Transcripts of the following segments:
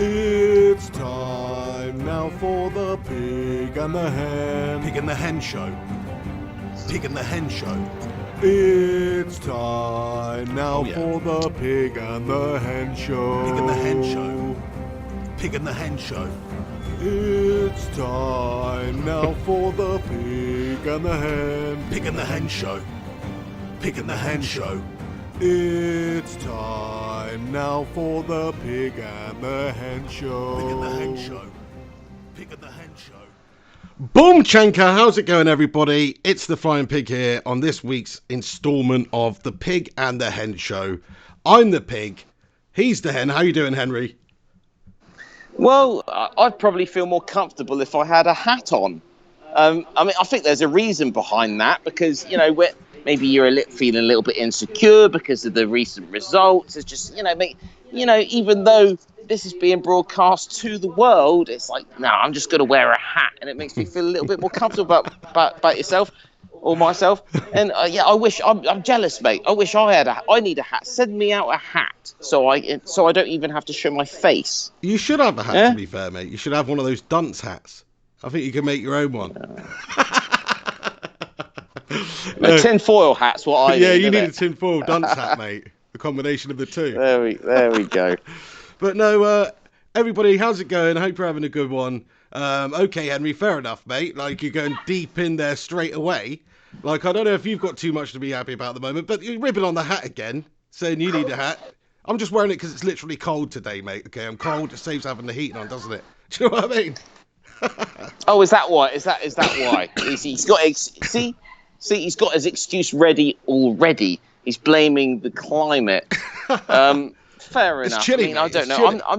It's time now for the Pig and the Hen. Pig and the Hen Show. Pig and the Hen Show. It's time now for the Pig and the Hen Show. Pig and the Hen Show. Pig and the Hen Show. It's time now for the Pig and the Hen. Pig and the Hen Show. Pig and the Hen Show. It's time now for the Pig and the Hen Show. Pig and the Hen Show. Pig and the Hen Show. Boom Chanka, how's it going everybody? It's the Flying Pig here on this week's instalment of the Pig and the Hen Show. I'm the pig, he's the hen. How you doing, Henry? Well, I'd probably feel more comfortable if I had a hat on. I think there's a reason behind that because, maybe you're feeling a little bit insecure because of the recent results. It's just, even though this is being broadcast to the world, it's like, no, I'm just going to wear a hat, and it makes me feel a little bit more comfortable about yourself or myself. And I wish I'm jealous, mate. I wish I had I need a hat. Send me out a hat so I don't even have to show my face. You should have a hat, to be fair, mate. You should have one of those dunce hats. I think you can make your own one. A tinfoil hat's what I need. Yeah, you need a tinfoil dunce hat, mate. The combination of the two. There we go. But no, everybody, how's it going? I hope you're having a good one. Okay, Henry, fair enough, mate. Like, you're going deep in there straight away. Like, I don't know if you've got too much to be happy about at the moment, but you're ribbing on the hat again, saying you need a hat. I'm just wearing it because it's literally cold today, mate. Okay, I'm cold. It saves having the heating on, doesn't it? Do you know what I mean? Oh, is that why? Is that why? He's got he's got his excuse ready already. He's blaming the climate. Fair enough. It's chilly, I mean, mate. I don't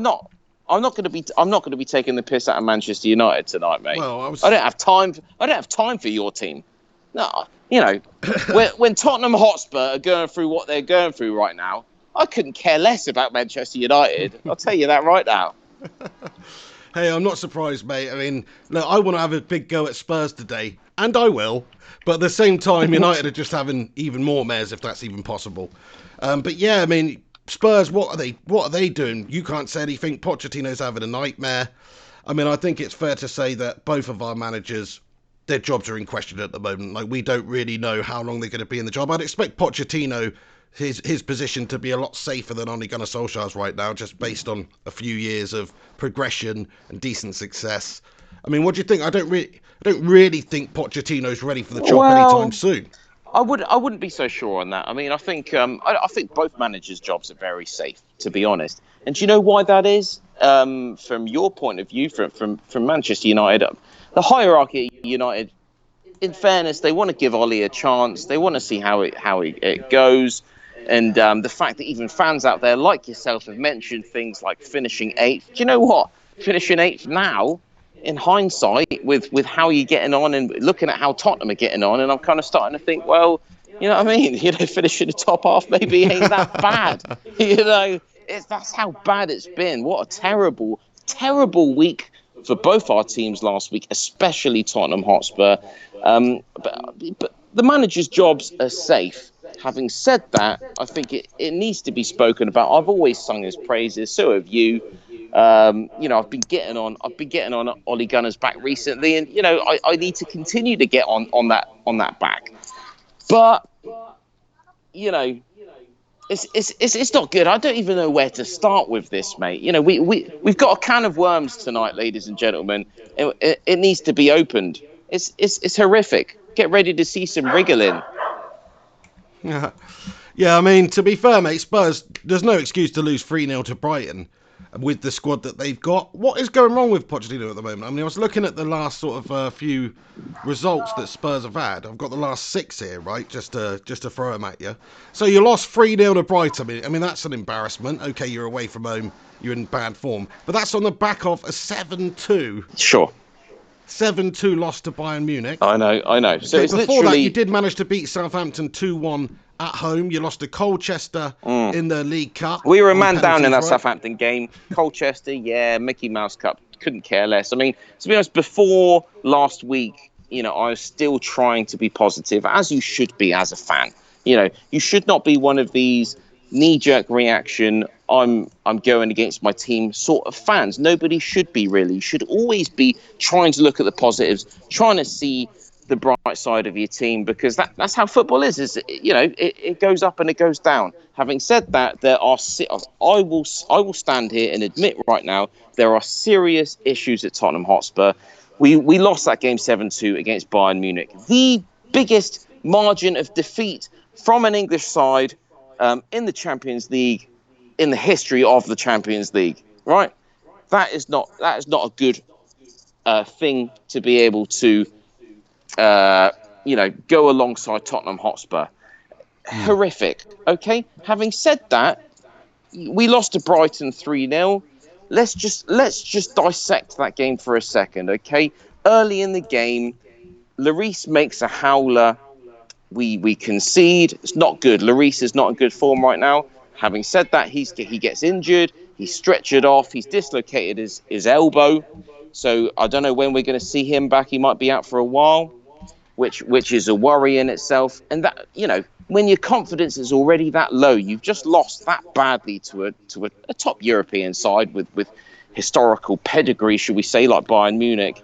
know. I'm not going to be taking the piss out of Manchester United tonight, mate. Well, I don't have time. I don't have time for your team. No, when Tottenham Hotspur are going through what they're going through right now, I couldn't care less about Manchester United. I'll tell you that right now. Hey, I'm not surprised, mate. I mean, look, I want to have a big go at Spurs today, and I will. But at the same time, United are just having even more mares, if that's even possible. But yeah, I mean, Spurs, what are they doing? You can't say anything. Pochettino's having a nightmare. I mean, I think it's fair to say that both of our managers, their jobs are in question at the moment. Like, we don't really know how long they're going to be in the job. I'd expect Pochettino, his position to be a lot safer than Ole Gunnar Solskjaer's right now, just based on a few years of progression and decent success. I mean, what do you think? I don't really think Pochettino's ready for the job anytime soon. I wouldn't be so sure on that. I mean, I think both managers' jobs are very safe, to be honest. And do you know why that is? From your point of view, from Manchester United, the hierarchy at United, in fairness, they want to give Ole a chance. They want to see how it goes. And the fact that even fans out there like yourself have mentioned things like finishing 8th. Do you know what? Finishing 8th now, in hindsight, with how you're getting on and looking at how Tottenham are getting on, and I'm kind of starting to think, well, you know what I mean? Finishing the top half maybe ain't that bad. That's how bad it's been. What a terrible, terrible week for both our teams last week, especially Tottenham Hotspur. But the manager's jobs are safe. Having said that, I think it needs to be spoken about. I've always sung his praises. So have you. I've been getting on Ole Gunnar's back recently, and I need to continue to get on that back. But it's not good. I don't even know where to start with this, mate. We've got a can of worms tonight, ladies and gentlemen. It needs to be opened. It's horrific. Get ready to see some wriggling. Yeah, I mean, to be fair, mate, Spurs, there's no excuse to lose 3-0 to Brighton with the squad that they've got. What is going wrong with Pochettino at the moment? I mean, I was looking at the last sort of few results that Spurs have had. I've got the last 6 here, right, just to throw them at you. So you lost 3-0 to Brighton. I mean, that's an embarrassment. Okay, you're away from home, you're in bad form. But that's on the back of a 7-2. Sure. 7-2 loss to Bayern Munich. I know. So it's before literally... that, you did manage to beat Southampton 2-1 at home. You lost to Colchester in the League Cup. We were a man down in that Southampton game. Colchester, yeah, Mickey Mouse Cup. Couldn't care less. I mean, to be honest, before last week, I was still trying to be positive, as you should be as a fan. You should not be one of these knee-jerk reaction, I'm going against my team sort of fans. Nobody should be, really. You should always be trying to look at the positives, trying to see the bright side of your team, because that's how football is. It goes up and it goes down. Having said that, I will stand here and admit right now there are serious issues at Tottenham Hotspur. We lost that game 7-2 against Bayern Munich. The biggest margin of defeat from an English side in the Champions League in the history of the Champions League. Right? That is not a good thing to be able to go alongside Tottenham Hotspur. Horrific. Okay. Having said that, we lost to Brighton 3-0. Let's just dissect that game for a second. Okay. Early in the game, Lloris makes a howler. We concede. It's not good. Lloris is not in good form right now. Having said that, he gets injured. He's stretchered off. He's dislocated his elbow. So I don't know when we're going to see him back. He might be out for a while, which is a worry in itself. And that, when your confidence is already that low, you've just lost that badly to a top European side with historical pedigree, should we say, like Bayern Munich.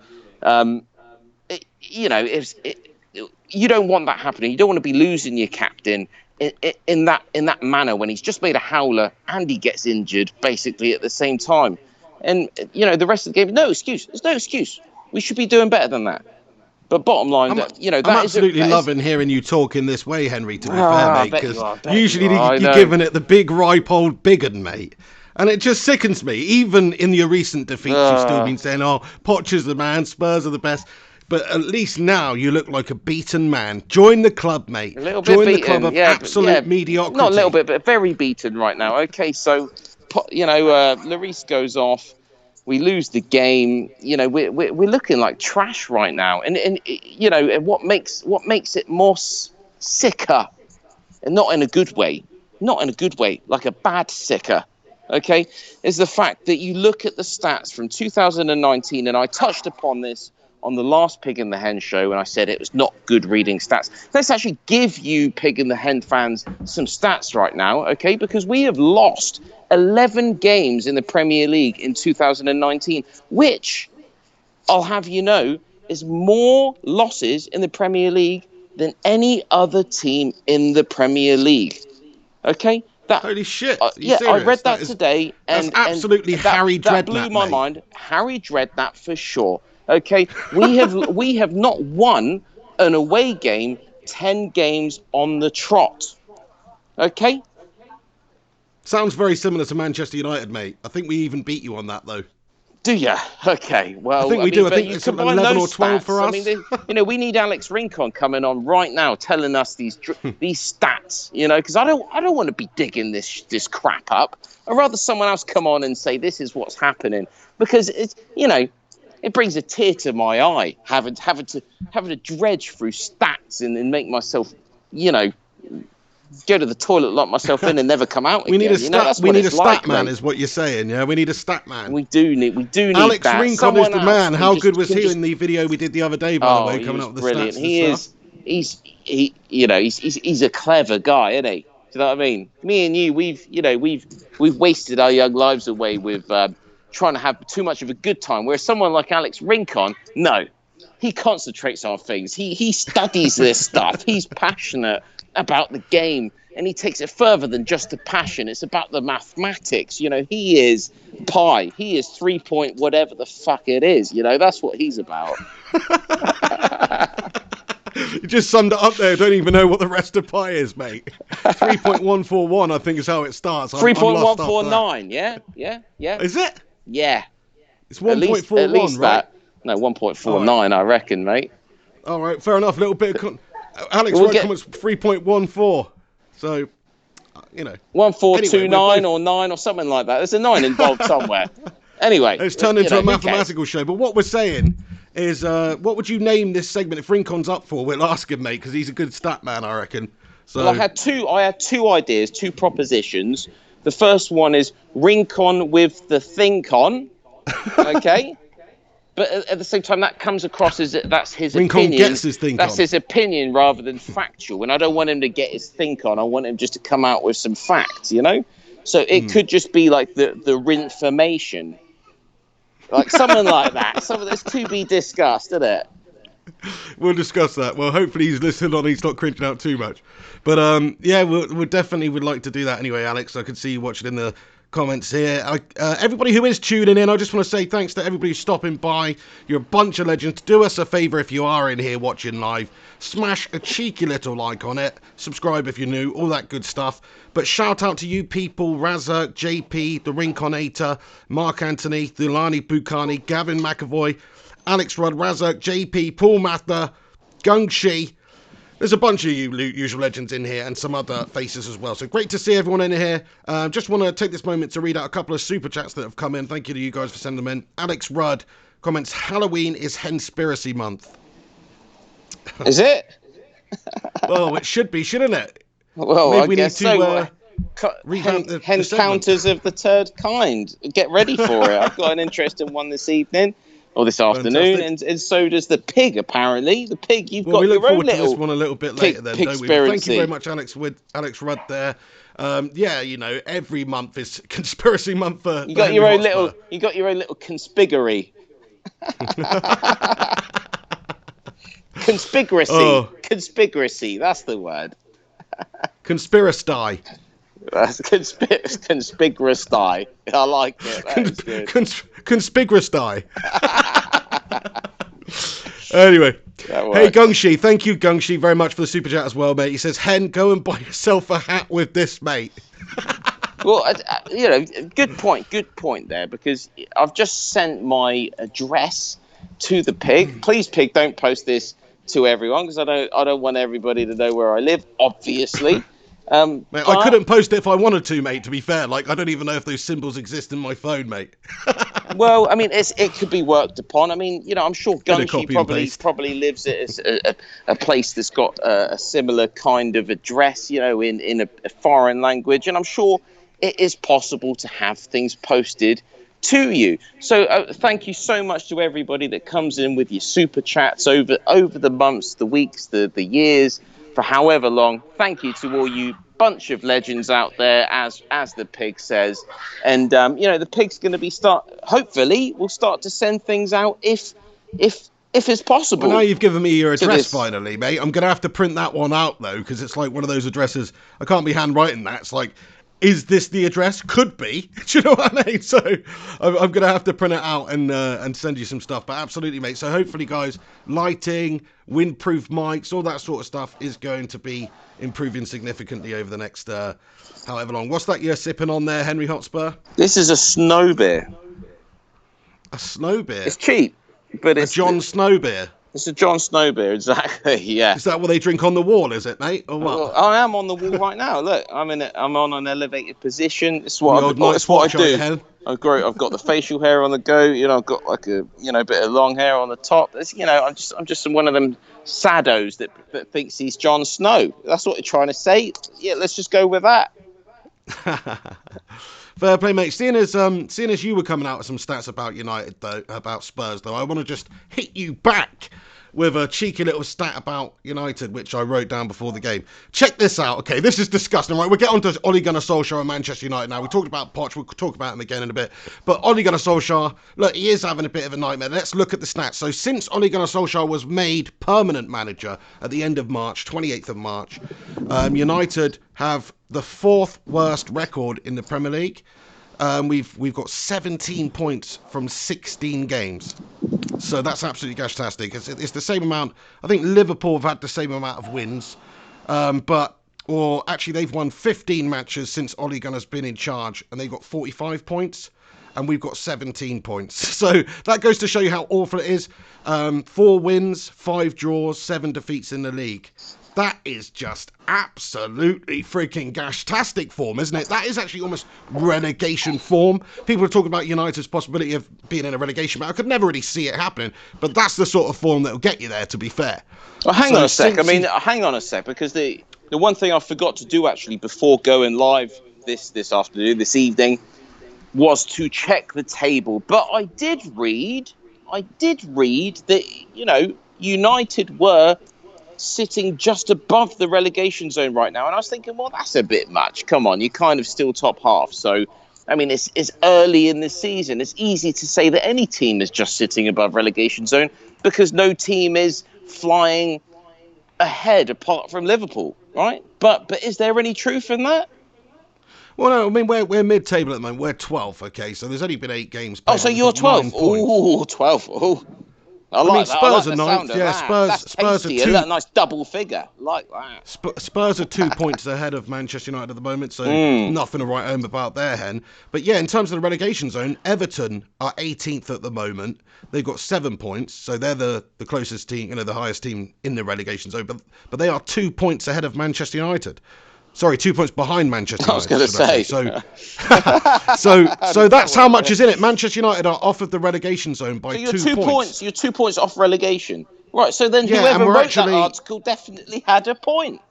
You don't want that happening. You don't want to be losing your captain in that manner when he's just made a howler and he gets injured basically at the same time. And the rest of the game, no excuse. There's no excuse. We should be doing better than that. But bottom line, I'm absolutely loving hearing you talk in this way, Henry, to be fair, mate, because usually you're giving it the big, ripe old big un, mate. And it just sickens me. Even in your recent defeats, you've still been saying, Poch is the man, Spurs are the best. But at least now you look like a beaten man. Join the club, mate. A little Join bit the club of absolute mediocrity. Not a little bit, but very beaten right now. Okay, so, Lloris goes off. We lose the game. We're looking like trash right now. And what makes it more sicker, and not in a good way, like a bad sicker, okay, is the fact that you look at the stats from 2019, and I touched upon this on the last Pig in the Hen show, and I said it was not good reading stats. Let's actually give you Pig in the Hen fans some stats right now, okay? Because we have lost 11 games in the Premier League in 2019, which, I'll have you know, is more losses in the Premier League than any other team in the Premier League. Okay? Holy shit! I read that today, and that's absolutely Harry Dredd. That blew my mind. Harry Dredd that for sure. Okay, we have not won an away game 10 games on the trot. Okay. Sounds very similar to Manchester United, mate. I think we even beat you on that, though. Do you? Okay. Well, I think we do. I think it's 11 or 12 for us. We need Alex Rincon coming on right now, telling us these stats. Because I don't want to be digging this crap up. I'd rather someone else come on and say this is what's happening, because it's it brings a tear to my eye having to dredge through stats and make myself go to the toilet, lock myself in, and never come out again. We need a stat man, is what you're saying, yeah? We need a stat man. We do need Alex that. Rincon is the man. How good was he in the video we did the other day, by the way, coming up with the brilliant. stats? He's a clever guy, isn't he? Do you know what I mean? Me and you, we've wasted our young lives away with trying to have too much of a good time. Whereas someone like Alex Rincon, no, he concentrates on things. He studies this stuff. He's passionate about the game, and he takes it further than just the passion. It's about the mathematics. He is pi. He is 3 point whatever the fuck it is. That's what he's about. You just summed it up there. I don't even know what the rest of pi is, mate. 3.141, I think, is how it starts. 3.149, yeah. Is it? Yeah. It's 1.41, at least right? No, 1.49, I reckon, mate. All right, fair enough. A little bit of... Alex comments 3.14. So, 1429 or 9 or something like that. There's a 9 involved somewhere. Anyway. It's turned into a mathematical show. But what we're saying is, what would you name this segment if Rincon's up for? We'll ask him, mate, because he's a good stat man, I reckon. So... Well, I had two ideas, two propositions. The first one is Rincon with the think on. Okay? But at the same time, that comes across as that's his Rincon opinion. Gets his think that's on. His opinion rather than factual. And I don't want him to get his think on. I want him just to come out with some facts, So it could just be like the Rinformation. Like something like that. Something that's to be discussed, isn't it? We'll discuss that. Well, hopefully he's listening on. He's not cringing out too much. But yeah, we definitely would like to do that anyway, Alex. I could see you watching in the comments here. Everybody who is tuning in, I just want to say thanks to everybody who's stopping by. You're a bunch of legends. Do us a favour if you are in here watching live. Smash a cheeky little like on it. Subscribe if you're new. All that good stuff. But shout out to you people, Razak, JP, The Rinconator, Mark Anthony, Thulani Bukhani, Gavin McAvoy, Alex Rudd, Razak, JP, Paul Mather, Gungshi. There's a bunch of you usual legends in here and some other faces as well. So great to see everyone in here. Just want to take this moment to read out a couple of super chats that have come in. Thank you to you guys for sending them in. Alex Rudd comments, Halloween is Henspiracy Month. Is it? Well, it should be, shouldn't it? Well, maybe I we guess need to so. revamp the Encounters of the third kind. Get ready for it. I've got an interesting one this evening. Or this afternoon, and so does the pig. Apparently, the pig. You've got we look your own forward to little this one a little bit later, then, don't we? Thank you very much, Alex Rudd. There, yeah, you know, every month is conspiracy month for. You got your own little. You got your own little conspigatory. Conspiracy. Oh. Conspiracy. That's the word. Conspiracy. That's conspicuous. I like it. That's good. Conspiracy. Anyway, hey Gungshi, thank you Gungshi very much for the super chat as well, mate. He says, Hen, go and buy yourself a hat with this, mate. Well, you know, good point there, because I've just sent my address to the pig. Please, pig, don't post this to everyone, because I don't want everybody to know where I live, obviously. Mate, I couldn't post it if I wanted to, mate, to be fair. Like, I don't even know if those symbols exist in my phone, mate. Well, I mean, it could be worked upon. I mean, you know, I'm sure Gungshi probably lives at a place that's got a similar kind of address, you know, in a foreign language. And I'm sure it is possible to have things posted to you. So thank you so much to everybody that comes in with your super chats over the months, the weeks, the years, for however long. Thank you to all you bunch of legends out there, as the pig says. And you know, the pig's going to hopefully we'll start to send things out if it's possible. Well, now you've given me your address finally, mate. I'm going to have to print that one out though, because it's like one of those addresses I can't be handwriting that. It's like, is this the address? Could be. Do you know what I mean? So I'm going to have to print it out and send you some stuff. But absolutely, mate. So hopefully, guys, lighting, windproof mics, all that sort of stuff is going to be improving significantly over the next however long. What's that you're sipping on there, Henry Hotspur? This is a snow beer. A snow beer? It's cheap, but it's a John Snow beer. It's a John Snow beer, exactly. Yeah. Is that what they drink on the wall? Is it, mate? Or what? Well, I am on the wall right now. Look, I'm on an elevated position. It's what I do. I've got the facial hair on the go. You know, I've got like a bit of long hair on the top. It's, you know, I'm just one of them saddos that thinks he's Jon Snow. That's what you're trying to say. Yeah, let's just go with that. Fair play, mate. Seeing as you were coming out with some stats about United, though, about Spurs, though, I want to just hit you back with a cheeky little stat about United, which I wrote down before the game. Check this out. Okay, this is disgusting, right? We'll get on to Ole Gunnar Solskjaer and Manchester United now. We talked about Poch. We'll talk about him again in a bit. But Ole Gunnar Solskjaer, look, he is having a bit of a nightmare. Let's look at the stats. So since Ole Gunnar Solskjaer was made permanent manager at the end of March, 28th of March, United have the 4th worst record in the Premier League. We've got 17 points from 16 games. So that's absolutely fantastic. It's the same amount. I think Liverpool have had the same amount of wins. Or actually they've won 15 matches since Ole Gunnar's been in charge, and they've got 45 points. And we've got 17 points. So that goes to show you how awful it is. 4 wins, 5 draws, 7 defeats in the league. That is just absolutely freaking gashtastic form, isn't it? That is actually almost relegation form. People are talking about United's possibility of being in a relegation match. I could never really see it happening, but that's the sort of form that will get you there, to be fair. Well, hang on a sec, because the one thing I forgot to do actually before going live this afternoon, this evening, was to check the table. But I did read that, you know, United were sitting just above the relegation zone right now. And I was thinking, well, that's a bit much. Come on, you're kind of still top half. So, I mean, it's early in the season. It's easy to say that any team is just sitting above relegation zone because no team is flying ahead apart from Liverpool, right? But is there any truth in that? Well, no, I mean, we're mid-table at the moment. We're 12th, okay? So there's only been 8 games played. Oh, so you're 12th. Oh, 12th. Oh, I mean, like that. I like Spurs are the sound 9th. of Yeah, that. Spurs are 2. A nice double figure. Like that. Spurs are 2 points ahead of Manchester United at the moment, so nothing to write home about there, Hen. But yeah, in terms of the relegation zone, Everton are 18th at the moment. They've got 7 points, so they're the closest team, the highest team in the relegation zone. But they are 2 points ahead of Manchester United. Sorry, 2 points behind Manchester United. I was going to say. So that's how much is in it. Manchester United are off of the relegation zone by 2 points. You're 2 points off relegation. Right, so then whoever wrote that article definitely had a point.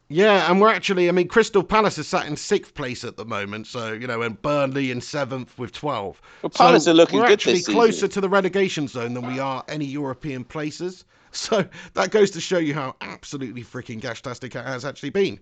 Yeah, and we're actually, I mean, Crystal Palace is sat in 6th place at the moment. So, and Burnley in 7th with 12. Well, Palace are looking good this season. We're actually closer to the relegation zone than we are any European places. So that goes to show you how absolutely freaking gashtastic it has actually been.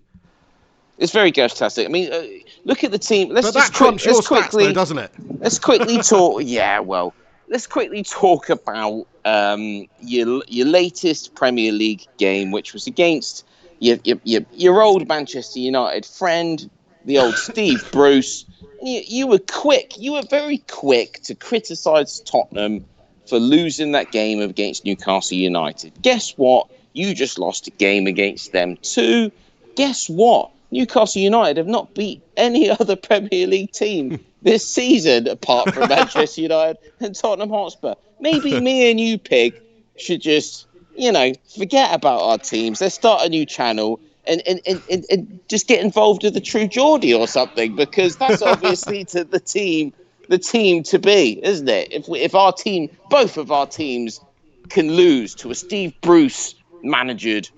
It's very gashtastic. I mean, look at the team. But that trumps your stats, though, doesn't it? Let's quickly talk. Yeah, well, let's quickly talk about your latest Premier League game, which was against your old Manchester United friend, the old Steve Bruce. You were quick. You were very quick to criticise Tottenham for losing that game against Newcastle United. Guess what? You just lost a game against them too. Guess what? Newcastle United have not beat any other Premier League team this season apart from Manchester United and Tottenham Hotspur. Maybe me and you, Pig, should just, forget about our teams. Let's start a new channel and just get involved with the True Geordie or something, because that's obviously to the team to be, isn't it? If our team, both of our teams, can lose to a Steve Bruce managered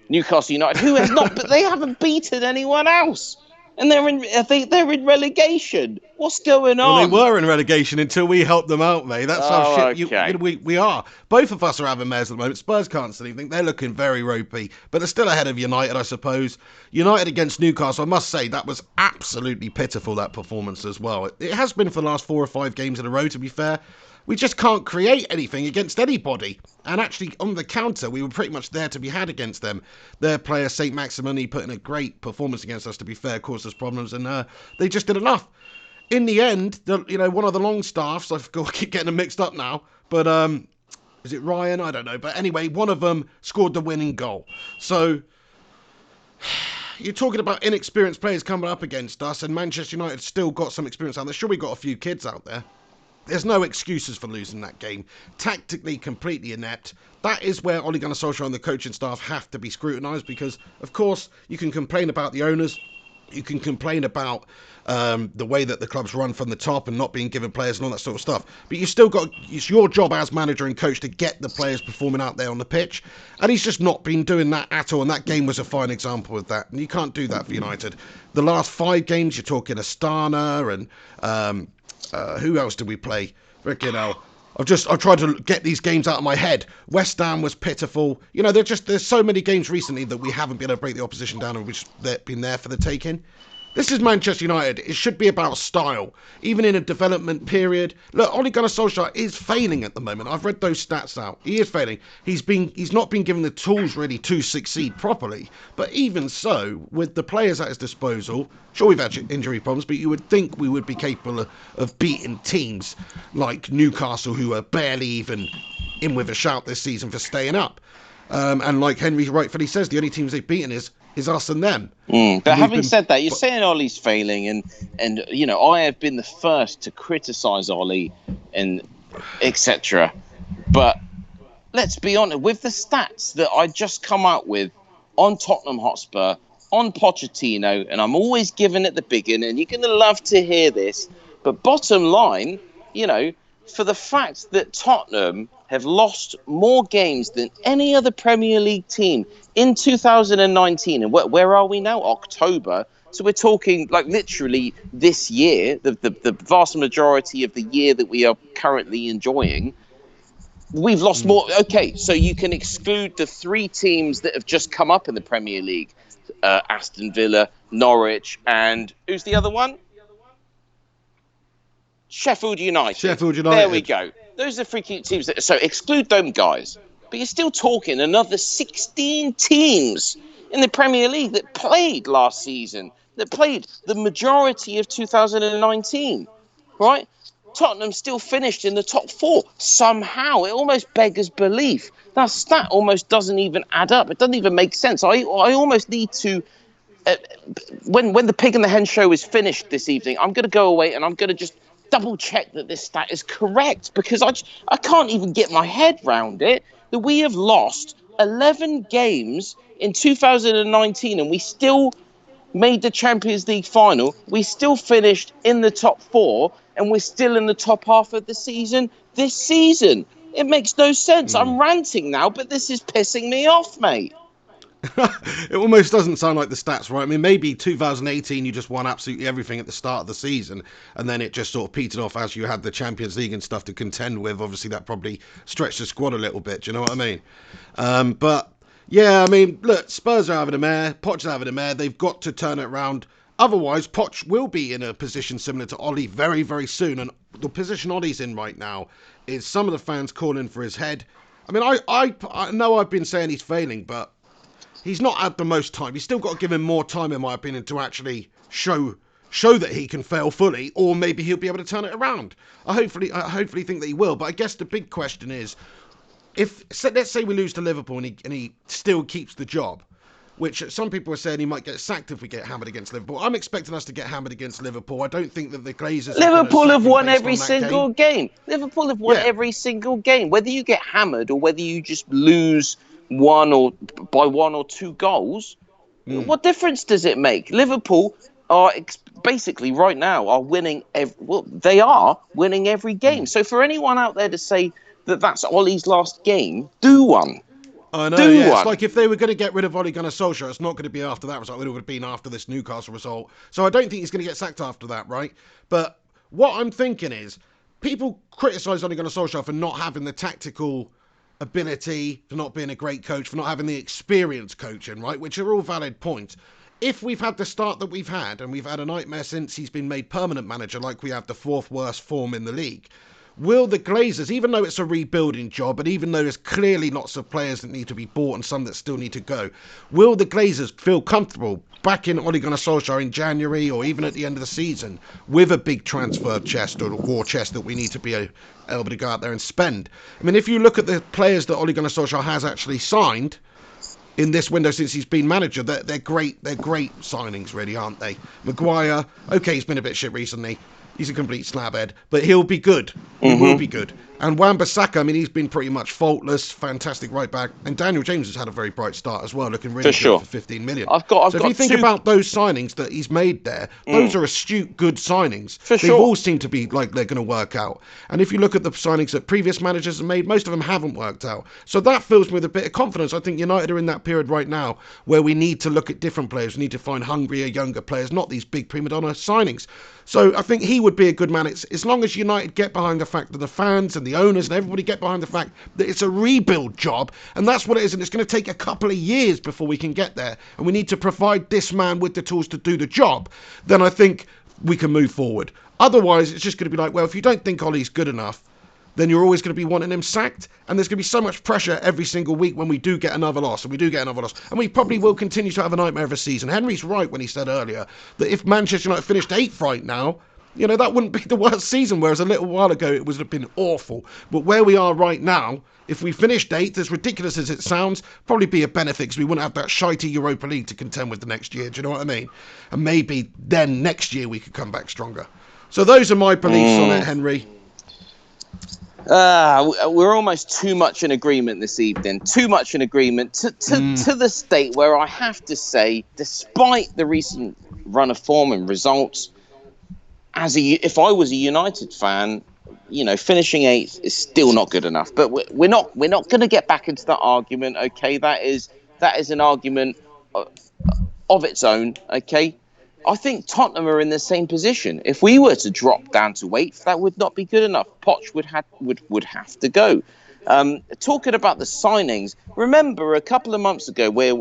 Newcastle United, who has not, but they haven't beaten anyone else, and they're in relegation. What's going on? Well, they were in relegation until we helped them out, mate. That's how shit okay. we are. Both of us are having mares at the moment. Spurs can't see anything. They're looking very ropey, but they're still ahead of United, I suppose. United against Newcastle, I must say, that was absolutely pitiful, that performance as well. It has been for the last 4 or 5 games in a row, to be fair. We just can't create anything against anybody. And actually, on the counter, we were pretty much there to be had against them. Their player, St. Maximin, he put in a great performance against us, to be fair, caused us problems, and they just did enough. In the end, one of the long staffs, I keep getting them mixed up now, but is it Ryan? I don't know. But anyway, one of them scored the winning goal. So you're talking about inexperienced players coming up against us, and Manchester United still got some experience out there. Sure, we got a few kids out there. There's no excuses for losing that game. Tactically, completely inept. That is where Ole Gunnar Solskjaer and the coaching staff have to be scrutinised, because, of course, you can complain about the owners. You can complain about the way that the club's run from the top and not being given players and all that sort of stuff. But you still got, it's your job as manager and coach to get the players performing out there on the pitch. And he's just not been doing that at all. And that game was a fine example of that. And you can't do that for United. The last 5 games, you're talking Astana and who else did we play? Freaking hell. I've tried to get these games out of my head. West Ham was pitiful. There's so many games recently that we haven't been able to break the opposition down and which they've been there for the taking. This is Manchester United. It should be about style, even in a development period. Look, Ole Gunnar Solskjaer is failing at the moment. I've read those stats out. He is failing. He's not been given the tools really to succeed properly. But even so, with the players at his disposal, sure we've had injury problems, but you would think we would be capable of beating teams like Newcastle, who are barely even in with a shout this season for staying up. And like Henry rightfully says, the only teams they've beaten is us and them. But having said that, you're saying Ole's failing, and I have been the first to criticise Ole and etc. But let's be honest, with the stats that I just come out with on Tottenham Hotspur, on Pochettino, and I'm always giving it the big one, and you're going to love to hear this, but bottom line, for the fact that Tottenham have lost more games than any other Premier League team in 2019. And where are we now? October. So we're talking like literally this year, the vast majority of the year that we are currently enjoying. We've lost more. Okay, so you can exclude the 3 teams that have just come up in the Premier League. Aston Villa, Norwich, and who's the other one? Sheffield United. Sheffield United. There we go. Those are 3 key teams. So exclude them guys. But you're still talking another 16 teams in the Premier League that played last season, that played the majority of 2019, right? Tottenham still finished in the top 4 somehow. It almost beggars belief. That stat almost doesn't even add up. It doesn't even make sense. I almost need to, when the Pig and the Hen show is finished this evening, I'm going to go away and I'm going to just double check that this stat is correct, because I can't even get my head round it, that we have lost 11 games in 2019 and we still made the Champions League final. We still finished in the top 4 and we're still in the top half of the season this season. It makes no sense. I'm ranting now, but this is pissing me off, mate. It almost doesn't sound like the stats, right? I mean, maybe 2018 you just won absolutely everything at the start of the season, and then it just sort of petered off as you had the Champions League and stuff to contend with. Obviously, that probably stretched the squad a little bit. Do you know what I mean? But yeah, I mean, look, Spurs are having a mare, Poch are having a mare. They've got to turn it around. Otherwise, Poch will be in a position similar to Ollie very, very soon. And the position Ollie's in right now is some of the fans calling for his head. I mean, I know I've been saying he's failing, but he's not had the most time. You've still got to give him more time, in my opinion, to actually show that he can fail fully, or maybe he'll be able to turn it around. I hopefully think that he will. But I guess the big question is, let's say we lose to Liverpool and he still keeps the job, which some people are saying he might get sacked if we get hammered against Liverpool. I'm expecting us to get hammered against Liverpool. I don't think that the Glazers... Liverpool have won every single game. Liverpool have won every single game. Whether you get hammered or whether you just lose by 1 or 2 goals, what difference does it make? Liverpool are basically right now are winning. They are winning every game. So for anyone out there to say that that's Ollie's last game, do one. I know, yeah. It's like if they were going to get rid of Ole Gunnar Solskjaer, it's not going to be after that result. It would have been after this Newcastle result. So I don't think he's going to get sacked after that, right? But what I'm thinking is, people criticise Ole Gunnar Solskjaer for not having the tactical ability, for not being a great coach, for not having the experience coaching, right? Which are all valid points. If we've had the start that we've had, and we've had a nightmare since he's been made permanent manager, like we have the 4th worst form in the league, will the Glazers, even though it's a rebuilding job, and even though there's clearly lots of players that need to be bought and some that still need to go, will the Glazers feel comfortable backing Ole Gunnar Solskjaer in January or even at the end of the season with a big transfer chest or a war chest that we need to be able to go out there and spend? I mean, if you look at the players that Ole Gunnar Solskjaer has actually signed in this window since he's been manager, they're great signings, really, aren't they? Maguire, okay, he's been a bit shit recently. He's a complete slabhead, but he'll be good. He will be good. And Wan-Bissaka, I mean, he's been pretty much faultless, fantastic right back. And Daniel James has had a very bright start as well, looking really good for 15 million. So if you think about those signings that he's made there, those are astute, good signings. They all seem to be like they're going to work out. And if you look at the signings that previous managers have made, most of them haven't worked out. So that fills me with a bit of confidence. I think United are in that period right now where we need to look at different players. We need to find hungrier, younger players, not these big prima donna signings. So I think he would be a good man. It's, as long as United get behind the fact that the fans and the owners and everybody get behind the fact that it's a rebuild job, and that's what it is, and it's going to take a couple of years before we can get there, and we need to provide this man with the tools to do the job, then I think we can move forward. Otherwise, it's just going to be like, well, if you don't think Ollie's good enough, then you're always going to be wanting him sacked, and there's going to be so much pressure every single week when we do get another loss, and we probably will continue to have a nightmare of a season. Henry's right when he said earlier that if Manchester United finished 8th right now, you know, that wouldn't be the worst season, whereas a little while ago it would have been awful. But where we are right now, if we finished 8th, as ridiculous as it sounds, probably be a benefit because we wouldn't have that shitey Europa League to contend with the next year. Do you know what I mean? And maybe then next year we could come back stronger. So those are my beliefs on it, Henry. We're almost too much in agreement this evening. Too much in agreement to the state where I have to say, despite the recent run of form and results, if I was a United fan, you know, finishing 8th is still not good enough. But we're not going to get back into that argument. Okay, that is an argument of its own. Okay. I think Tottenham are in the same position. If we were to drop down to 8th, that would not be good enough. Poch would have to go. Talking about the signings, remember a couple of months ago where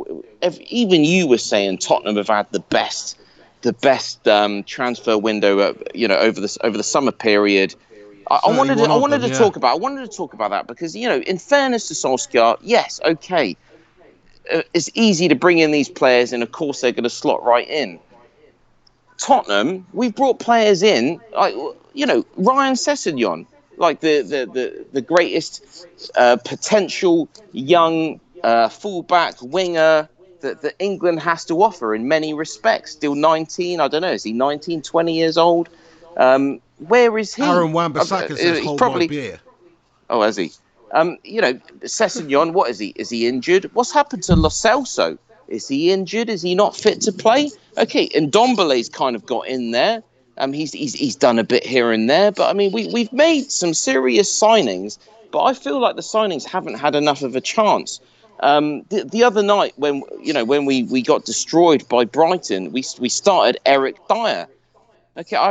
even you were saying Tottenham have had the best transfer window, over the summer period. I wanted to talk about that because in fairness to Solskjaer, yes, okay, it's easy to bring in these players, and of course they're going to slot right in. Tottenham, we've brought players in, like Ryan Sessegnon, like the greatest potential young fullback winger that England has to offer in many respects. Still 19, I don't know, is he 19, 20 years old? Where is he? Aaron Wan-Bissaka says he's hold probably, my beer. Oh, has he? Sessegnon, what is he? Is he injured? What's happened to Lo Celso? Is he injured? Is he not fit to play? Okay, and Ndombele's kind of got in there. He's done a bit here and there, but I mean, we've made some serious signings, but I feel like the signings haven't had enough of a chance. The other night when we got destroyed by Brighton, we started Eric Dyer. Okay, I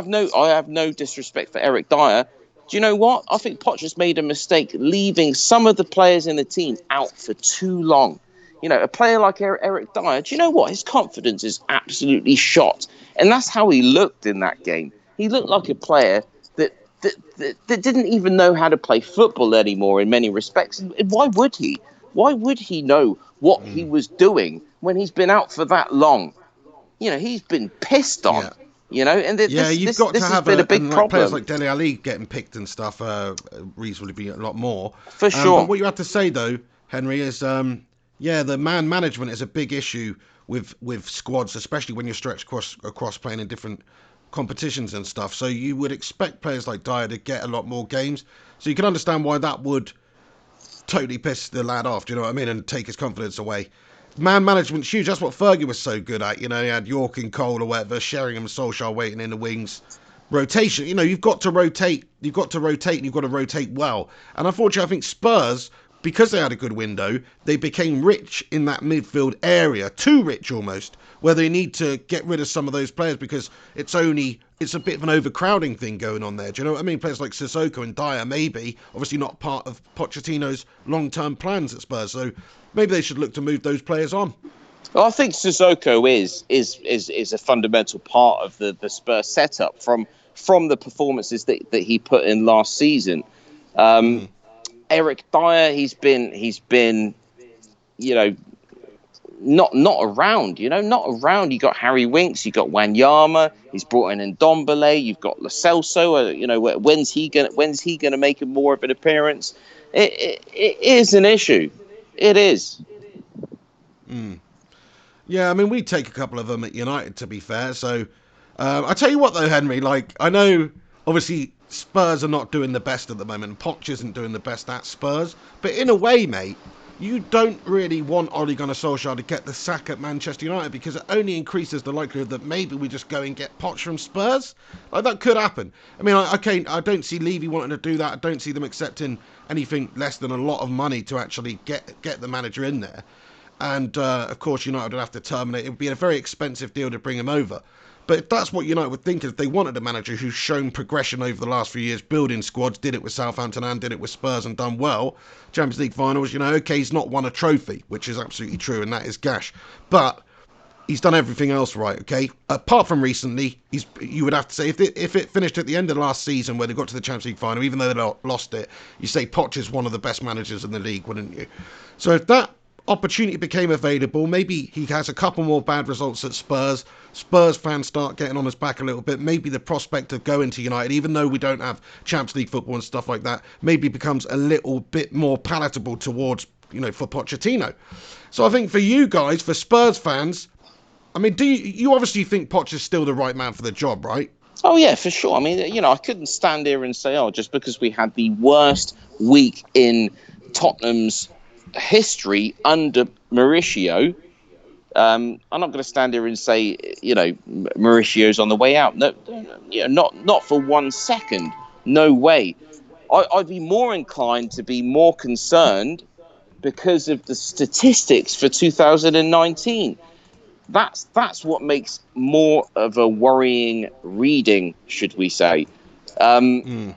have no disrespect for Eric Dyer. Do you know what? I think Poch has made a mistake leaving some of the players in the team out for too long. A player like Eric Dyer, do you know what? His confidence is absolutely shot. And that's how he looked in that game. He looked like a player that didn't even know how to play football anymore in many respects. And why would he? Why would he know what he was doing when he's been out for that long? He's been pissed on. Yeah. You've got to have been a big problem. Players like Dele Alli getting picked and stuff reasonably be a lot more. For sure. But what you have to say, though, Henry, is the man management is a big issue with squads, especially when you're stretched across playing in different competitions and stuff. So you would expect players like Dyer to get a lot more games. So you can understand why that would totally piss the lad off, do you know what I mean, and take his confidence away. Man management's huge. That's what Fergie was so good at. He had York and Cole or whatever, Sheringham and Solskjaer waiting in the wings. Rotation. You've got to rotate. You've got to rotate, and you've got to rotate well. And unfortunately, I think Spurs, because they had a good window, they became rich in that midfield area. Too rich almost, where they need to get rid of some of those players because it's a bit of an overcrowding thing going on there. Do you know what I mean? Players like Sissoko and Dyer, maybe, obviously not part of Pochettino's long-term plans at Spurs. So maybe they should look to move those players on. Well, I think Sissoko is a fundamental part of the Spurs setup from the performances that he put in last season. Eric Dyer, he's been not around. Not around. You got Harry Winks, you got Wanyama. He's brought in Ndombele. You've got Lo Celso. When's he gonna make more of an appearance? It is an issue. It is. Yeah, I mean, we take a couple of them at United, to be fair. So, I tell you what, though, Henry, I know, obviously, Spurs are not doing the best at the moment. Poch isn't doing the best at Spurs. But in a way, mate, you don't really want Ole Gunnar Solskjaer to get the sack at Manchester United because it only increases the likelihood that maybe we just go and get Poch from Spurs. That could happen. I mean, I don't see Levy wanting to do that. I don't see them accepting anything less than a lot of money to actually get the manager in there. And, of course, United would have to terminate. It would be a very expensive deal to bring him over. But if that's what United would think, if they wanted a manager who's shown progression over the last few years, building squads, did it with Southampton and did it with Spurs and done well, Champions League finals, okay, he's not won a trophy, which is absolutely true, and that is gash. But he's done everything else right, okay? Apart from recently, you would have to say, if it finished at the end of last season where they got to the Champions League final, even though they lost it, you say Poch is one of the best managers in the league, wouldn't you? So if that opportunity became available, maybe he has a couple more bad results at Spurs fans start getting on his back a little bit, maybe the prospect of going to United, even though we don't have Champions League football and stuff like that, maybe becomes a little bit more palatable towards, for Pochettino. So I think for you guys, for Spurs fans, I mean, do you obviously think Poch is still the right man for the job, right? Oh yeah, for sure. I mean, I couldn't stand here and say, just because we had the worst week in Tottenham's history under Mauricio, I'm not going to stand here and say, Mauricio's on the way out. No, not for 1 second. No way. I'd be more inclined to be more concerned because of the statistics for 2019. That's what makes more of a worrying reading, should we say? And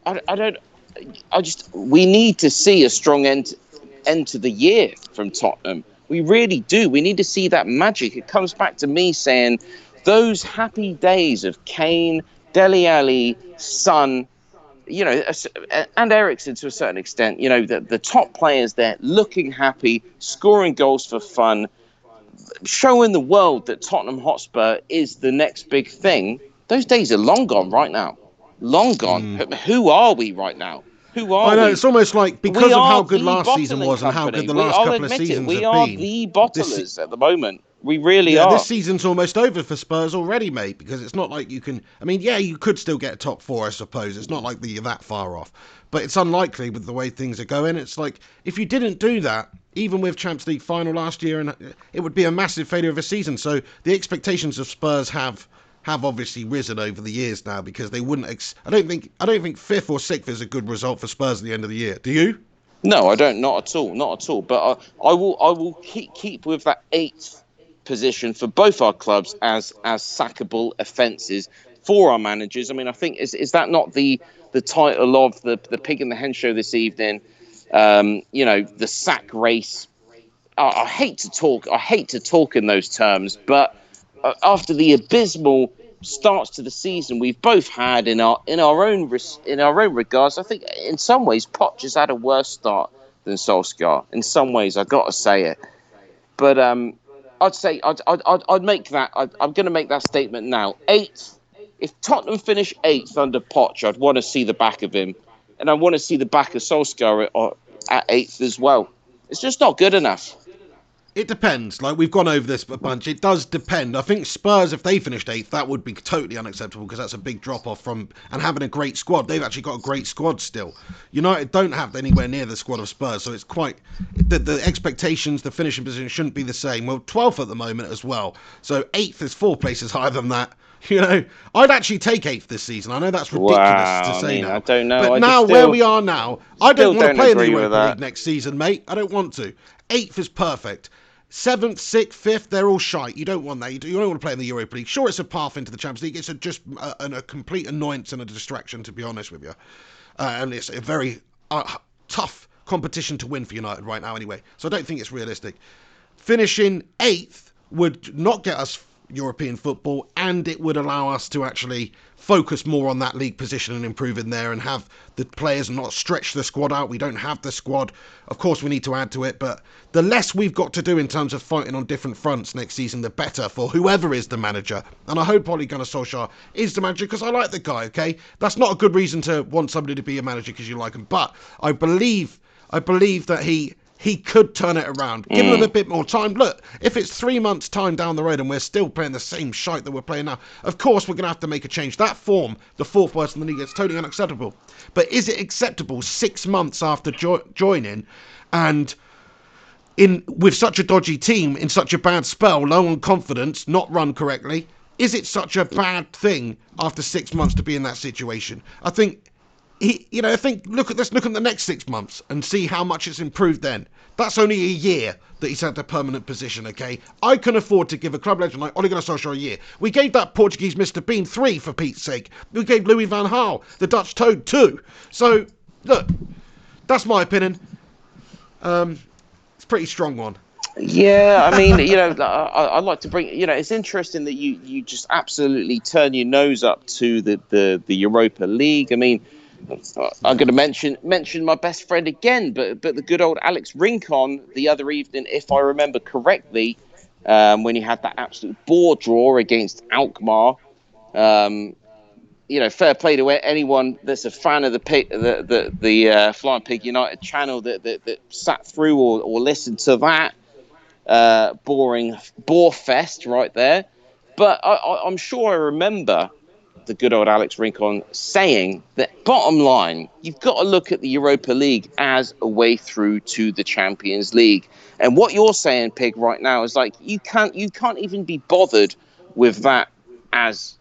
I don't. we need to see a strong end to the year from Tottenham. We really do. We need to see that magic. It comes back to me saying those happy days of Kane, Dele Alli, Son, and Eriksen to a certain extent, the top players there looking happy, scoring goals for fun, showing the world that Tottenham Hotspur is the next big thing. Those days are long gone right now. Long gone. Who are we right now? Who are I know, we? it's almost like because We of how are good the last season bottling was and how company. good the last I'll couple of admit it. seasons We have are been. the bottlers at the moment. We really are. This season's almost over for Spurs already, mate, because it's not like you can... I mean, yeah, you could still get a top four, I suppose. It's not like you're that far off. But it's unlikely with the way things are going. It's like, if you didn't do that, even with Champions League final last year, and it would be a massive failure of a season. So the expectations of Spurs have obviously risen over the years now, because they wouldn't... I don't think fifth or sixth is a good result for Spurs at the end of the year. Do you? No, I don't. Not at all. Not at all. But I will keep with that eighth position for both our clubs as sackable offences for our managers. I mean, I think is that not the title of the Pig and the Hen show this evening? The sack race. I hate to talk in those terms, but after the abysmal starts to the season we've both had in our own regards, I think in some ways Poch has had a worse start than Solskjaer. In some ways, I got to say it, but I'd make that. I'm going to make that statement now. Eighth. If Tottenham finish eighth under Poch, I'd want to see the back of him, and I want to see the back of Solskjaer at eighth as well. It's just not good enough. It depends. Like, we've gone over this a bunch. It does depend. I think Spurs, if they finished eighth, that would be totally unacceptable, because that's a big drop-off from... And having a great squad. They've actually got a great squad still. United don't have anywhere near the squad of Spurs, so it's quite... The expectations, the finishing position shouldn't be the same. Well, 12th at the moment as well. So eighth is 4 places higher than that. I'd actually take eighth this season. I know that's ridiculous to say now. I don't know. But now, where we are now, I don't want to play in the Europa League next season, mate. I don't want to. Eighth is perfect. 7th, 6th, 5th, they're all shite. You don't want that. You don't want to play in the Europa League. Sure, it's a path into the Champions League. It's just a complete annoyance and a distraction, to be honest with you. And it's a very tough competition to win for United right now anyway. So I don't think it's realistic. Finishing 8th would not get us European football, and it would allow us to actually focus more on that league position and improve in there, and have the players not stretch the squad out. We don't have the squad. Of course, we need to add to it, but the less we've got to do in terms of fighting on different fronts next season, the better for whoever is the manager. And I hope Ole Gunnar Solskjaer is the manager, because I like the guy, okay? That's not a good reason to want somebody to be a manager because you like him, but I believe that he could turn it around. Give him a bit more time. Look, if it's 3 months' time down the road and we're still playing the same shite that we're playing now, of course we're going to have to make a change. That form, the 4th worst in the league, it's totally unacceptable. But is it acceptable 6 months after joining, and with such a dodgy team, in such a bad spell, low on confidence, not run correctly? Is it such a bad thing after 6 months to be in that situation? I think... let's look at the next 6 months and see how much it's improved then. That's only a year that he's had the permanent position, okay? I can afford to give a club legend like Ole Gunnar Solskjaer a year. We gave that Portuguese Mr. Bean 3, for Pete's sake. We gave Louis van Gaal, the Dutch Toad, 2. So, look, that's my opinion. It's a pretty strong one. Yeah, I mean, I'd like to bring, it's interesting that you just absolutely turn your nose up to the Europa League. I mean, I'm going to mention my best friend again, but the good old Alex Rincon the other evening, if I remember correctly, when he had that absolute bore draw against Alkmaar. Fair play to anyone that's a fan of the Flying Pig United channel that sat through or listened to that boring bore fest right there. But I'm sure I remember the good old Alex Rincon saying that, bottom line, you've got to look at the Europa League as a way through to the Champions League. And what you're saying, Pig, right now is like you can't even be bothered with that as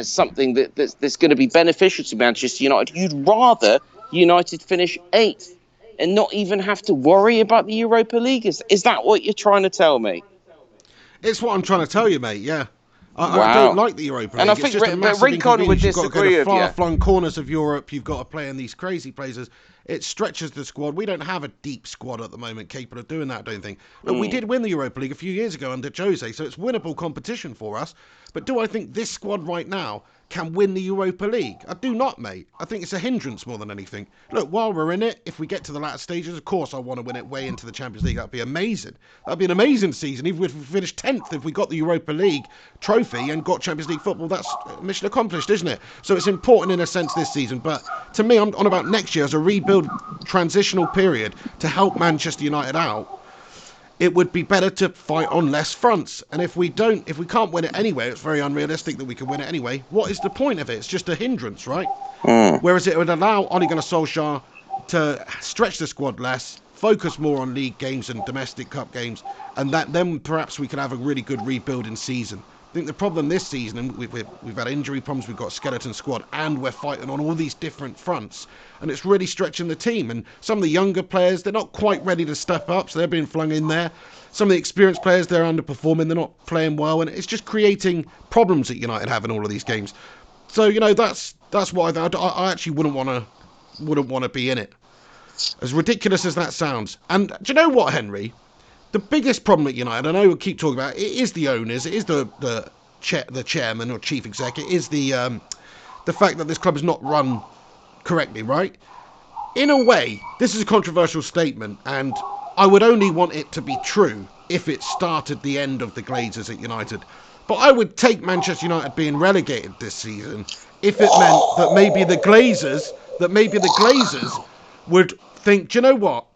something that's going to be beneficial to Manchester United. You'd rather United finish 8th and not even have to worry about the Europa League. Is that what you're trying to tell me? It's what I'm trying to tell you, mate, yeah. I don't like the Europa League. And I It's think just a massive Recon would inconvenience. You've got to go disagree to with you. far-flung corners of Europe. You've got to play in these crazy places. It stretches the squad. We don't have a deep squad at the moment capable of doing that, I don't think. Look, we did win the Europa League a few years ago under Jose, so it's winnable competition for us. But do I think this squad right now can win the Europa League? I do not, mate. I think it's a hindrance more than anything. Look, while we're in it, if we get to the latter stages, of course I want to win it way into the Champions League. That'd be amazing. That'd be an amazing season. Even if we finished 10th, if we got the Europa League trophy and got Champions League football, that's mission accomplished, isn't it? So it's important in a sense this season. But to me, I'm on about next year as a rebuild transitional period to help Manchester United out. It would be better to fight on less fronts. And if we can't win it anyway, it's very unrealistic that we can win it anyway. What is the point of it? It's just a hindrance, right? Whereas it would allow Ole Gunnar Solskjaer to stretch the squad less, focus more on league games and domestic cup games, and then perhaps we could have a really good rebuilding season. I think the problem this season, and we've had injury problems, we've got a skeleton squad, and we're fighting on all these different fronts, and it's really stretching the team. And some of the younger players, they're not quite ready to step up, so they're being flung in there. Some of the experienced players, they're underperforming, they're not playing well, and it's just creating problems that United have in all of these games. So that's why I actually wouldn't want to be in it, as ridiculous as that sounds. And do you know what, Henry? The biggest problem at United, I know we keep talking about it, is the owners, it is the chairman or chief exec, it is the fact that this club is not run correctly, right? In a way, this is a controversial statement, and I would only want it to be true if it started the end of the Glazers at United. But I would take Manchester United being relegated this season if it meant that maybe the Glazers would think, do you know what?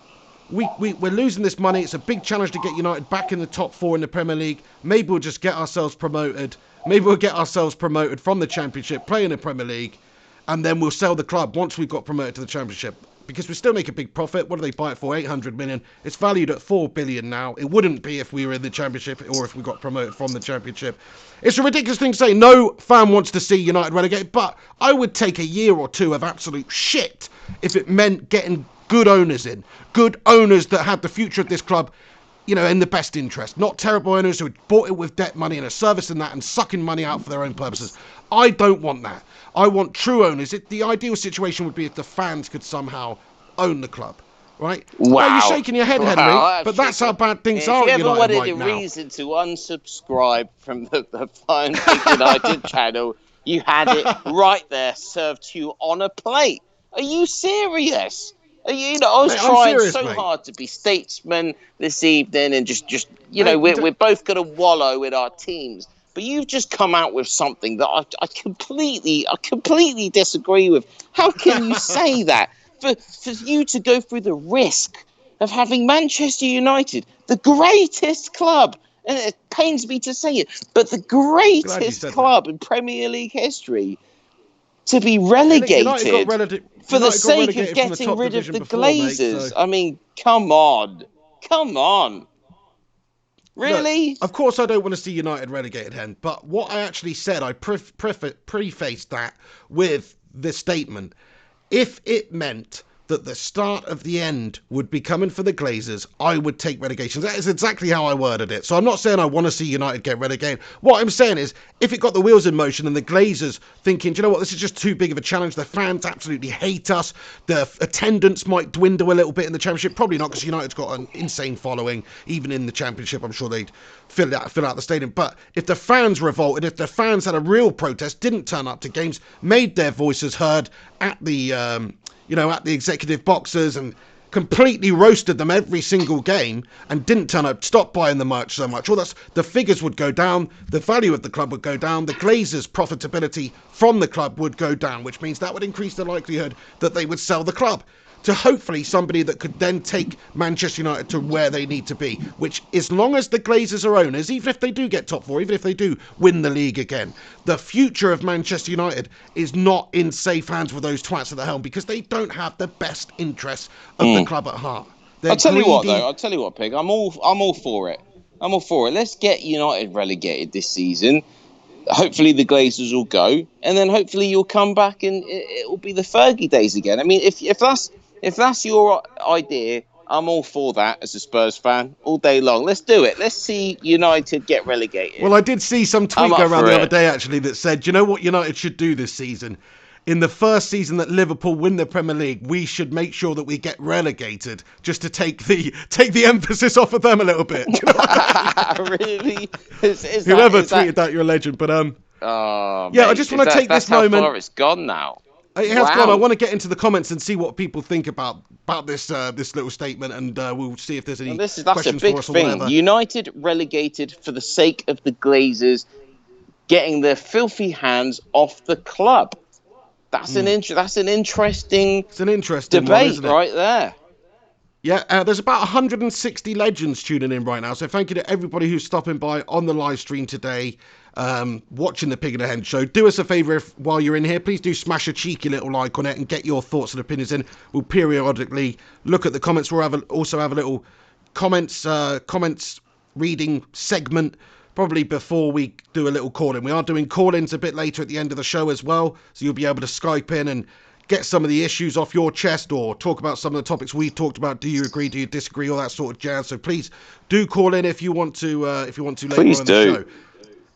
We're losing this money. It's a big challenge to get United back in the top 4 in the Premier League. Maybe we'll just get ourselves promoted. Maybe we'll get ourselves promoted from the Championship, play in the Premier League, and then we'll sell the club once we've got promoted to the Championship. Because we still make a big profit. What do they buy it for? 800 million. It's valued at 4 billion now. It wouldn't be if we were in the Championship or if we got promoted from the Championship. It's a ridiculous thing to say. No fan wants to see United relegated, but I would take a year or two of absolute shit if it meant getting good owners in. Good owners that had the future of this club, in the best interest. Not terrible owners who had bought it with debt money and are servicing that and sucking money out for their own purposes. I don't want that. I want true owners. The ideal situation would be if the fans could somehow own the club, right? Wow. Now, you're shaking your head, Henry, but that's how bad things are at United right now. If you ever wanted a reason to unsubscribe from the Fine Big United channel, you had it right there, served to you on a plate. Are you serious? I was trying so hard to be statesman this evening and just we're both going to wallow in our teams. But you've just come out with something that I completely disagree with. How can you say that? For you to go through the risk of having Manchester United, the greatest club, and it pains me to say it, but the greatest club in Premier League history, to be relegated for the sake of getting rid of the Glazers. Mate, so. I mean, come on. Really? Look, of course I don't want to see United relegated, Hen, but what I actually said, I prefaced that with this statement. If it meant that the start of the end would be coming for the Glazers, I would take relegation. That is exactly how I worded it. So I'm not saying I want to see United get relegated. What I'm saying is, if it got the wheels in motion and the Glazers thinking, do you know what, this is just too big of a challenge, the fans absolutely hate us, the attendance might dwindle a little bit in the Championship, probably not, because United's got an insane following, even in the Championship, I'm sure they'd fill out the stadium. But if the fans revolted, if the fans had a real protest, didn't turn up to games, made their voices heard at the at the executive boxes and completely roasted them every single game and didn't turn up, stopped buying the merch so much, the figures would go down, the value of the club would go down, the Glazers' profitability from the club would go down, which means that would increase the likelihood that they would sell the club to hopefully somebody that could then take Manchester United to where they need to be, which, as long as the Glazers are owners, even if they do get top 4, even if they do win the league again, the future of Manchester United is not in safe hands with those twats at the helm, because they don't have the best interests of the club at heart. I'll tell you what, Pig, I'm all for it. I'm all for it. Let's get United relegated this season. Hopefully the Glazers will go, and then hopefully you'll come back and it will be the Fergie days again. I mean, if that's your idea, I'm all for that as a Spurs fan all day long. Let's do it. Let's see United get relegated. Well, I did see some tweet I'm go up around for the it. other day, actually, that said, do you know what United should do this season? In the first season that Liverpool win the Premier League, we should make sure that we get relegated, just to take the emphasis off of them a little bit. Do you know what I mean? Really? Whoever tweeted that, you're a legend. But Oh, yeah, mate, I just want to take this that's how moment. far it's gone now. It has Wow. gone. I want to get into the comments and see what people think about this little statement, and we'll see if there's any That's a questions big for us or thing. whatever. United relegated for the sake of the Glazers getting their filthy hands off the club. That's an interesting. It's an interesting debate, one, isn't it? right there. Yeah, there's about 160 legends tuning in right now, so thank you to everybody who's stopping by on the live stream today, watching the Pig and the Hen show. Do us a favour while you're in here, please do smash a cheeky little like on it and get your thoughts and opinions in. We'll periodically look at the comments. We'll also have a little comments reading segment probably before we do a little call-in. We are doing call-ins a bit later at the end of the show as well, so you'll be able to Skype in and get some of the issues off your chest or talk about some of the topics we talked about. Do you agree? Do you disagree? All that sort of jazz. So please do call in if you want to later on in the show.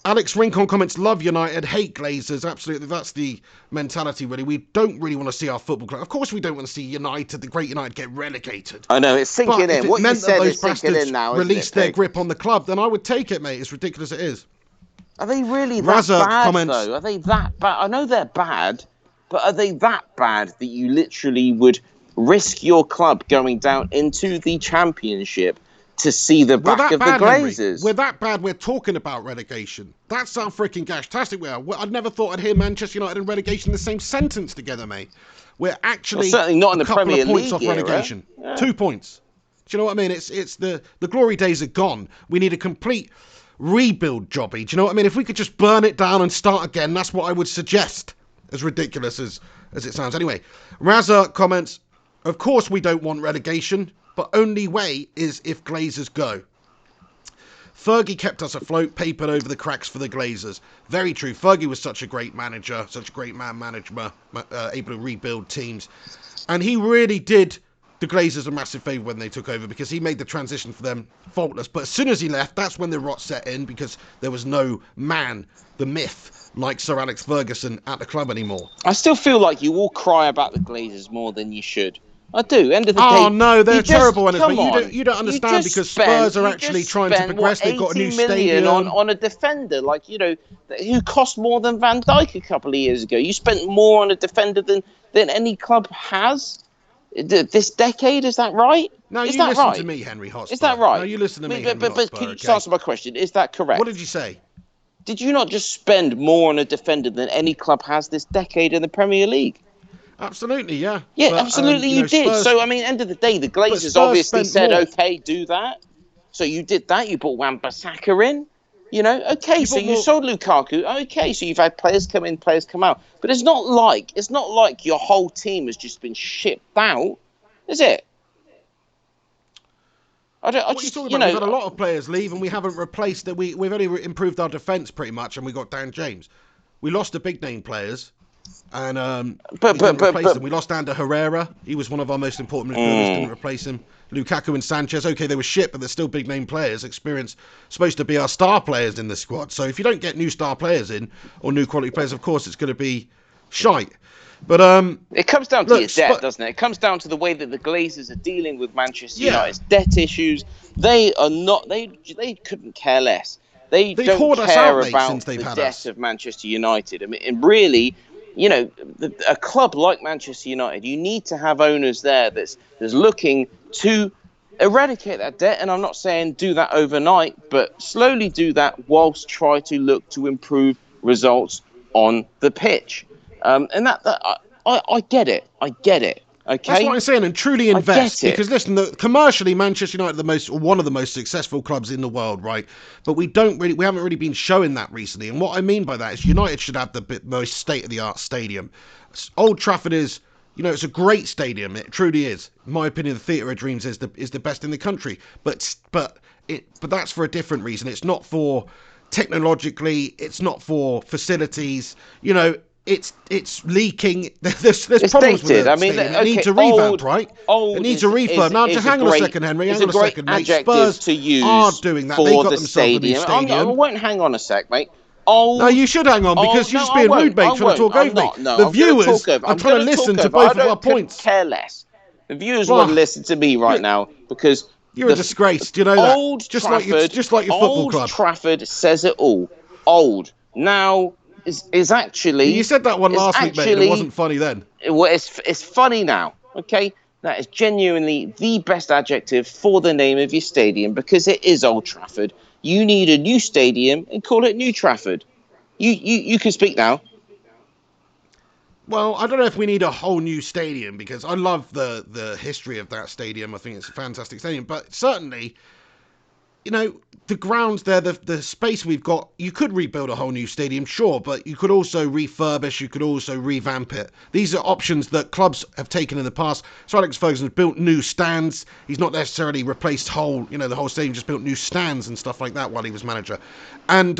Alex Rincon comments, love United, hate Glazers. Absolutely, that's the mentality, really. We don't really want to see our football club. Of course we don't want to see United, the great United, get relegated. I know, it's sinking in. What you said is sinking in now, isn't it? Release their grip on the club, then I would take it, mate. It's ridiculous it is. Are they really that bad, though? Are they that bad? I know they're bad, but are they that bad that you literally would risk your club going down into the Championship to see the back of the Glazers? Henry. We're that bad, we're talking about relegation. That's how freaking gashtastic we are. I'd never thought I'd hear Manchester United and relegation in the same sentence together, mate. We're actually certainly not in the couple Premier of points League off relegation. Yeah. 2 points. Do you know what I mean? It's the glory days are gone. We need a complete rebuild jobby. Do you know what I mean? If we could just burn it down and start again, that's what I would suggest. As ridiculous as it sounds. Anyway, Raza comments, of course we don't want relegation, but only way is if Glazers go. Fergie kept us afloat, papered over the cracks for the Glazers. Very true. Fergie was such a great manager, such a great man manager, able to rebuild teams. And he really did the Glazers a massive favour when they took over, because he made the transition for them faultless. But as soon as he left, that's when the rot set in, because there was no man, the myth, like Sir Alex Ferguson at the club anymore. I still feel like you all cry about the Glazers more than you should. I do. End of the day. Oh no, they're terrible owners, but you don't understand, because Spurs are you actually just trying to spent, progress. They've got a new 80 million stadium on a defender, like, who cost more than Van Dijk a couple of years ago. You spent more on a defender than any club has this decade. Is that right? No, is you that listen right? to me, Henry Hotspur. Is that right? No, you listen to me, Henry but Hotspur, can you okay? just answer my question? Is that correct? What did you say? Did you not just spend more on a defender than any club has this decade in the Premier League? Absolutely, yeah. Yeah, but, absolutely you did. Spurs, So, I mean, end of the day, the Glazers obviously said, okay, do that. So you did that. You brought Wan-Bissaka in. Okay, so you sold Lukaku. Okay, so you've had players come in, players come out. But it's not like your whole team has just been shipped out, is it? What are you talking about? We've had a lot of players leave, and we haven't replaced it. We've only improved our defence pretty much, and we got Dan James. We lost the big name players, and we didn't replace them. We lost Ander Herrera. He was one of our most important midfielders. Didn't replace him. Lukaku and Sanchez. Okay, they were shit, but they're still big name players. Experience, supposed to be our star players in the squad. So if you don't get new star players in, or new quality players, of course it's going to be shite. But it comes down to your debt, doesn't it? It comes down to the way that the Glazers are dealing with Manchester United's debt issues. They are not. They couldn't care less. They don't care about the debt of Manchester United. I mean, and really, a club like Manchester United, you need to have owners there that's looking to eradicate that debt. And I'm not saying do that overnight, but slowly do that whilst try to look to improve results on the pitch. And that I get it. I get it. Okay. That's what I'm saying, and truly invest, because listen, commercially, Manchester United are one of the most successful clubs in the world, right? But we haven't really been showing that recently. And what I mean by that is United should have the most state-of-the-art stadium. Old Trafford is, it's a great stadium. It truly is. In my opinion, the Theatre of Dreams is the best in the country. But that's for a different reason. It's not for technologically. It's not for facilities. it's leaking. There's It's problems with dated. the I mean, stadium. It okay, needs a revamp, old, right? old It needs is, a refurb. Now, is hang on a second, Henry. Hang on a great second, mate. adjective Spurs to are use doing that. They for got the themselves a new stadium. I stadium. won't hang on a sec, mate. No, Old. you should hang on because Oh you're no, just I being won't. rude, mate, I trying to won't. talk I'm over me. not. No, The I'm going to viewers talk over. are I'm trying to going to listen talk to over. I both of our don't points. care less. The viewers Well, want to listen to me right now because You're a disgrace. Do you know that? Old Just Trafford, like your football Old club. Trafford says it all. Old now is actually. You said that one is last week, mate, and it actually- wasn't funny then. Well, it's funny now. Okay, that is genuinely the best adjective for the name of your stadium because it is Old Trafford. You need a new stadium and call it New Trafford. You can speak now. Well, I don't know if we need a whole new stadium because I love the history of that stadium. I think it's a fantastic stadium. But certainly, you know, the grounds there, the space we've got, you could rebuild a whole new stadium, sure, but you could also refurbish, you could also revamp it. These are options that clubs have taken in the past. So Alex Ferguson's built new stands. He's not necessarily replaced the whole stadium, just built new stands and stuff like that while he was manager. And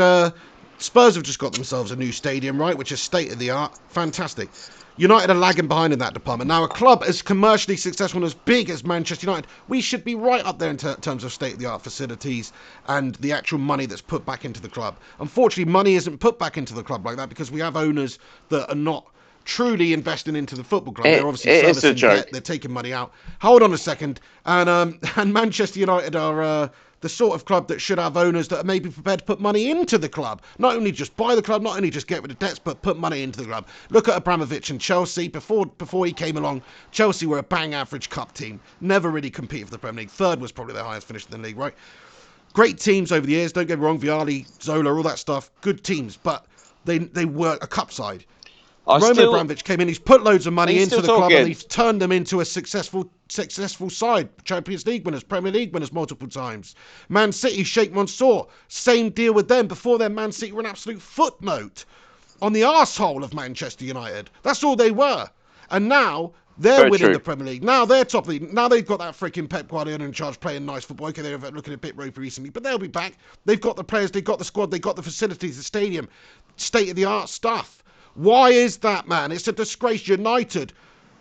Spurs have just got themselves a new stadium, right, which is state-of-the-art. Fantastic. United are lagging behind in that department. Now, a club as commercially successful and as big as Manchester United, we should be right up there in terms of state-of-the-art facilities and the actual money that's put back into the club. Unfortunately, money isn't put back into the club like that because we have owners that are not truly investing into the football club. They're obviously servicing debt. They're taking money out. Hold on a second. And Manchester United are the sort of club that should have owners that are maybe prepared to put money into the club. Not only just buy the club, not only just get rid of debts, but put money into the club. Look at Abramovich and Chelsea. Before he came along, Chelsea were a bang average cup team. Never really competed for the Premier League. Third was probably their highest finish in the league, right? Great teams over the years, don't get me wrong. Vialli, Zola, all that stuff. Good teams, but they were a cup side. Roman Abramovich came in, he's put loads of money into the club and he's turned them into a successful side. Champions League winners, Premier League winners multiple times. Man City, Sheikh Mansour, same deal with them. Before then, Man City were an absolute footnote on the arsehole of Manchester United. That's all they were. And now they're winning the Premier League. Now they're top of the league. Now they've got that freaking Pep Guardiola in charge playing nice football. Okay, they're looking a bit ropey recently, but they'll be back. They've got the players, they've got the squad, they've got the facilities, the stadium, state-of-the-art stuff. Why is that, man? It's a disgrace. United,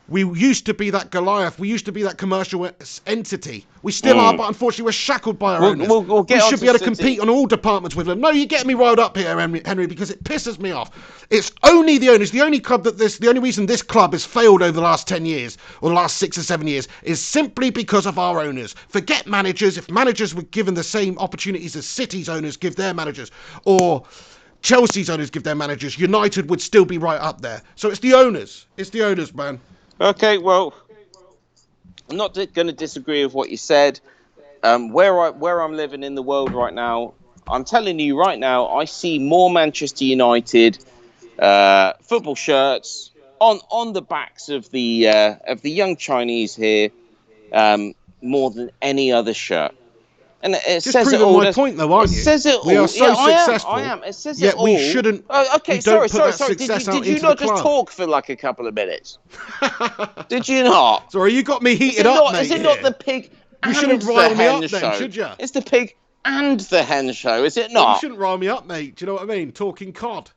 we used to be that Goliath. We used to be that commercial entity. We still are, but unfortunately we're shackled by our owners. We should be able to compete on all departments with them. No, you get me riled up here, Henry, because it pisses me off. It's only the owners. The only reason this club has failed over the last 10 years, or the last 6 or 7 years, is simply because of our owners. Forget managers. If managers were given the same opportunities as City's owners give their managers, or Chelsea's owners give their managers, United would still be right up there. So it's the owners. It's the owners, man. Okay, well, I'm not going to disagree with what you said. Where I'm living in the world right now, I'm telling you right now, I see more Manchester United football shirts on the backs of the young Chinese here more than any other shirt. And it just says it all. My point, though, aren't you? It says it all. We are so successful. I am. It says yet it all. we shouldn't. Oh, okay, we don't sorry. Did you not just club. talk for like a couple of minutes? Did you not? Sorry, you got me heated up, mate. Is it not the pig and shouldn't the rile me hen up show? then, should you? It's the pig and the hen show, is it not? You shouldn't rile me up, mate. Do you know what I mean? Talking cod.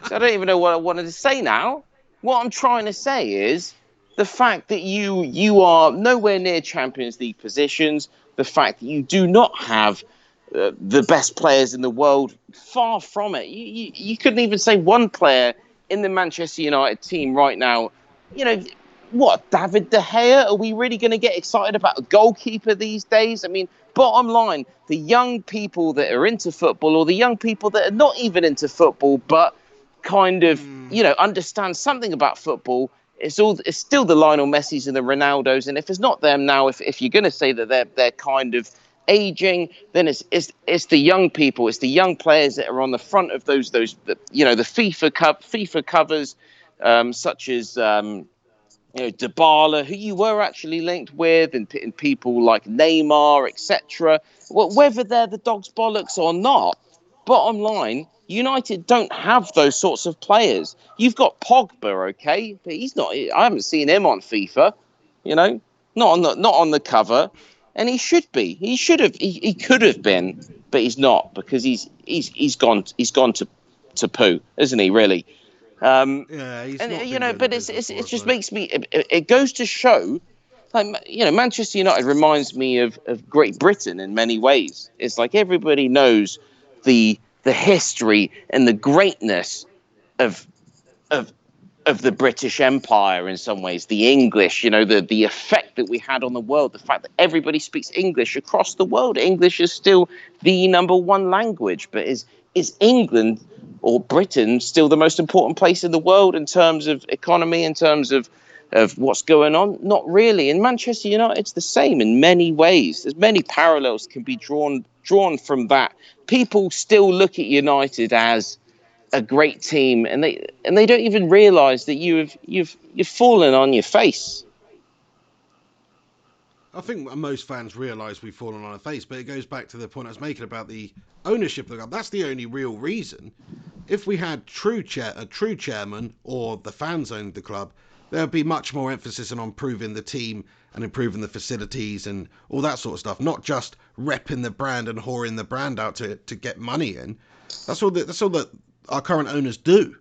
So I don't even know what I wanted to say now. What I'm trying to say is the fact that you are nowhere near Champions League positions, the fact that you do not have the best players in the world, far from it. You couldn't even say one player in the Manchester United team right now. You know, what, David De Gea? Are we really going to get excited about a goalkeeper these days? I mean, bottom line, the young people that are into football, or the young people that are not even into football, but kind of, understand something about football, it's still the Lionel Messis and the Ronaldos. And if it's not them now, if you're going to say that they're kind of aging, then it's the young people, it's the young players that are on the front of those the FIFA covers, such as Dybala, who you were actually linked with, and people like Neymar, etc. Whether they're the dog's bollocks or not, bottom line, United don't have those sorts of players. You've got Pogba, okay, but he's not. I haven't seen him on FIFA, not on the cover, and he should be. He should have. He could have been, but he's not, because he's gone to poo, isn't he? Really. Yeah, he's And not you been know, doing the but business for it us, just no. makes me. It goes to show, like, you know, Manchester United reminds me of Great Britain in many ways. It's like everybody knows the history and the greatness of of of the British Empire in some ways, the English, you know, the effect that we had on the world, the fact that everybody speaks English across the world. English is still the number one language, but is England or Britain still the most important place in the world in terms of economy, in terms of what's going on? Not really. In Manchester United, it's the same in many ways. There's many parallels can be drawn from that. People still look at United as a great team, and they don't even realise that you've fallen on your face. I think most fans realise we've fallen on our face, but it goes back to the point I was making about the ownership of the club. That's the only real reason. If we had a true chairman, or the fans owned the club, there would be much more emphasis on improving the team and improving the facilities and all that sort of stuff, not just repping the brand and whoring the brand out to get money in. That's all that our current owners do.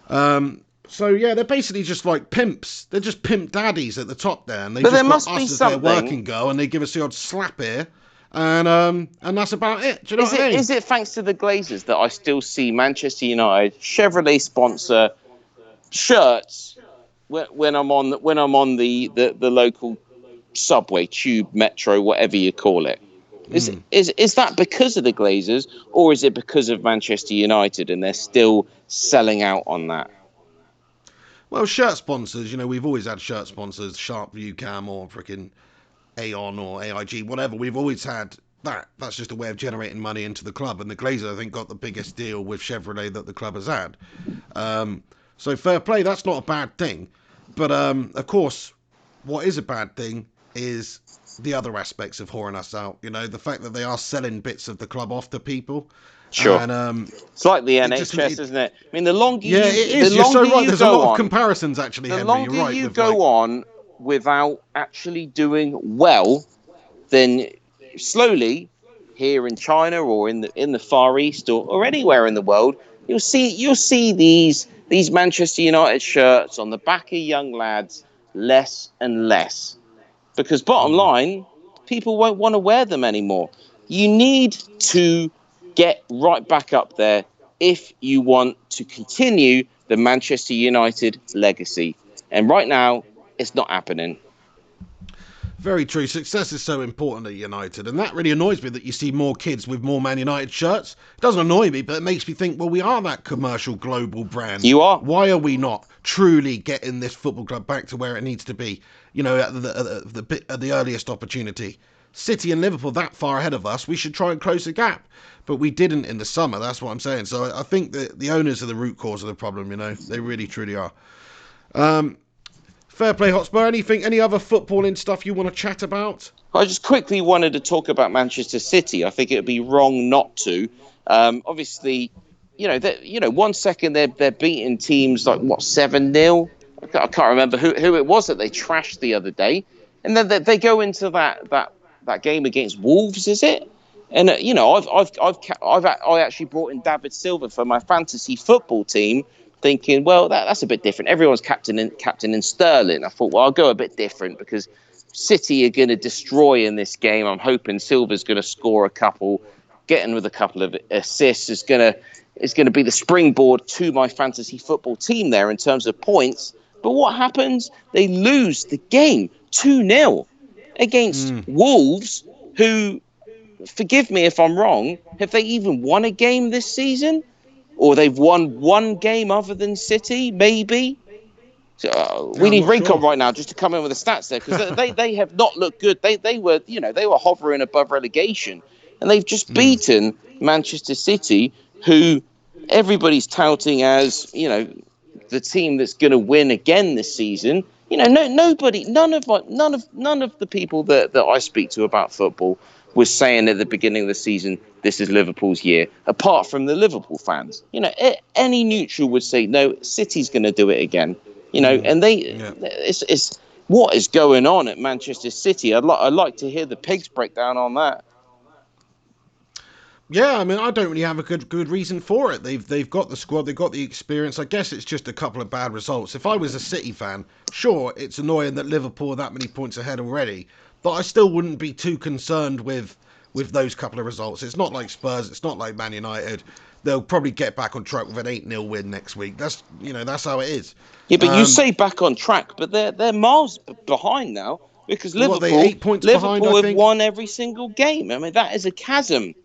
So yeah, they're basically just like pimps. They're just pimp daddies at the top there, and they But just there got must be us as their something. working girl, and they give us the odd slap here, and that's about it. Do you know what I mean? Is it thanks to the Glazers that I still see Manchester United Chevrolet sponsor shirts when I'm on the local subway, tube, metro, whatever you call it? Is that because of the Glazers, or is it because of Manchester United and they're still selling out on that? Well, shirt sponsors, you know, we've always had shirt sponsors, Sharp View Cam or freaking Aon or AIG, whatever. We've always had that. That's just a way of generating money into the club. And the Glazers, I think, got the biggest deal with Chevrolet that the club has had. So fair play, that's not a bad thing. But of course, what is a bad thing is the other aspects of whoring us out. You know, the fact that they are selling bits of the club off to people. Sure. And It's like the it just NHS, isn't it? I mean, the longer yeah, you it the is. You're so longer right. you There's a go lot of on, comparisons, actually, the Henry. You're longer right. you With go like, on without actually doing well, then slowly here in China or in the Far East or anywhere in the world, you'll see these Manchester United shirts on the back of young lads less and less. Because bottom line, people won't want to wear them anymore. You need to get right back up there if you want to continue the Manchester United legacy. And right now, it's not happening. very true. Success is so important at United, and that really annoys me that you see more kids with more Man United shirts. It doesn't annoy me, but it makes me think, well, we are that commercial global brand. You are. Why are we not truly getting this football club back to where it needs to be? You know, at the earliest opportunity. City and Liverpool that far ahead of us, we should try and close the gap. But we didn't in the summer, that's what I'm saying. So I think that the owners are the root cause of the problem, you know. They really, truly are. Fair play, Hotspur. Any other footballing stuff you want to chat about? I just quickly wanted to talk about Manchester City. I think it would be wrong not to. Obviously, one second they're beating teams like 7-0. I can't remember who it was that they trashed the other day, and then they go into that game against Wolves, is it? And I actually brought in David Silva for my fantasy football team, thinking, well, that's a bit different. Everyone's captain in Sterling. I thought, well, I'll go a bit different because City are going to destroy in this game. I'm hoping Silva's going to score a couple, getting with a couple of assists is going to be the springboard to my fantasy football team there in terms of points. But what happens? They lose the game 2-0 against Wolves, who, forgive me if I'm wrong, have they even won a game this season? Or they've won one game other than City, maybe? So, we I'm need not Rincon sure. right now just to come in with the stats there, because they have not looked good. They were hovering above relegation, and they've just beaten Manchester City, who everybody's touting as the team that's going to win again this season. Nobody, none of the people that I speak to about football was saying at the beginning of the season, this is Liverpool's year, apart from the Liverpool fans. Any neutral would say, no, City's going to do it again. And it's what is going on at Manchester City. I'd like to hear the pigs break down on that. Yeah, I mean, I don't really have a good reason for it. They've got the squad, they've got the experience. I guess it's just a couple of bad results. If I was a City fan, sure, it's annoying that Liverpool are that many points ahead already, but I still wouldn't be too concerned with those couple of results. It's not like Spurs, it's not like Man United. They'll probably get back on track with an 8-0 win next week. That's how it is. Yeah, but you say back on track, but they're miles behind now because They 8 points behind, I have think? won every single game. I mean, that is a chasm.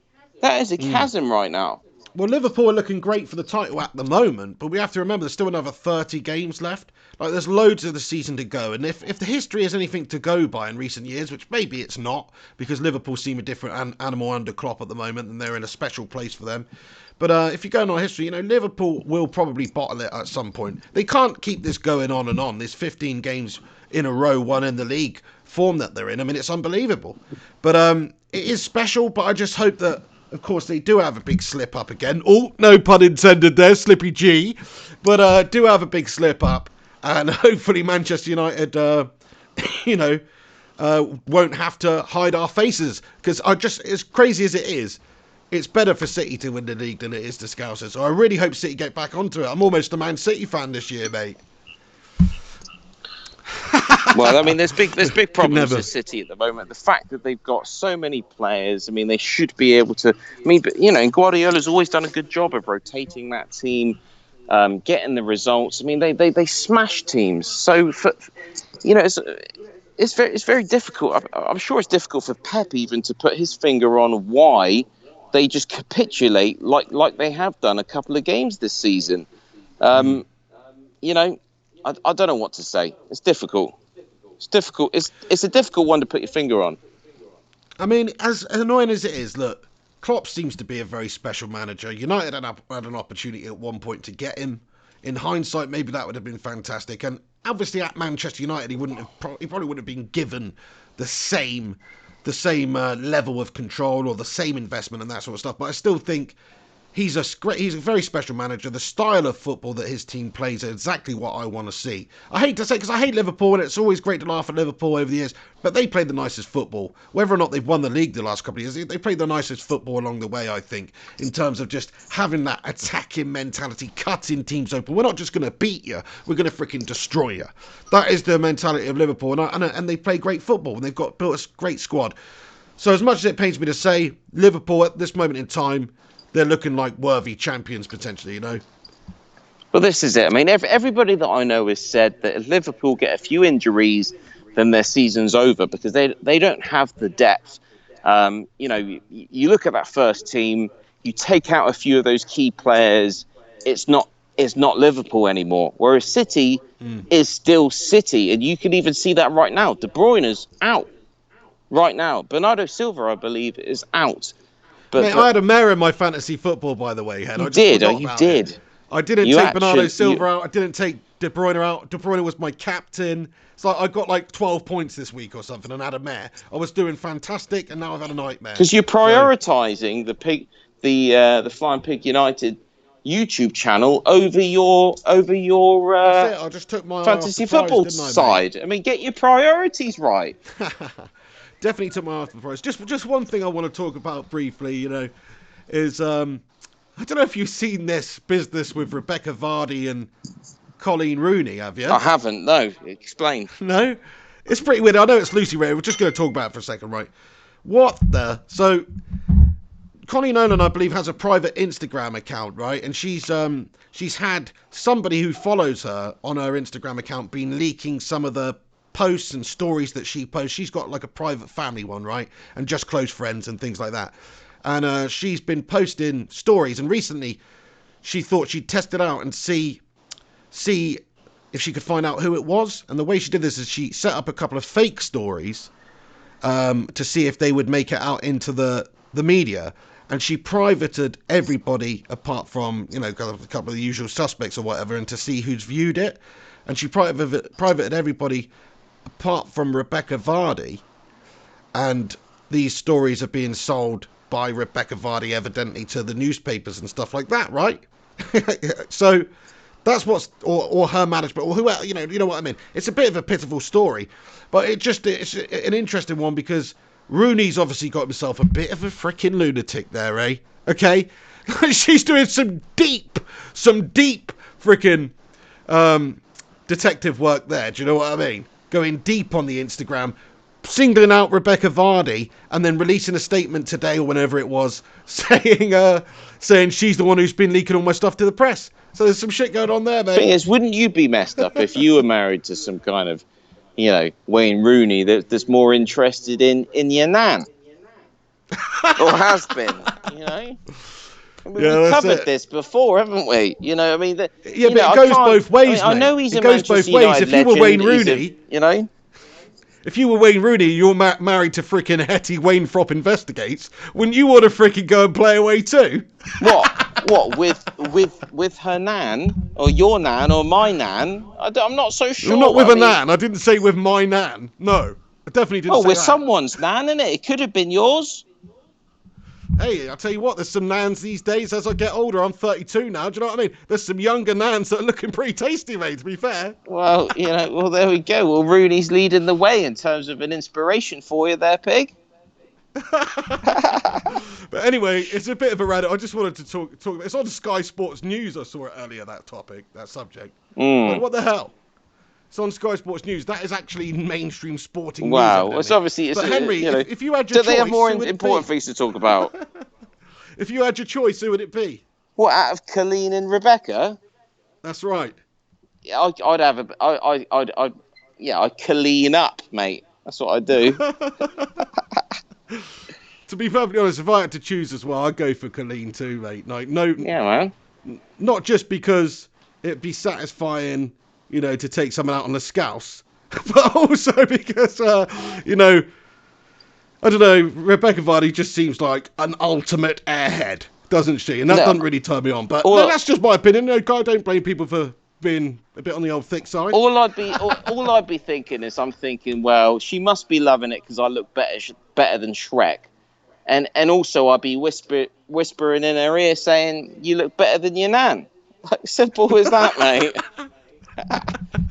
That is a chasm right now. Well, Liverpool are looking great for the title at the moment, but we have to remember there's still another 30 games left. Like, there's loads of the season to go, and if the history is anything to go by in recent years, which maybe it's not, because Liverpool seem a different animal under Klopp at the moment, and they're in a special place for them. But if you go on our history, Liverpool will probably bottle it at some point. They can't keep this going on and on. There's 15 games in a row, one in the league form that they're in. I mean, it's unbelievable. But it is special, but I just hope that, of course, they do have a big slip up again. Oh, no pun intended there, Slippy G. But do have a big slip up. And hopefully Manchester United, won't have to hide our faces. Because as crazy as it is, it's better for City to win the league than it is to Scousers. So I really hope City get back onto it. I'm almost a Man City fan this year, mate. Well, I mean, there's big problems with City at the moment. The fact that they've got so many players, I mean, they should be able to. I mean, but Guardiola's always done a good job of rotating that team, getting the results. I mean, they smash teams. So it's very difficult. I'm sure it's difficult for Pep even to put his finger on why they just capitulate like they have done a couple of games this season. I don't know what to say. It's difficult. It's difficult. It's a difficult one to put your finger on. I mean, as annoying as it is, look, Klopp seems to be a very special manager. United had an opportunity at one point to get him. In hindsight, maybe that would have been fantastic. And obviously, at Manchester United, he probably wouldn't have been given the same level of control or the same investment and that sort of stuff. But I still think he's a very special manager. The style of football that his team plays is exactly what I want to see. I hate to say, because I hate Liverpool, and it's always great to laugh at Liverpool over the years, but they play the nicest football. Whether or not they've won the league the last couple of years, they played the nicest football along the way, I think, in terms of just having that attacking mentality, cutting teams open. We're not just going to beat you, we're going to freaking destroy you. That is the mentality of Liverpool, and they play great football, and they've built a great squad. So as much as it pains me to say, Liverpool at this moment in time, they're looking like worthy champions potentially, Well, this is it. I mean, everybody that I know has said that if Liverpool get a few injuries, then their season's over because they don't have the depth. You look at that first team, you take out a few of those key players, it's not Liverpool anymore. Whereas City is still City, and you can even see that right now. De Bruyne's out right now. Bernardo Silva, I believe, is out. Mate, I had a mare in my fantasy football, by the way, Head. You did. I didn't take Bernardo Silva out. I didn't take De Bruyne out. De Bruyne was my captain. So I got like 12 points this week or something and had a mare. I was doing fantastic, and now I've had a nightmare. Because you're prioritising the Flying Pig United YouTube channel over your That's it. I just took my fantasy football side. I mean, get your priorities right. Definitely took my eye off the prize. Just one thing I want to talk about briefly, is I don't know if you've seen this business with Rebecca Vardy and Colleen Rooney, have you? I haven't, no. Explain. No? It's pretty weird. I know it's loosely read. We're just going to talk about it for a second, right? So, Connie Nolan, I believe, has a private Instagram account, right? And she's had somebody who follows her on her Instagram account been leaking some of the posts and stories that she posts. She's got like a private family one, right? And just close friends and things like that. And she's been posting stories, and recently she thought she'd test it out and see if she could find out who it was. And the way she did this is she set up a couple of fake stories to see if they would make it out into the media. And she privated everybody apart from, a couple of the usual suspects or whatever, and to see who's viewed it. And she privated everybody apart from Rebecca Vardy, and these stories are being sold by Rebecca Vardy evidently to the newspapers and stuff like that, right? So that's or her management, or whoever, you know what I mean. It's a bit of a pitiful story, but it's an interesting one because Rooney's obviously got himself a bit of a freaking lunatic there, eh? Okay? She's doing some deep freaking detective work there. Do you know what I mean? Going deep on the Instagram, singling out Rebecca Vardy, and then releasing a statement today or whenever it was, saying she's the one who's been leaking all my stuff to the press. So there's some shit going on there, mate. Thing is, wouldn't you be messed up if you were married to some kind of, Wayne Rooney that's more interested in your nan? Or has been, We've covered this before, haven't we? But it goes both ways, mate. I know he's it a goes Manchester both ways. United If you were Wayne legend, Rooney, if you were Wayne Rooney, you're married to freaking Hetty Wainfrop Investigates, wouldn't you want to freaking go and play away too? What with her nan or your nan or my nan? I'm not so sure. Well, not with nan. I didn't say with my nan. No, I definitely didn't. With someone's nan, innit? It could have been yours. Hey, I'll tell you what, there's some nans these days as I get older. I'm 32 now, do you know what I mean? There's some younger nans that are looking pretty tasty, mate, to be fair. Well, there we go. Well, Rooney's leading the way in terms of an inspiration for you there, Pig. But anyway, it's a bit of a rant. I just wanted to talk. It's on Sky Sports News. I saw it earlier, that subject. Like, what the hell? It's on Sky Sports News. That is actually mainstream sporting news. Wow, it's obviously... But Henry, if you had your choice... Do they have more important things to talk about? If you had your choice, who would it be? What, out of Colleen and Rebecca? That's right. Yeah, I'd Colleen up, mate. That's what I'd do. To be perfectly honest, if I had to choose as well, I'd go for Colleen too, mate. Like, no... Yeah, man. Not just because it'd be satisfying... to take someone out on the scouse, but also because, I don't know, Rebecca Vardy just seems like an ultimate airhead, doesn't she? And that doesn't really turn me on. But that's just my opinion. I don't blame people for being a bit on the old thick side. All I'd be thinking is, well, she must be loving it because I look better than Shrek, and also I'd be whispering in her ear saying, "You look better than your nan." Like, simple as that, mate.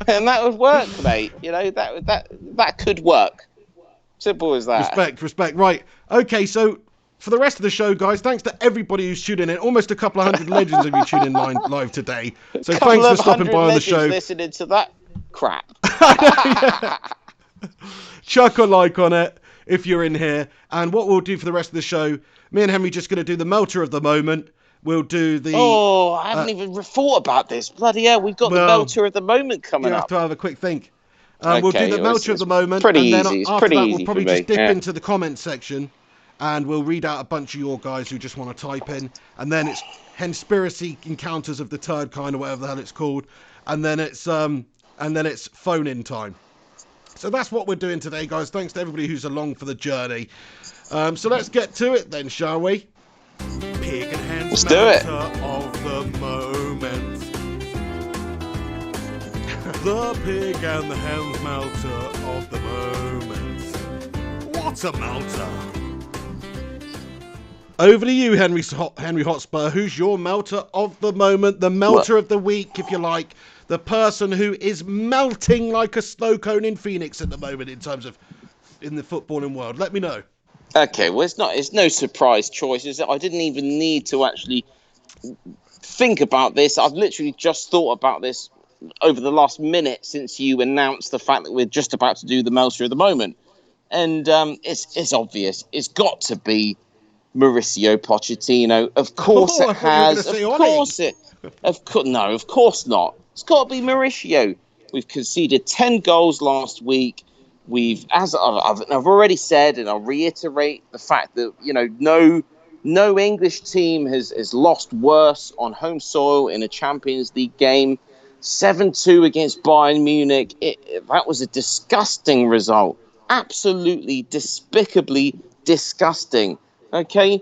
And that would work, mate. That could work. Simple as that. Respect. Right. Okay, so for the rest of the show, guys, thanks to everybody who's tuning in. Almost a couple of hundred legends of you tuning in live today. So thanks for stopping by on the show. Listening to that crap. Chuck a like on it if you're in here. And what we'll do for the rest of the show, me and Henry just going to do the melter of the moment. We'll do the... Oh, I haven't even thought about this. Bloody hell, we've got the melter of the moment coming up. You have to have a quick think. We'll do the melter of the moment. Pretty and then easy. After that, easy we'll probably just dip into the comment section and we'll read out a bunch of your guys who just want to type in. And then it's Conspiracy Encounters of the Third Kind or whatever the hell it's called. And then it's phone-in time. So that's what we're doing today, guys. Thanks to everybody who's along for the journey. So let's get to it then, shall we? Pig and Hen's Let's do it. Of the moment. The pig and the hen's melter of the moment. What's a melter? Over to you, Henry Hotspur. Who's your melter of the moment? The melter of the week, if you like. The person who is melting like a snow cone in Phoenix at the moment in terms of in the footballing world. Let me know. Okay, well, it's no surprise choice. I didn't even need to actually think about this. I've literally just thought about this over the last minute since you announced the fact that we're just about to do the melter of the moment. And it's obvious. It's got to be Mauricio Pochettino. Of course it has. Of course it. No, of course not. It's got to be Mauricio. We've conceded 10 goals last week. As I've already said, and I'll reiterate the fact that no English team has lost worse on home soil in a Champions League game. 7-2 against Bayern Munich. That was a disgusting result. Absolutely, despicably disgusting. Okay,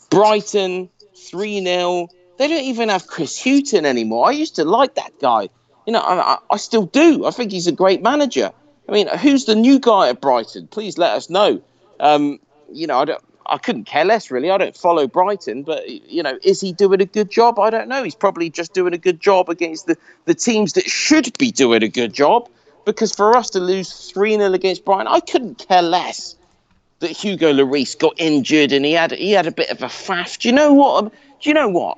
Brighton 3-0. They don't even have Chris Hughton anymore. I used to like that guy. I still do. I think he's a great manager. I mean, who's the new guy at Brighton? Please let us know. I couldn't care less, really. I don't follow Brighton, but, is he doing a good job? I don't know. He's probably just doing a good job against the teams that should be doing a good job, because for us to lose 3-0 against Brighton, I couldn't care less. that Hugo Lloris got injured and he had a bit of a faff. Do you know what?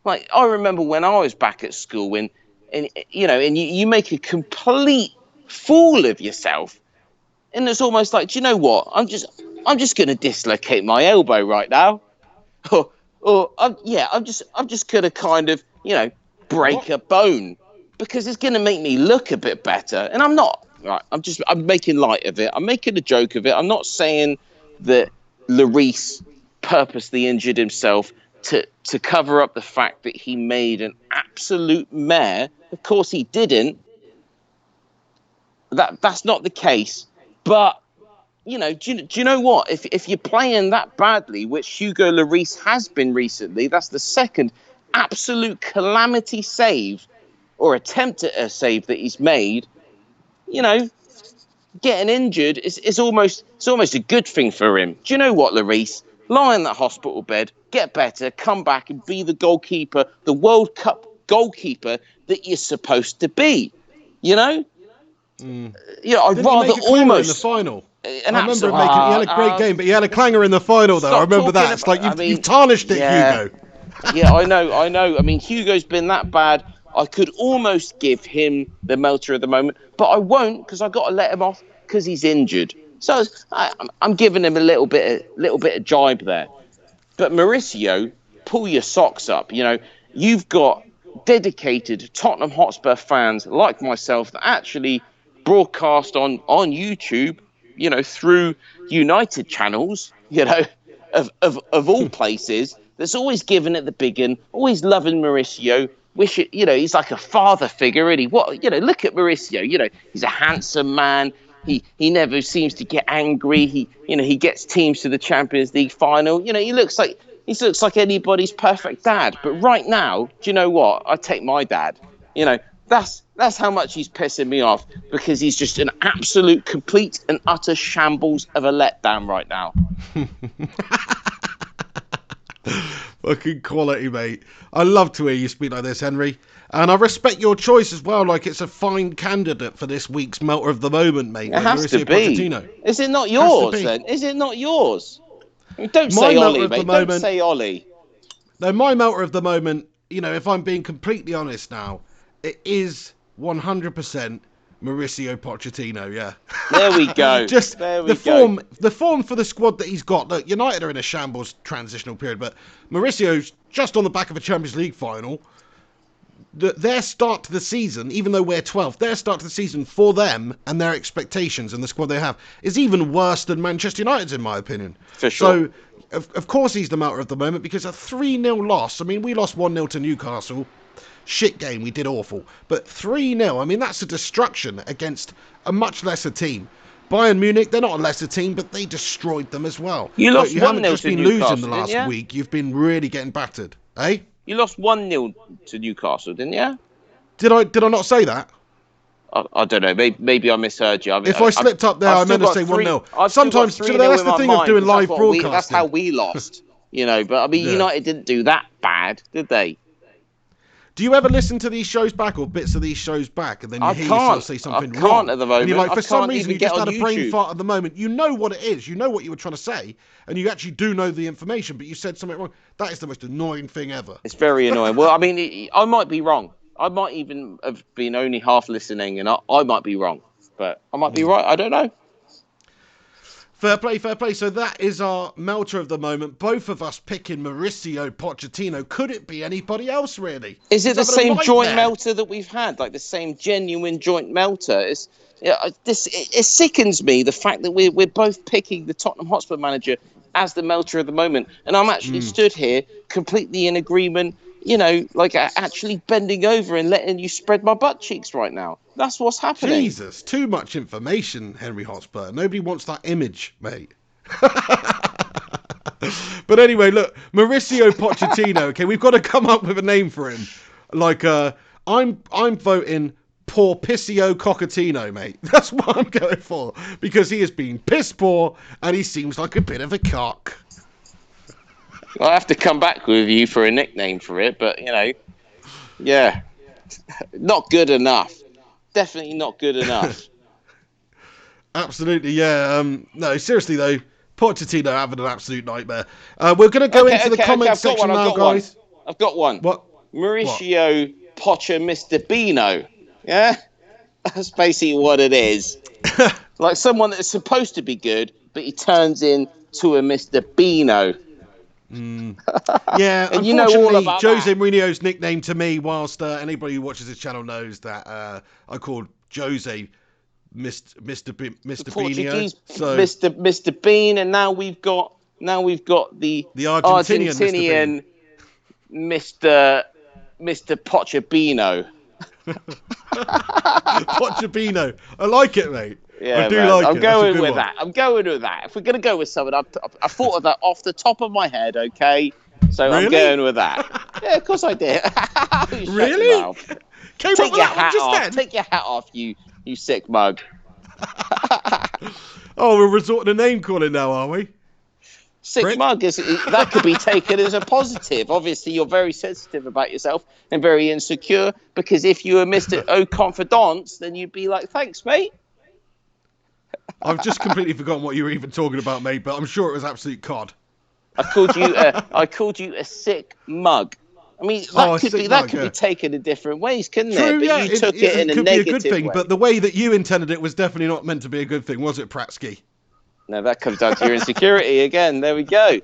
Like, I remember when I was back at school and you make a complete fool of yourself, and it's almost like, do you know what? I'm just going to dislocate my elbow right now, or I'm just going to kind of break a bone because it's going to make me look a bit better, and I'm not. Right, I'm making light of it. I'm making a joke of it. I'm not saying that Lloris purposely injured himself to cover up the fact that he made an absolute mare. Of course he didn't. That's not the case. But, do you know what? If you're playing that badly, which Hugo Lloris has been recently, that's the second absolute calamity save or attempt at a save that he's made. Getting injured is almost a good thing for him. Do you know what, Lloris? Lie in that hospital bed, get better, come back and be the goalkeeper, the World Cup goalkeeper that you're supposed to be. I'd rather almost in the final. I remember he had a great game, but he had a clanger in the final, though. I remember that. It's like you've tarnished it, Hugo. Yeah, I know. I mean, Hugo's been that bad. I could almost give him the Melter of the moment, but I won't because I've got to let him off because he's injured. So I'm giving him a little bit of jibe there. But Mauricio, pull your socks up. You've got dedicated Tottenham Hotspur fans like myself that actually broadcast on YouTube, through United channels, of all places. That's always giving it the big one, always loving Mauricio. Wish it, he's like a father figure, really. Look at Mauricio. He's a handsome man. He never seems to get angry. He gets teams to the Champions League final. He looks like anybody's perfect dad. But right now, do you know what? I take my dad. That's how much he's pissing me off because he's just an absolute, complete and utter shambles of a letdown right now. Fucking quality, mate. I love to hear you speak like this, Henry. And I respect your choice as well. Like, it's a fine candidate for this week's Melter of the Moment, mate. It has to be. Pochettino. Is it not yours, then? Is it not yours? I mean, don't say Ollie, mate. Don't say Ollie. No, my Melter of the Moment, if I'm being completely honest now, it is 100% Mauricio Pochettino, yeah. There we go. The form for the squad that he's got. Look, United are in a shambles transitional period, but Mauricio's just on the back of a Champions League final. Their start to the season, even though we're 12th, their start to the season for them and their expectations and the squad they have is even worse than Manchester United's, in my opinion. For sure. So, of course, he's the Melter of the Moment because a 3-0 loss. I mean, we lost 1-0 to Newcastle. Shit game, we did awful. But 3-0, I mean, that's a destruction against a much lesser team. Bayern Munich, they're not a lesser team, but they destroyed them as well. You lost 1-0 to Newcastle, haven't just been losing the last week. You've been really getting battered, eh? You lost 1-0 to Newcastle, didn't you? Did I not say that? I don't know. Maybe I misheard you. If I slipped up there, I meant to say 1-0. Sometimes, that's the thing of doing live broadcasting. That's how we lost, But, I mean, United didn't do that bad, did they? Do you ever listen to these shows back or bits of these shows back and then you hear yourself say something wrong? I can't at the moment. And you're like, for some reason, you just had a brain YouTube. fart at the moment. You know what it is. You know what you were trying to say. And you actually do know the information, but you said something wrong. That is the most annoying thing ever. It's very annoying. Well, I mean, I might be wrong. I might even have been only half listening and I might be wrong. But I might be right. I don't know. Fair play, fair play. So that is our Melter of the Moment. Both of us picking Mauricio Pochettino. Could it be anybody else, really? Is it the same joint Melter that we've had? Like the same genuine joint Melter? It sickens me, the fact that we're both picking the Tottenham Hotspur manager as the Melter of the Moment. And I'm actually stood here completely in agreement, actually bending over and letting you spread my butt cheeks right now. That's what's happening. Jesus, too much information, Henry Hotspur. Nobody wants that image, mate. But anyway, look, Mauricio Pochettino. Okay, we've got to come up with a name for him. Like, I'm voting Porpicio Cockatino, mate. That's what I'm going for because he has been piss poor and he seems like a bit of a cock. I'll have to come back with you for a nickname for it, but yeah, not good enough. Definitely not good enough. Absolutely, yeah. No, seriously though, Pochettino having an absolute nightmare. We're going to go into the comments section now, guys. I've got one. What? Mauricio Pocha Mr. Beano. Yeah? That's basically what it is. Like someone that's supposed to be good, but he turns into a Mr. Beano. Yeah, and unfortunately, you know all about Jose that. Mourinho's nickname to me, whilst anybody who watches his channel knows that I called Jose Mr. Portuguese Beano. So Mr. Bean, and now we've got the Argentinian Mr. Pochettino. Pochettino. I like it, mate. Yeah, I do man. like it. I'm going with that. If we're going to go with something, I thought of that off the top of my head, okay? So Really? I'm going with that. Yeah, of course I did. Really? Take your hat off. Take your hat off, you sick mug. Oh, we're resorting to name calling now, are we? Sick Prick. mug, that could be taken as a positive. Obviously, you're very sensitive about yourself and very insecure, because if you were Mr. Au Confidence, then you'd be like, thanks, mate. I've just completely forgotten what you were even talking about, mate, but I'm sure it was absolute cod. I called you a sick mug. I mean, that could be taken in different ways, couldn't it? True, But yeah, you took it in a could negative be a good thing, way. but the way that you intended it was definitely not meant to be a good thing, was it, Pratsky? No, that comes down to your insecurity again. There we go.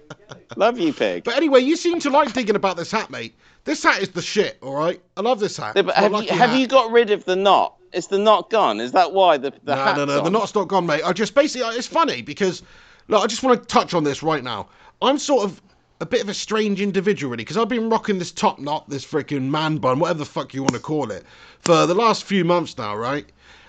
Love you, pig. But anyway, you seem to like digging about this hat, mate. This hat is the shit, all right? I love this hat. Yeah, but have you got rid of the knot? Is the knot gone? Is that why the hat's No, on? the knot's not gone, mate. I just basically, it's funny because, look, I just want to touch on this right now. I'm sort of a bit of a strange individual, really, because I've been rocking this top knot, this freaking man bun, whatever the fuck you want to call it, for the last few months now, right?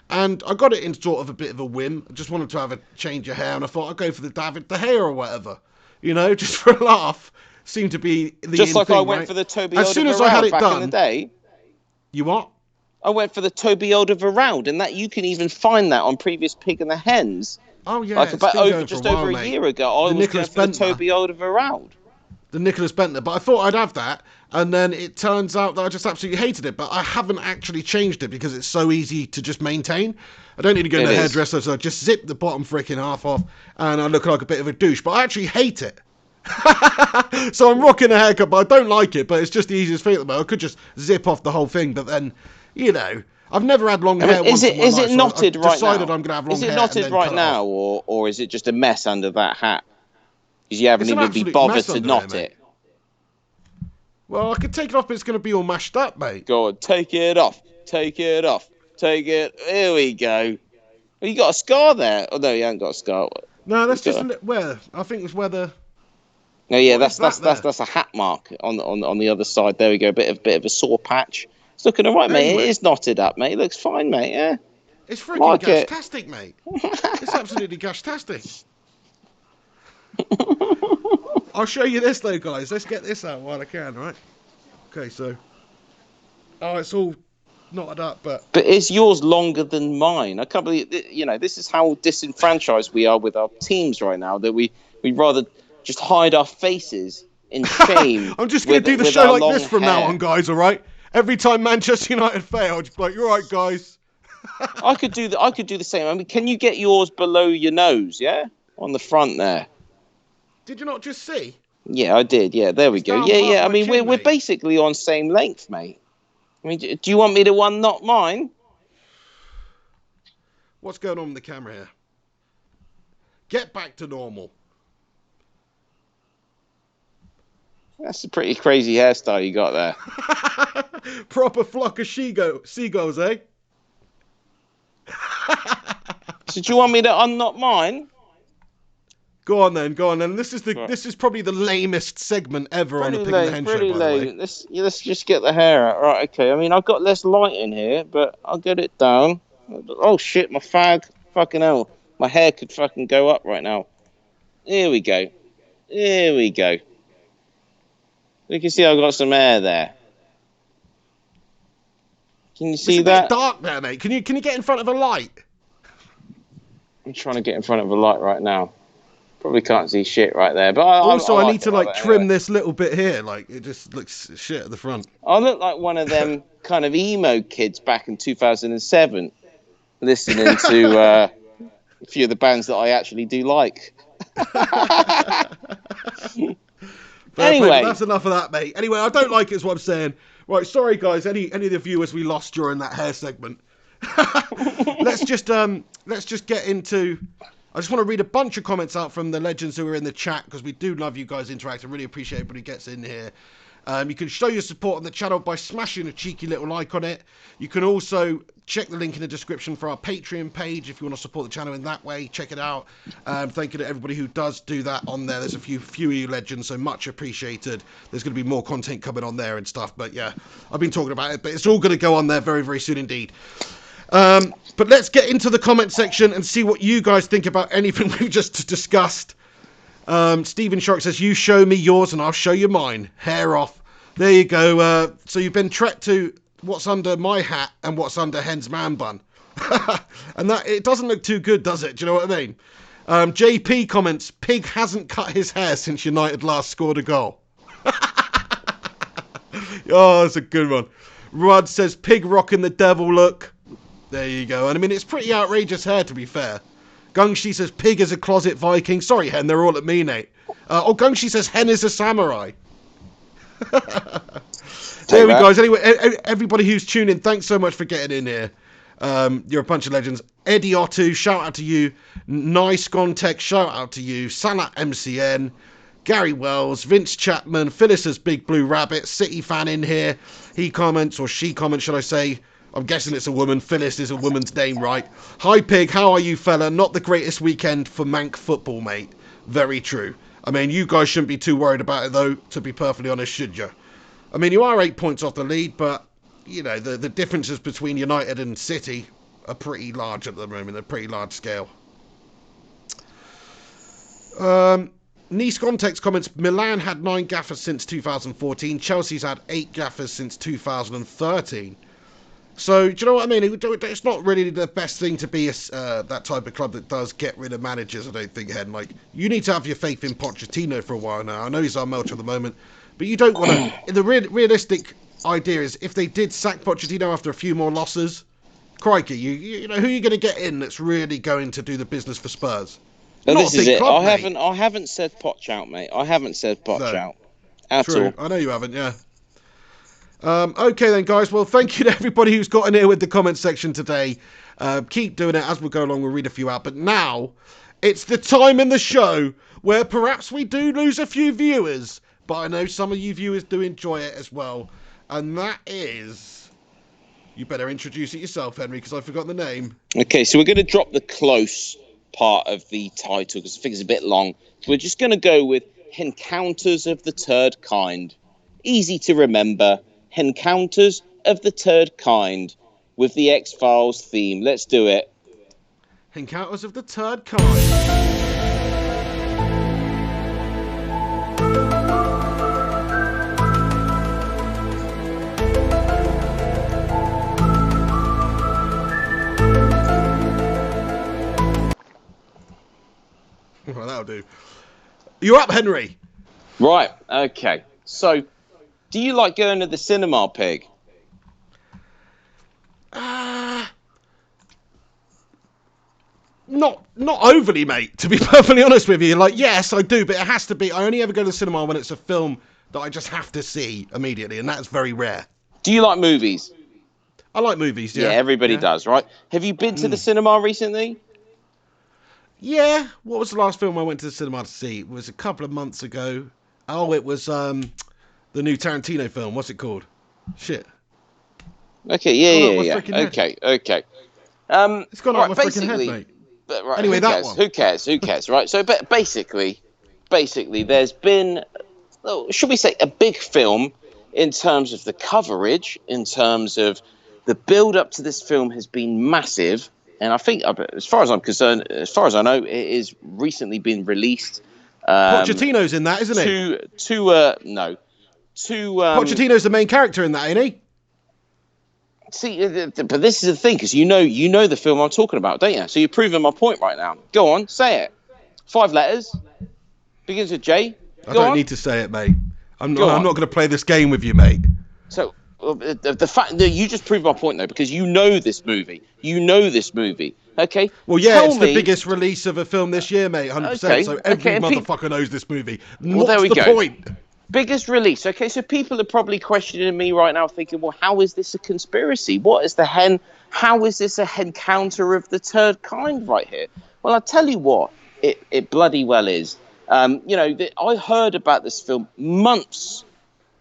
And I got it in sort of a bit of a whim. I just wanted to have a change of hair, and I thought I'd go for the David De Gea or whatever, you know, just for a laugh. Seemed to be the just like thing, I went right? for the Toby As soon as I had it back done, in the day. You what? I went for the Toby Alderweireld, and that you can even find that on previous Pig and the Hens. Oh yeah, like it's about been going just for a while, over a mate. year ago, I was going for the Toby Alderweireld. The Nicholas Bentner, but I thought I'd have that, and then it turns out that I just absolutely hated it, but I haven't actually changed it because it's so easy to just maintain. I don't need to go to the hairdresser, so I just zip the bottom freaking half off, and I look like a bit of a douche, but I actually hate it. So I'm rocking a haircut, but I don't like it, but it's just the easiest thing at the moment. I could just zip off the whole thing, but then, you know, I've never had long hair once in my life. Is it knotted right now? Decided I'm going to have long hair. Is it knotted right now, or is it just a mess under that hat? Because you haven't even been bothered to knot it. Well, I could take it off, but it's going to be all mashed up, mate. Go on, take it off. Take it off. Take it. Here we go. Well, you got a scar there. Oh, no, you haven't got a scar. No, that's just where. I think it's where the... No, yeah, that's a hat mark on the other side. There we go. Bit of a sore patch. It's looking all right, mate. It is knotted up, mate. It looks fine, mate. Yeah. It's freaking gastastic, mate. It's absolutely gastastic. I'll show you this though, guys. Let's get this out while I can, right? Okay, so. Oh, it's all knotted up, but is yours longer than mine? I can't believe, this is how disenfranchised we are with our teams right now, that we'd rather just hide our faces in shame. I'm just going to do the show like this from now on, guys, all right? Every time Manchester United fail, I'll just be like, you're right, guys. I could do the same. I mean, can you get yours below your nose, yeah? On the front there. Did you not just see? Yeah, I did. Yeah, there we go. Yeah. I mean, we're basically on same length, mate. I mean, do you want me to unknot mine? What's going on with the camera here? Get back to normal. That's a pretty crazy hairstyle you got there. Proper flock of seagulls, eh? So do you want me to unknot mine? Go on then. This is probably the lamest segment ever on a Pig and the Hen show, by the way. Let's just get the hair out. Right, okay. I mean, I've got less light in here, but I'll get it down. Oh shit, my fag. Fucking hell. My hair could fucking go up right now. Here we go. You can see I've got some hair there. Can you see that? It's a bit dark there, mate. Can you get in front of a light? I'm trying to get in front of a light right now. Probably can't see shit right there. But I need to trim this little bit here. Like, it just looks shit at the front. I look like one of them kind of emo kids back in 2007, listening to a few of the bands that I actually do like. Anyway, that's enough of that, mate. Anyway, I don't like it, is what I'm saying. Right, sorry guys, any of the viewers we lost during that hair segment. let's just get into. I just want to read a bunch of comments out from the legends who are in the chat, because we do love you guys interacting. Really appreciate everybody gets in here. You can show your support on the channel by smashing a cheeky little like on it. You can also check the link in the description for our Patreon page if you want to support the channel in that way. Check it out. Thank you to everybody who does do that on there. There's a few of you legends, so much appreciated. There's going to be more content coming on there and stuff. But yeah, I've been talking about it, but it's all going to go on there very, very soon indeed. But let's get into the comment section and see what you guys think about anything we've just discussed. Stephen Shark says, you show me yours and I'll show you mine. Hair off. There you go. So you've been trekked to what's under my hat and what's under Hen's man bun. And that, it doesn't look too good, does it? Do you know what I mean? JP comments, Pig hasn't cut his hair since United last scored a goal. Oh, that's a good one. Rudd says, Pig rocking the devil look. There you go. And I mean, it's pretty outrageous hair, to be fair. Gungshi says, Pig is a closet Viking. Sorry, Hen, they're all at me, Nate. Gungshi says, Hen is a samurai. There we go, guys. Anyway, everybody who's tuning, thanks so much for getting in here. You're a bunch of legends. Eddie Otto, shout out to you. Nice Gontech, shout out to you. Salat MCN, Gary Wells, Vince Chapman, Phyllis's Big Blue Rabbit, City fan in here. He comments, or she comments, should I say. I'm guessing it's a woman. Phyllis is a woman's name, right? Hi, Pig. How are you, fella? Not the greatest weekend for Manc football, mate. Very true. I mean, you guys shouldn't be too worried about it, though, to be perfectly honest, should you? I mean, you are 8 points off the lead, but, you know, the differences between United and City are pretty large at the moment. They're pretty large scale. Nice Context comments, Milan had 9 gaffers since 2014. Chelsea's had 8 gaffers since 2013. So, do you know what I mean? It's not really the best thing to be that type of club that does get rid of managers, I don't think, Hen. Like, you need to have your faith in Pochettino for a while now. I know he's our Melcher at the moment, but you don't want to... The realistic idea is, if they did sack Pochettino after a few more losses, crikey, you know, who are you going to get in that's really going to do the business for Spurs? No, this is it. Club, I haven't said Poch out, mate. I haven't said Poch out at all. I know you haven't, yeah. Okay then, guys. Well, thank you to everybody who's got in here with the comment section today. Keep doing it as we go along. We'll read a few out. But now, it's the time in the show where perhaps we do lose a few viewers. But I know some of you viewers do enjoy it as well. And that is... You better introduce it yourself, Henry, because I've forgotten the name. Okay, so we're going to drop the close part of the title because I think it's a bit long. So we're just going to go with Encounters of the Third Kind. Easy to remember. Encounters of the Third Kind with the X-Files theme. Let's do it. Encounters of the Third Kind. Well, that'll do. You're up, Henry. Right, okay. So, do you like going to the cinema, Pig? Not overly, mate, to be perfectly honest with you. Like, yes, I do, but it has to be... I only ever go to the cinema when it's a film that I just have to see immediately, and that's very rare. Do you like movies? I like movies, yeah. Yeah, everybody does, right? Have you been to the cinema recently? Yeah. What was the last film I went to the cinema to see? It was a couple of months ago. Oh, it was the new Tarantino film. What's it called? Shit. Okay, yeah. Okay. It's gone off my freaking head, mate. But, right, anyway, that one. Who cares? Right. So, but basically, there's been, should we say, a big film in terms of the coverage, in terms of the build up to this film has been massive. And I think, as far as I'm concerned, as far as I know, it is recently been released. Pochettino's in that, isn't he? Pochettino's the main character in that, ain't he? See, but this is the thing, because you know the film I'm talking about, don't you? So you're proving my point right now. Go on, say it. 5 letters. Begins with J. I don't need to say it, mate. I'm not going to play this game with you, mate. So, the fact that you just proved my point though, because you know this movie. Okay. Well, yeah, Tell it's me, the biggest release of a film this year, mate. 100%. Okay, So every okay, and motherfucker knows this movie. Well, there What's we the go. point? Biggest release. Okay, so people are probably questioning me right now, thinking, well, how is this a conspiracy? What is the hen? How is this a hen counter of the third kind right here? Well, I'll tell you what, it bloody well is. I heard about this film months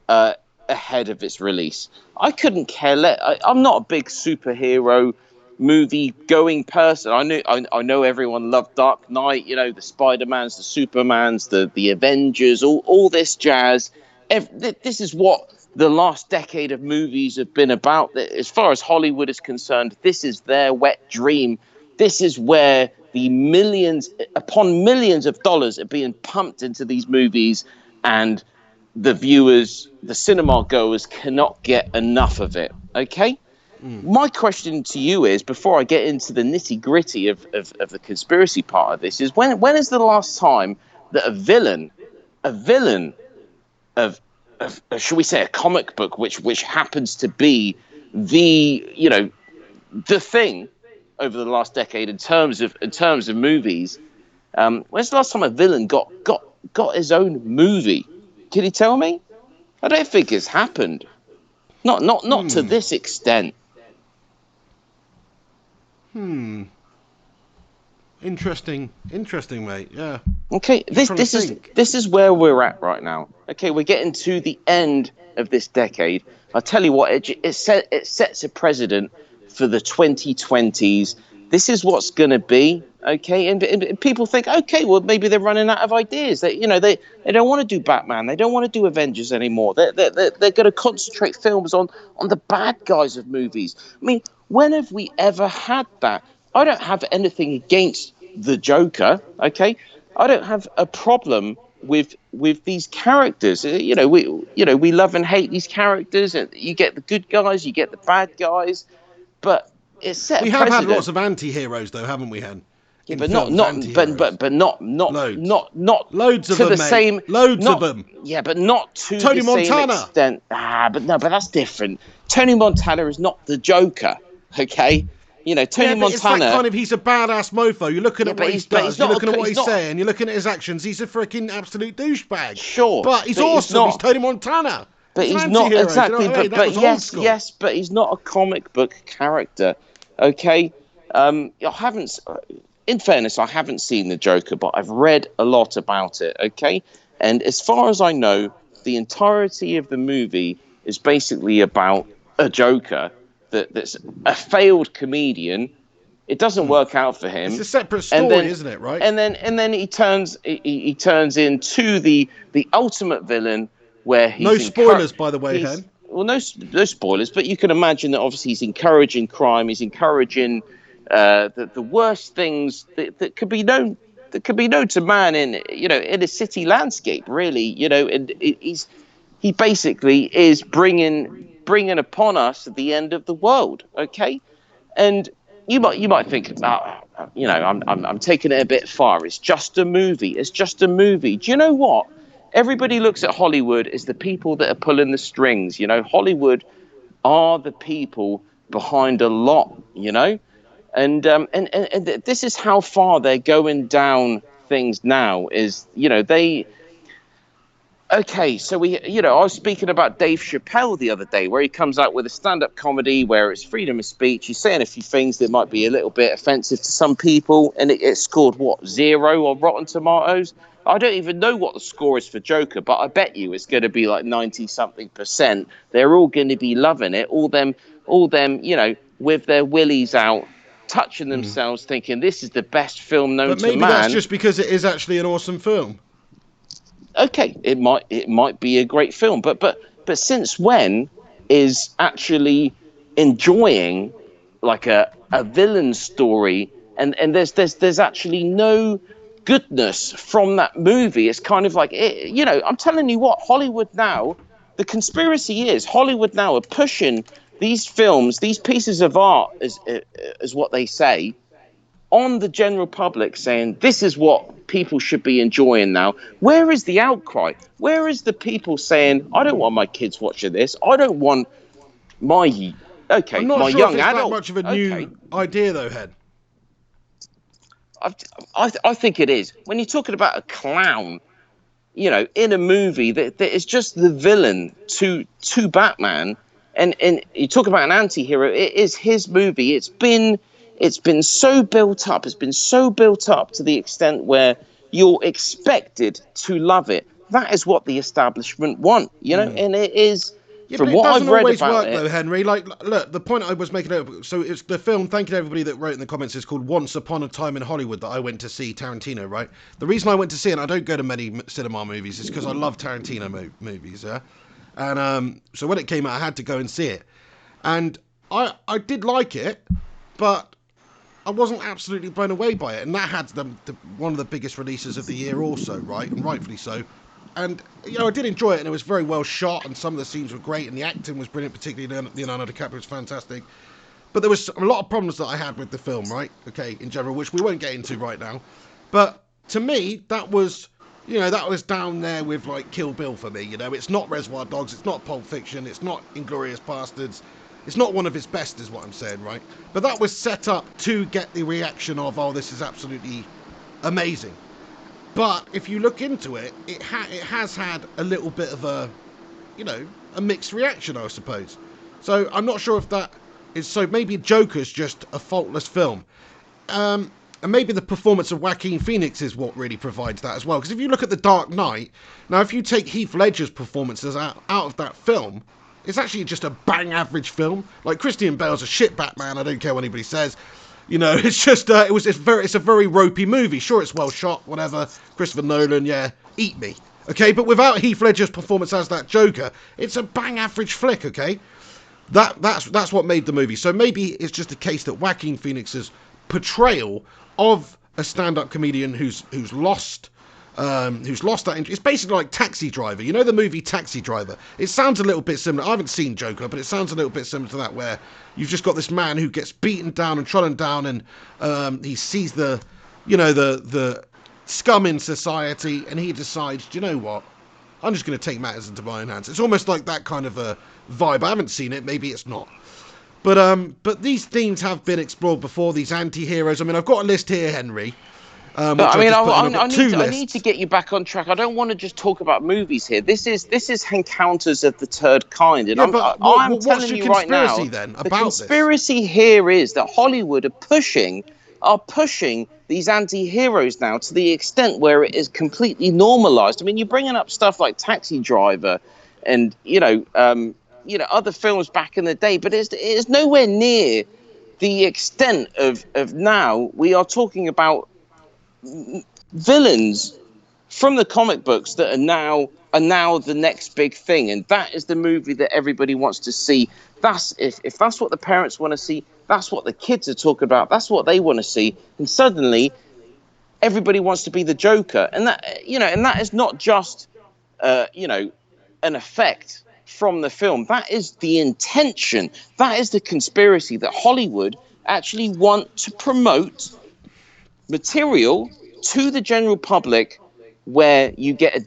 ahead of its release. I couldn't care less. I'm not a big superhero movie going person. I know everyone loved Dark Knight, the Spider-Mans, the Supermans, the Avengers, all this jazz. This is what the last decade of movies have been about. As far as Hollywood is concerned, this is their wet dream. This is where the millions upon millions of dollars are being pumped into these movies, and the viewers, the cinema goers, cannot get enough of it. Okay? My question to you is, before I get into the nitty-gritty of the conspiracy part of this, is when is the last time that a villain of should we say a comic book, which happens to be the thing over the last decade in terms of movies, when's the last time a villain got his own movie? Can you tell me? I don't think it's happened. Not to this extent. Interesting, mate. Yeah. Okay, this is where we're at right now. Okay, we're getting to the end of this decade. I'll tell you what, it sets a precedent for the 2020s. This is what's going to be. Okay, and people think, okay, well, maybe they're running out of ideas. They don't want to do Batman. They don't want to do Avengers anymore. They're going to concentrate films on the bad guys of movies. I mean, when have we ever had that? I don't have anything against the Joker. Okay, I don't have a problem with these characters. We love and hate these characters. You get the good guys, you get the bad guys, but it's set. We have had lots of anti-heroes, though, haven't we, Hen? Yeah, but not loads of to them, the mate. same Loads of them. Yeah, but not to Tony the Montana. same extent. But that's different. Tony Montana is not the Joker. Okay, Tony Montana. It's that kind of, he's a badass mofo. You're looking at what he does. You're looking at what he's saying. You're looking at his actions. He's a freaking absolute douchebag. Sure, but he's awesome. He's Tony Montana. But he's not exactly. But yes. But he's not a comic book character. Okay, I haven't. In fairness, I haven't seen the Joker, but I've read a lot about it. Okay, and as far as I know, the entirety of the movie is basically about a Joker that's a failed comedian. It doesn't work out for him. It's a separate story, isn't it? Right? And then he turns into the ultimate villain, where he's no spoilers, by the way, Hen. Well, no spoilers, but you can imagine that obviously he's encouraging crime. He's encouraging the worst things that could be known to man in a city landscape, really. And he basically is bringing upon us the end of the world. Okay, and you might think, I'm taking it a bit far. It's just a movie. Do you know what? Everybody looks at Hollywood as the people that are pulling the strings. Hollywood are the people behind a lot. And this is how far they're going down things now. Is they. Okay, so I was speaking about Dave Chappelle the other day, where he comes out with a stand-up comedy where it's freedom of speech. He's saying a few things that might be a little bit offensive to some people, and it scored 0 on Rotten Tomatoes. I don't even know what the score is for Joker, but I bet you it's going to be like 90-something%. They're all going to be loving it. All them, with their willies out, touching themselves, thinking this is the best film known to man. But maybe that's just because it is actually an awesome film. Okay, it might be a great film, but since when is actually enjoying like a villain story and there's actually no goodness from that movie? It's kind of like I'm telling you what, Hollywood now, the conspiracy is Hollywood now are pushing these films, these pieces of art, as what they say, on the general public, saying this is what people should be enjoying now. Where is the outcry? Where is the people saying, I don't want my kids watching this. I don't want I'm not my sure young if it's adult. that much of a new idea, though, Hen. I think it is. When you're talking about a clown, in a movie that is just the villain to Batman, and you talk about an anti-hero, it is his movie. It's been so built up. It's been so built up to the extent where you're expected to love it. That is what the establishment want, and it is. Yeah, From but it what doesn't I've read always about work, though, Henry. Like, look, the point I was making, so it's the film, thank you to everybody that wrote in the comments, is called Once Upon a Time in Hollywood, that I went to see Tarantino, right? The reason I went to see it, and I don't go to many cinema movies, is because I love Tarantino movies, yeah? And so when it came out, I had to go and see it. And I did like it, but I wasn't absolutely blown away by it. And that had one of the biggest releases of the year also, right? And rightfully so. And, I did enjoy it, and it was very well shot, and some of the scenes were great, and the acting was brilliant, particularly Leonardo DiCaprio was fantastic. But there was a lot of problems that I had with the film, right? Okay, in general, which we won't get into right now. But to me, that was, that was down there with, like, Kill Bill for me, It's not Reservoir Dogs, it's not Pulp Fiction, it's not Inglourious Bastards. It's not one of his best, is what I'm saying, right? But that was set up to get the reaction of, oh, this is absolutely amazing. But if you look into it, it has had a little bit of a mixed reaction, I suppose. So I'm not sure if that is so. Maybe Joker's just a faultless film, and maybe the performance of Joaquin Phoenix is what really provides that as well. Because if you look at The Dark Knight, now if you take Heath Ledger's performances out of that film, it's actually just a bang average film. Like, Christian Bale's a shit Batman. I don't care what anybody says. It's just it's a very ropey movie. Sure, it's well shot, whatever. Christopher Nolan, yeah, eat me, okay. But without Heath Ledger's performance as that Joker, it's a bang average flick, okay. That's what made the movie. So maybe it's just a case that Joaquin Phoenix's portrayal of a stand-up comedian who's lost that interest. It's basically like Taxi Driver. The movie Taxi Driver? It sounds a little bit similar. I haven't seen Joker, but it sounds a little bit similar to that, where you've just got this man who gets beaten down and trodden down, and he sees the scum in society, and he decides, do you know what? I'm just going to take matters into my own hands. It's almost like that kind of a vibe. I haven't seen it. Maybe it's not. But these themes have been explored before, these anti-heroes. I mean, I've got a list here, Henry. I need to get you back on track. I don't want to just talk about movies here. This is encounters of the third kind, and I'm telling you right now, the conspiracy here is that Hollywood are pushing these anti-heroes now to the extent where it is completely normalized. I mean, you're bringing up stuff like Taxi Driver, and other films back in the day, but it is nowhere near the extent of now. We are talking about villains from the comic books that are now the next big thing, and that is the movie that everybody wants to see. That's if that's what the parents want to see, that's what the kids are talking about, that's what they want to see, and suddenly everybody wants to be the Joker, and that is not just an effect from the film. That is the intention. That is the conspiracy that Hollywood actually want to promote material to the general public where you get a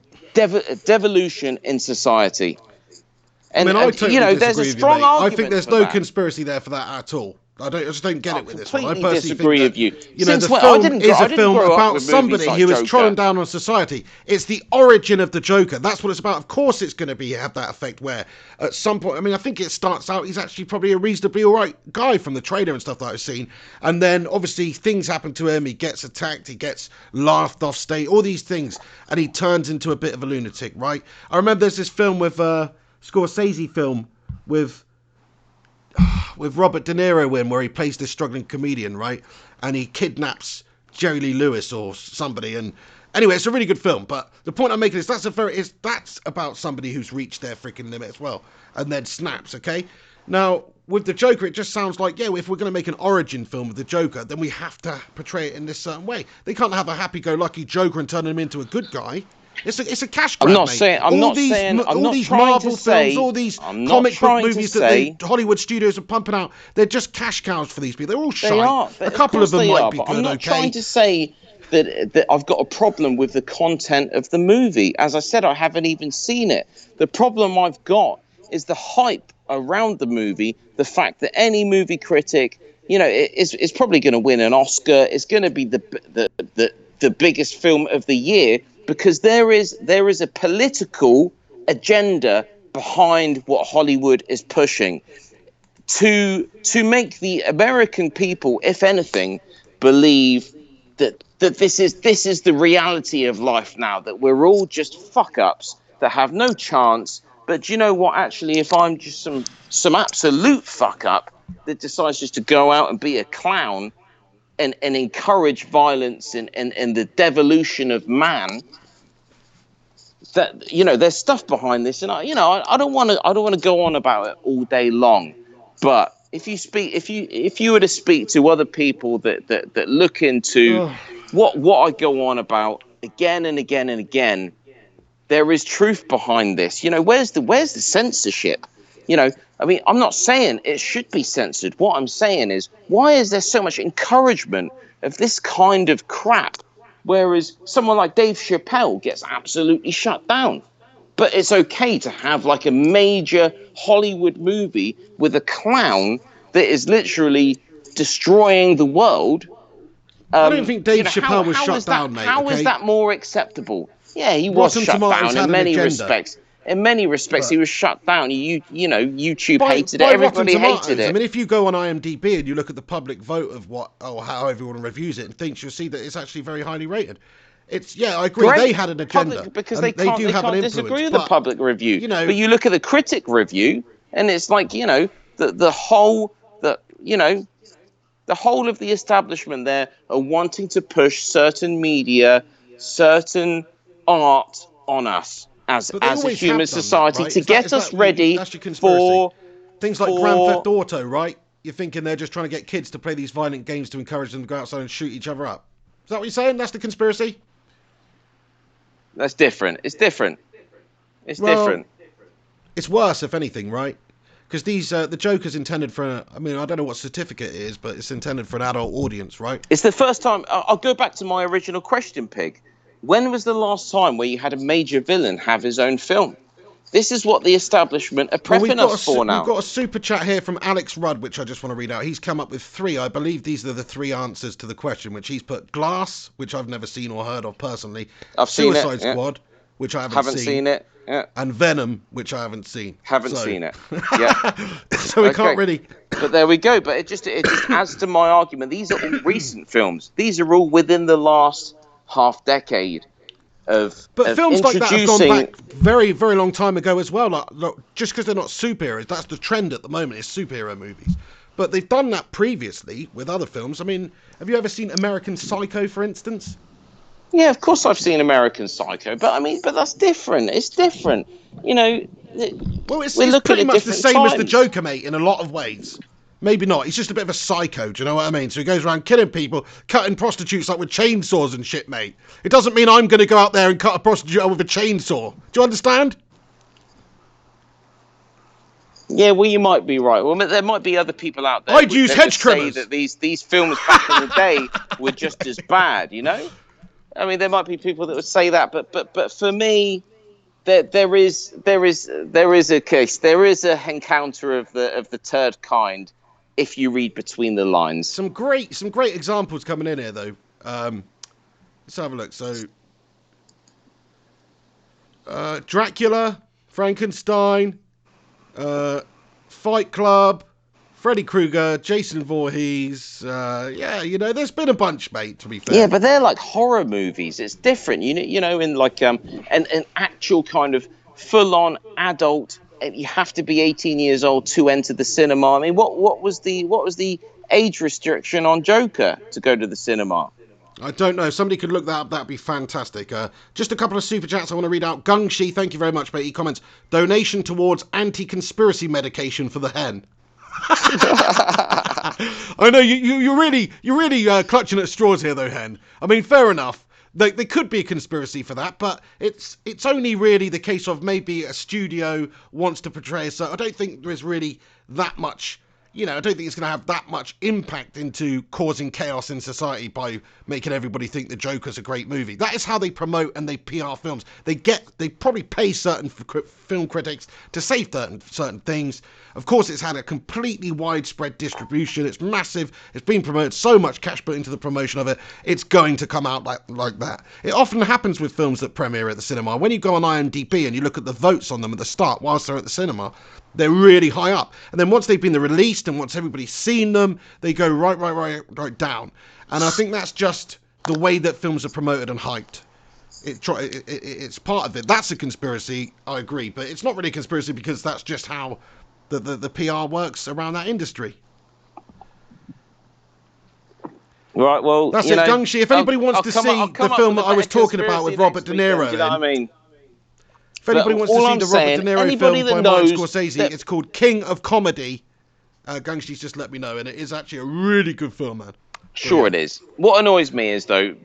devolution in society. And, I totally there's a strong argument. I think there's no conspiracy there for that at all. I just don't get it with this one. I personally disagree with you. The film is a film about somebody who is trodden down on society. It's the origin of the Joker. That's what it's about. Of course, it's going to have that effect where at some point, I mean, I think it starts out, he's actually probably a reasonably all right guy from the trailer and stuff that I've seen. And then obviously things happen to him. He gets attacked. He gets laughed off stage, all these things. And he turns into a bit of a lunatic, right? I remember there's this film with Scorsese film with Robert De Niro in, where he plays this struggling comedian, right? And he kidnaps Jerry Lee Lewis or somebody. And anyway, it's a really good film. But the point I'm making is that's about somebody who's reached their freaking limit as well, and then snaps. Okay. Now with the Joker, it just sounds like, yeah, if we're going to make an origin film of the Joker, then we have to portray it in this certain way. They can't have a happy-go-lucky Joker and turn him into a good guy. It's a cash grab, mate. All these Marvel films, all these comic book movies that the Hollywood studios are pumping out, they're just cash cows for these people. They're all shite. A couple of them might be good, I'm not trying to say that I've got a problem with the content of the movie. As I said, I haven't even seen it. The problem I've got is the hype around the movie, the fact that any movie critic, is probably going to win an Oscar. It's going to be the biggest film of the year, because there is a political agenda behind what Hollywood is pushing to make the American people, if anything, believe that this is the reality of life now, that we're all just fuck ups that have no chance. But do you know what? Actually, if I'm just some absolute fuck up that decides just to go out and be a clown and encourage violence and the devolution of man, that there's stuff behind this, and I don't want to go on about it all day long. But if you were to speak to other people that look into what I go on about again and again and again, there is truth behind this. Where's the censorship? I'm not saying it should be censored. What I'm saying is, why is there so much encouragement of this kind of crap, whereas someone like Dave Chappelle gets absolutely shut down? But it's okay to have like a major Hollywood movie with a clown that is literally destroying the world. I don't think Dave Chappelle was shut down, mate. How is that more acceptable? Yeah, he was shut down in many respects. In many respects, he was shut down. YouTube hated it. Everybody hated it. I mean, if you go on IMDb and you look at the public vote of how everyone reviews it and thinks, you'll see that it's actually very highly rated. I agree. Great. They had an agenda because they can't disagree with the public review. But you look at the critic review, and it's like the whole of the establishment there are wanting to push certain media, certain art on us as a human society, right? to get us ready for things like Grand Theft Auto, right? You're thinking they're just trying to get kids to play these violent games to encourage them to go outside and shoot each other up. Is that what you're saying? That's the conspiracy? That's different. It's different. It's different. It's worse, if anything, right? Because the Joker's intended for, I don't know what certificate it is, but it's intended for an adult audience, right? It's the first time, I'll go back to my original question, Pig. When was the last time where you had a major villain have his own film? This is what the establishment are prepping us for now. We've got a super chat here from Alex Rudd, which I just want to read out. He's come up with 3. I believe these are the 3 answers to the question, which he's put: Glass, which I've never seen or heard of personally. I've seen it. Suicide Squad, which I haven't seen it. Yeah. And Venom, which I haven't seen. Haven't seen it. Yeah. So we can't really. But there we go. But it just adds to my argument. These are all recent films. These are all within the last half decade. But films like that have gone back very, very long time ago as well. Like, just because they're not superheroes, that's the trend at the moment, is superhero movies. But they've done that previously with other films. I mean, have you ever seen American Psycho, for instance? Yeah, of course I've seen American Psycho, but that's different. It's different, Well, it's pretty much the same as the Joker, mate, in a lot of ways. Maybe not. He's just a bit of a psycho, do you know what I mean? So he goes around killing people, cutting prostitutes like with chainsaws and shit, mate. It doesn't mean I'm going to go out there and cut a prostitute with a chainsaw. Do you understand? Yeah, well, you might be right. Well, there might be other people out there. I'd use hedge trimmers. Say that these films back in the day were just as bad, I mean, there might be people that would say that, but for me, there is a case. There is a encounter of the third kind. If you read between the lines, some great examples coming in here though. Let's have a look. So, Dracula, Frankenstein, Fight Club, Freddy Krueger, Jason Voorhees. There's been a bunch, mate. To be fair. Yeah, but they're like horror movies. It's different, in like an actual kind of full-on adult. You have to be 18 years old to enter the cinema. I mean, what was the age restriction on Joker to go to the cinema? I don't know. If somebody could look that up, that'd be fantastic. Just a couple of super chats I want to read out. Gungshi, thank you very much, mate. He comments: donation towards anti-conspiracy medication for the hen. I know you're really clutching at straws here, though, hen. I mean, fair enough. There could be a conspiracy for that, but it's only really the case of maybe a studio wants to portray. So I don't think there is really that much, I don't think it's going to have that much impact into causing chaos in society by making everybody think the Joker's a great movie. That is how they promote and they PR films. They probably pay certain film critics to say certain things. Of course, it's had a completely widespread distribution. It's massive. It's been promoted, so much cash put into the promotion of it. It's going to come out like that. It often happens with films that premiere at the cinema. When you go on IMDb and you look at the votes on them at the start whilst they're at the cinema, they're really high up. And then once they've been released and once everybody's seen them, they go right down. And I think that's just the way that films are promoted and hyped. It's part of it. That's a conspiracy, I agree. But it's not really a conspiracy because that's just how the PR works around that industry. Right, well, that's it, Gungshi. If anybody wants to see the film that I was talking about with Robert De Niro, you know what I mean? If anybody wants to see the Robert De Niro film by Martin Scorsese, it's called King of Comedy. Gangshi's just let me know, and it is actually a really good film, man. Sure, it is. What annoys me is the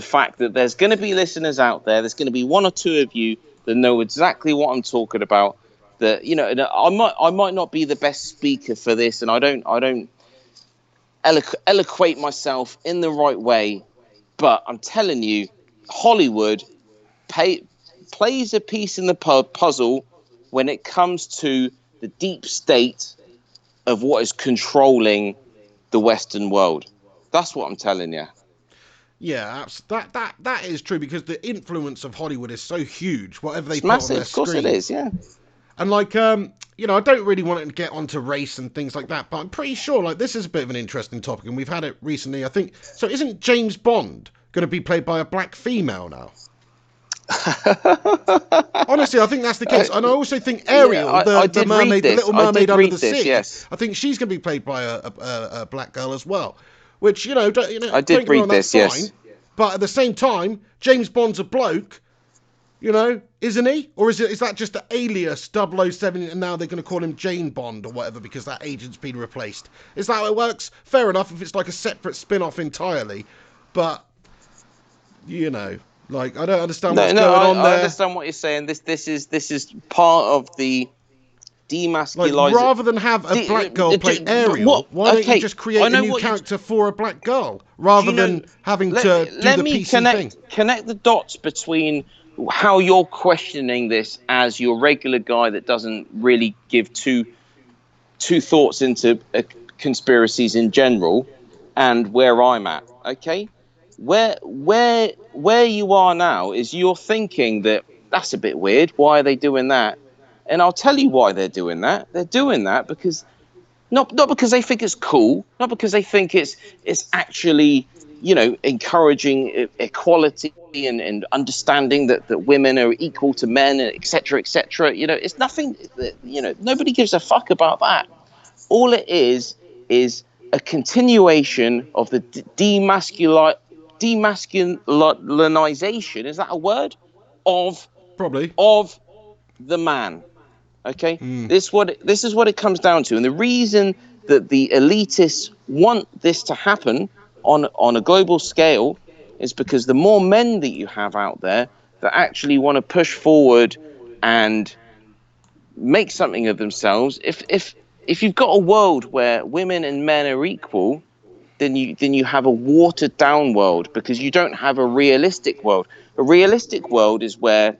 fact that there's going to be listeners out there. There's going to be one or two of you that know exactly what I'm talking about. That I might not be the best speaker for this, and I don't eloquate myself in the right way. But I'm telling you, Hollywood plays a piece in the puzzle when it comes to the deep state of what is controlling the Western world. That's what I'm telling you. Yeah, that is true because the influence of Hollywood is so huge. Whatever they put massive. On their screen. Of course it is, yeah. And I don't really want to get onto race and things like that, but I'm pretty sure this is a bit of an interesting topic, and we've had it recently. I think so. Isn't James Bond going to be played by a black female now? Honestly, I think that's the case, and I also think Ariel, the mermaid, the Little Mermaid under the sea. Yes. I think she's going to be played by a black girl as well. Which I did read this. Fine, yes, but at the same time, James Bond's a bloke. Isn't he? Or is that just the alias 007 and now they're going to call him Jane Bond or whatever because that agent's been replaced? Is that how it works? Fair enough if it's like a separate spin-off entirely. But, I don't understand what's going on there. I understand what you're saying. This is part of the demasculizing. Rather than have a black girl play Ariel, why don't you just create a new character for a black girl rather than having to do the PC thing? Connect the dots between how you're questioning this as your regular guy that doesn't really give two thoughts into conspiracies in general, and where I'm at. Okay, where you are now is you're thinking that that's a bit weird. Why are they doing that? And I'll tell you why they're doing that. They're doing that because not because they think it's cool, not because they think it's actually encouraging equality and understanding that women are equal to men, etc., etc. It's nothing. Nobody gives a fuck about that. All it is a continuation of the demasculinization. Is that a word? Probably of the man. Okay, This is what it comes down to, and the reason that the elitists want this to happen on a global scale is because the more men that you have out there that actually want to push forward and make something of themselves, if you've got a world where women and men are equal, then you have a watered down world because you don't have a realistic world. A realistic world is where,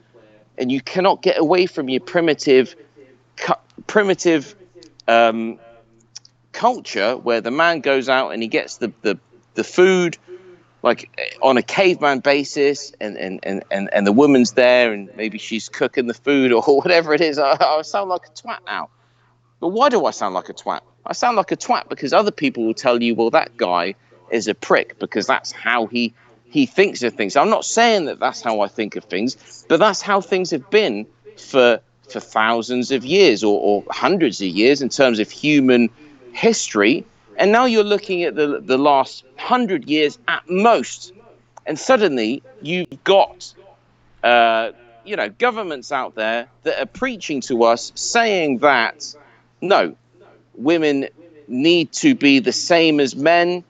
and you cannot get away from your primitive culture where the man goes out and he gets the food like on a caveman basis, and the woman's there and maybe she's cooking the food or whatever it is. I sound like a twat now. But why do I sound like a twat? I sound like a twat because other people will tell you, well, that guy is a prick because that's how he thinks of things. I'm not saying that that's how I think of things, but that's how things have been for thousands of years or hundreds of years in terms of human history. And now you're looking at the last 100 years at most, and suddenly you've got governments out there that are preaching to us saying that no, women need to be the same as men.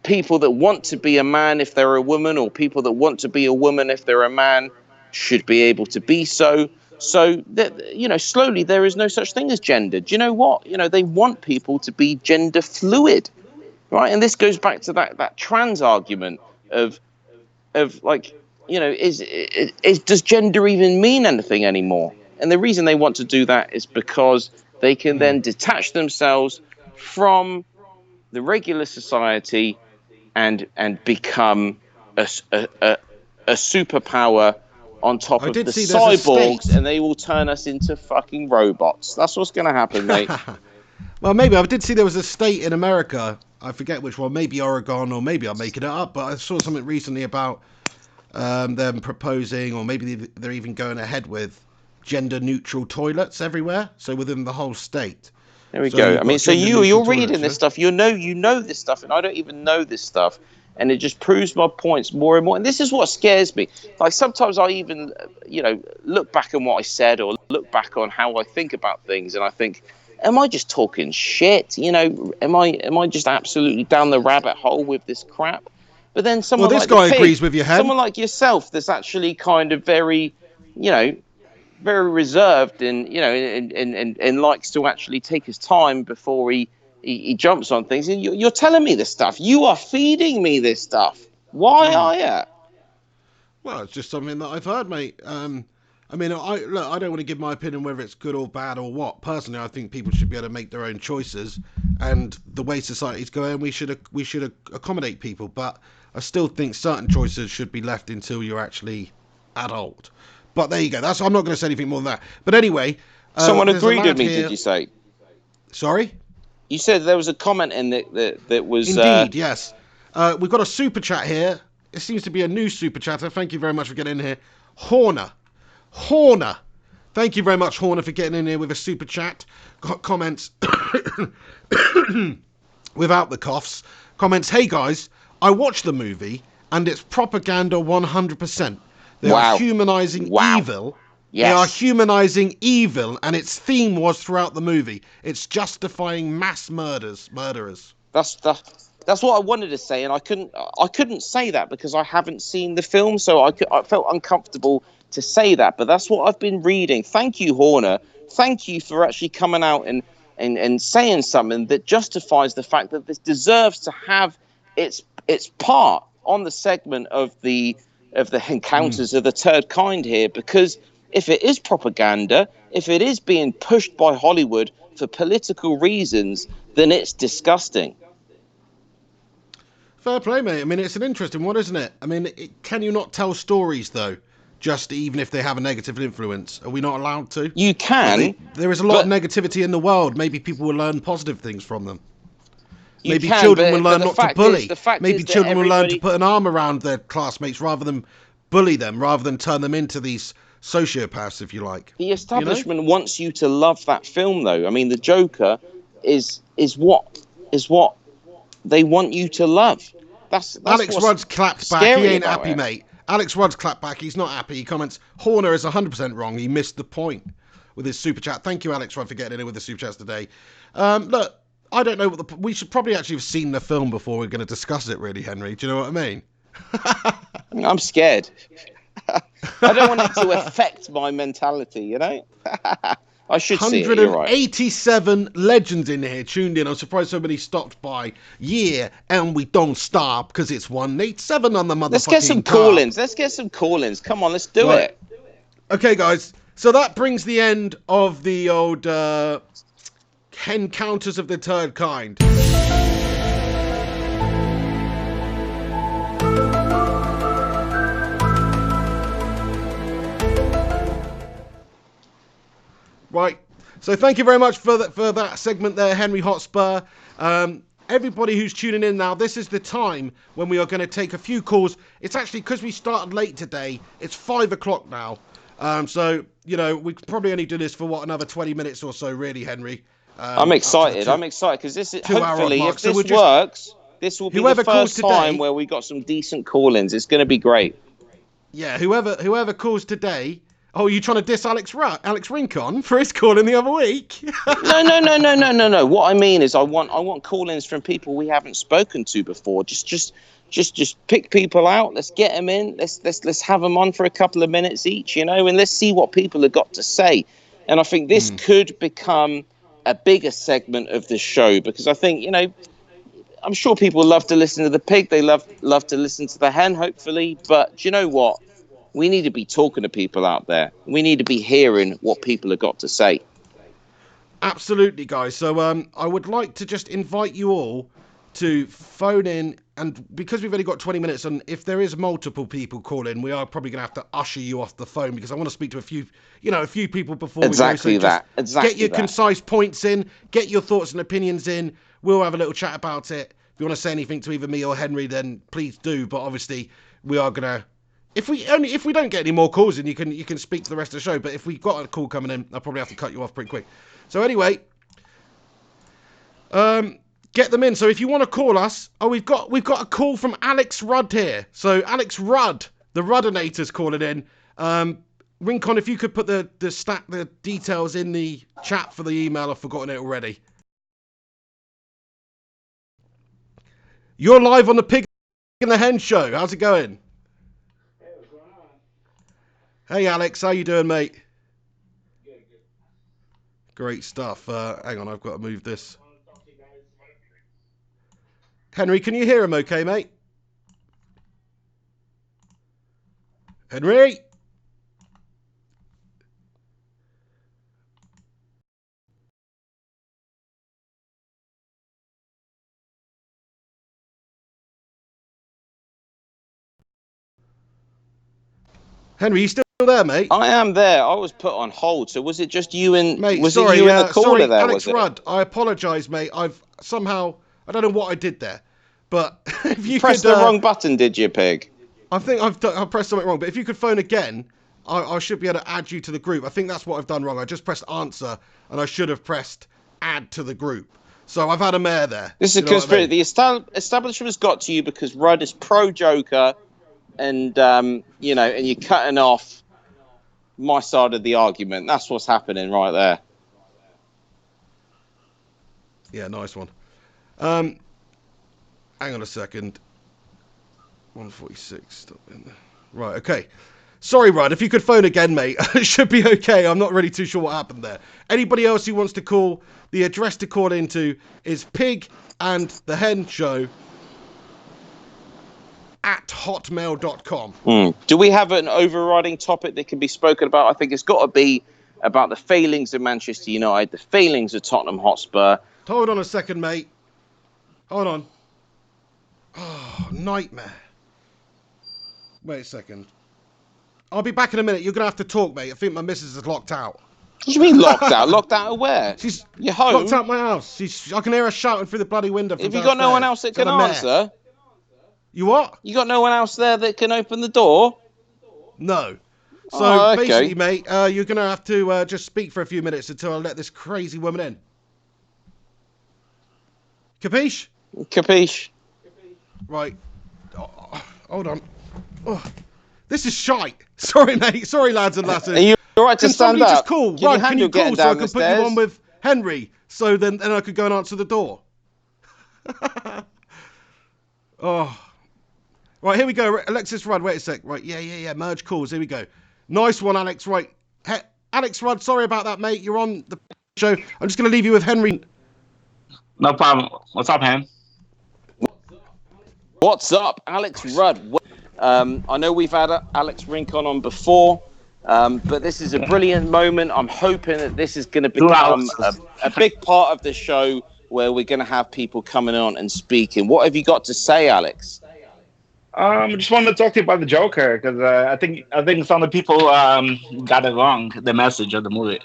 People that want to be a man if they're a woman, or people that want to be a woman if they're a man, should be able to be so. So that, slowly there is no such thing as gender. Do you know what? They want people to be gender fluid, right? And this goes back to that trans argument of like, does gender even mean anything anymore? And the reason they want to do that is because they can then detach themselves from the regular society and become a superpower on top of the cyborgs, and they will turn us into fucking robots. That's what's going to happen, mate. Well, maybe. I did see there was a state in America, I forget which one, maybe Oregon, or maybe I'm making it up, but I saw something recently about them proposing, or maybe they're even going ahead with, gender-neutral toilets everywhere, so within the whole state. There we go. I mean, so you're reading this stuff, you know this stuff, and I don't even know this stuff, and it just proves my points more and more. And this is what scares me. Like, sometimes I even, look back on what I said, or look back on how I think about things, and I think, am I just talking shit? Am I just absolutely down the rabbit hole with this crap? But then someone this guy agrees with you, Hen. Someone like yourself that's actually kind of very, very reserved and likes to actually take his time before he jumps on things. And you're telling me this stuff. You are feeding me this stuff. Why are you? Well, it's just something that I've heard, mate. I mean, I don't want to give my opinion whether it's good or bad or what. Personally, I think people should be able to make their own choices, and the way society's going, we should accommodate people. But I still think certain choices should be left until you're actually adult. But there you go. I'm not going to say anything more than that. But anyway, someone agreed with me. Did you say? Sorry. You said there was a comment in that was. Indeed, yes. We've got a super chat here. It seems to be a new super chatter. Thank you very much for getting in here, Horner. Thank you very much, Horner, for getting in here with a super chat. Got comments without the coughs. Comments, hey guys, I watched the movie and it's propaganda 100%. They are humanizing evil. Yes. They are humanizing evil, and its theme was throughout the movie. It's justifying mass murderers. That's what I wanted to say, and I couldn't say that because I haven't seen the film, so I felt uncomfortable to say that. But that's what I've been reading. Thank you, Horner. Thank you for actually coming out and saying something that justifies the fact that this deserves to have its part on the segment of the encounters of the third kind here, because if it is propaganda, if it is being pushed by Hollywood for political reasons, then it's disgusting. Fair play, mate. I mean, it's an interesting one, isn't it? I mean, can you not tell stories, though, just even if they have a negative influence? Are we not allowed to? You can. There is a lot of negativity in the world. Maybe people will learn positive things from them. Maybe children will learn not to bully. Maybe children will learn to put an arm around their classmates rather than bully them, rather than turn them into these sociopaths, if you like. The establishment wants you to love that film, though. I mean, the Joker is what they want you to love. That's Alex Rudd's clapped back. He ain't happy, mate. Alex Rudd's clapped back. He's not happy. He comments, Horner is 100% wrong. He missed the point with his super chat. Thank you, Alex Rudd, for getting in with the super chats today. Look, I don't know we should probably actually have seen the film before we're going to discuss it, really, Henry. Do you know what I mean? I'm scared. I don't want it to affect my mentality, I should see it. 187 right. Legends in here tuned in. I'm surprised so many stopped by. Yeah, and we don't stop because it's 187 on the motherfucking Let's get some call-ins. Come on, let's do it. Okay, guys. So that brings the end of the old encounters of the third kind. Right, so thank you very much for that segment there, Henry Hotspur. Everybody who's tuning in now, this is the time when we are going to take a few calls. It's actually, because we started late today, it's 5 o'clock now. So, we could probably only do this for, another 20 minutes or so, really, Henry. I'm excited, because this is, hopefully, if this works, this will be the first time where we got some decent call-ins. It's going to be great. Yeah, whoever calls today... Oh, are you trying to diss Alex Rincon for his call in the other week? No. What I mean is I want call-ins from people we haven't spoken to before. Just just pick people out. Let's get them in. Let's have them on for a couple of minutes each, and let's see what people have got to say. And I think this could become a bigger segment of the show, because I think, I'm sure people love to listen to the pig. They love to listen to the hen, hopefully. But do you know what? We need to be talking to people out there. We need to be hearing what people have got to say. Absolutely, guys. So I would like to just invite you all to phone in, and because we've only got 20 minutes, and if there is multiple people calling, we are probably going to have to usher you off the phone, because I want to speak to a few people before we go. So get your concise points in, get your thoughts and opinions in. We'll have a little chat about it. If you want to say anything to either me or Henry, then please do. But obviously, we are gonna. If we don't get any more calls in, you can speak to the rest of the show. But if we've got a call coming in, I'll probably have to cut you off pretty quick. So anyway, get them in. So if you want to call us, we've got a call from Alex Rudd here. So Alex Rudd, the Ruddinator's calling in. Rincon, if you could put the details in the chat for the email, I've forgotten it already. You're live on the Pig and the Hen show. How's it going? Hey, what's going on? Hey Alex, how you doing, mate? Good. Great stuff. Hang on, I've got to move this. Henry, can you hear him okay, mate? Henry? Henry, you still there, mate? I am there. I was put on hold. So was it just you and mate? Was sorry, it you and the caller sorry, there? Alex was Rudd. I apologise, mate. I've somehow I don't know what I did there, but if you pressed could, the wrong button, did you, pig? I think I've pressed something wrong. But if you could phone again, I should be able to add you to the group. I think that's what I've done wrong. I just pressed answer, and I should have pressed add to the group. So I've had a mare there. This is because the establishment's got to you because Rudd is pro Joker, and and you're cutting off my side of the argument. That's what's happening right there. Yeah, nice one. Hang on a second. 146. Right, okay. Sorry, Rudd. If you could phone again, mate, it should be okay. I'm not really too sure what happened there. Anybody else who wants to call, the address to call into is Pig and the Hen Show at hotmail.com. Do we have an overriding topic that can be spoken about? I think it's got to be about the failings of Manchester United, the failings of Tottenham Hotspur. Hold on a second, mate. Hold on. Oh, nightmare. Wait a second. I'll be back in a minute. You're going to have to talk, mate. I think my missus is locked out. What do you mean locked out? Locked out of where? She's You're home? locked out my house. I can hear her shouting through the bloody window from Have you got no one else that can answer? You what? You got no one else there that can open the door? No. So okay. basically, mate, you're going to have to just speak for a few minutes until I let this crazy woman in. Capiche? Capiche. Right. Oh, hold on. Oh, this is shite. Sorry, mate. Sorry, lads and lasses. Are you all right to stand up? Just call? Right, can you call so I can put you on with Henry? So then I could go and answer the door. Oh. Right, here we go. Alexis Rudd, wait a sec. Right, yeah. Merge calls. Here we go. Nice one, Alex. Right. Alex Rudd, sorry about that, mate. You're on the show. I'm just going to leave you with Henry. No problem. What's up, Ham? What's up, Alex Rudd? I know we've had Alex Rincon on before, but this is a brilliant moment. I'm hoping that this is going to become a big part of the show where we're going to have people coming on and speaking. What have you got to say, Alex? I just wanted to talk to you about the Joker because I think some of the people got it wrong, the message of the movie.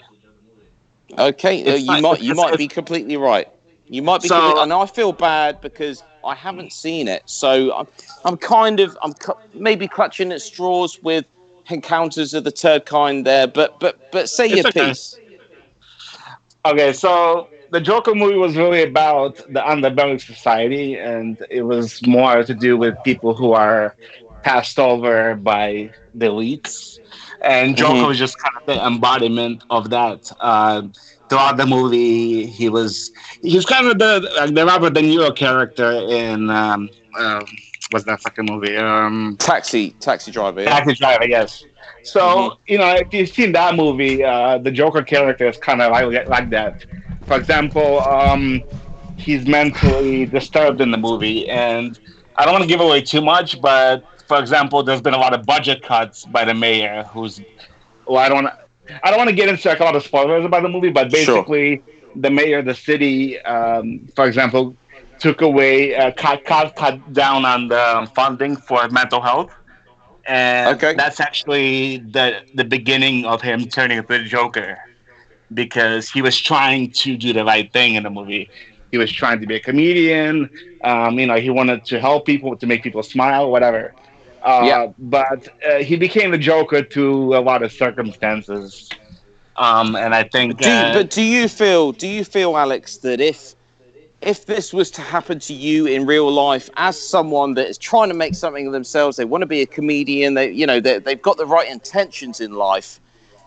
Okay, you might be completely right. You might be, and I feel bad because I haven't seen it, so I'm maybe clutching at straws with Encounters of the Third Kind there, but say your piece. Okay, so the Joker movie was really about the underbelly society, and it was more to do with people who are passed over by the elites, and Joker was just kind of the embodiment of that. Throughout the movie, he was kind of the Robert De Niro character in what's that second movie? Taxi driver. Yeah. Taxi Driver, yes. So, if you've seen that movie, the Joker character is kind of like that. For example, he's mentally disturbed in the movie, and I don't want to give away too much, but for example, there's been a lot of budget cuts by the mayor, who's well, I don't want to get into like a lot of spoilers about the movie, but Sure. basically, the mayor of the city, for example, took away, cut down on the funding for mental health, and Okay. that's actually the beginning of him turning into the Joker because he was trying to do the right thing in the movie. He was trying to be a comedian. He wanted to help people, to make people smile, whatever. Yeah. But he became the Joker to a lot of circumstances. And I think, Do you feel, Alex, that if this was to happen to you in real life, as someone that is trying to make something of themselves, they want to be a comedian, they've got the right intentions in life,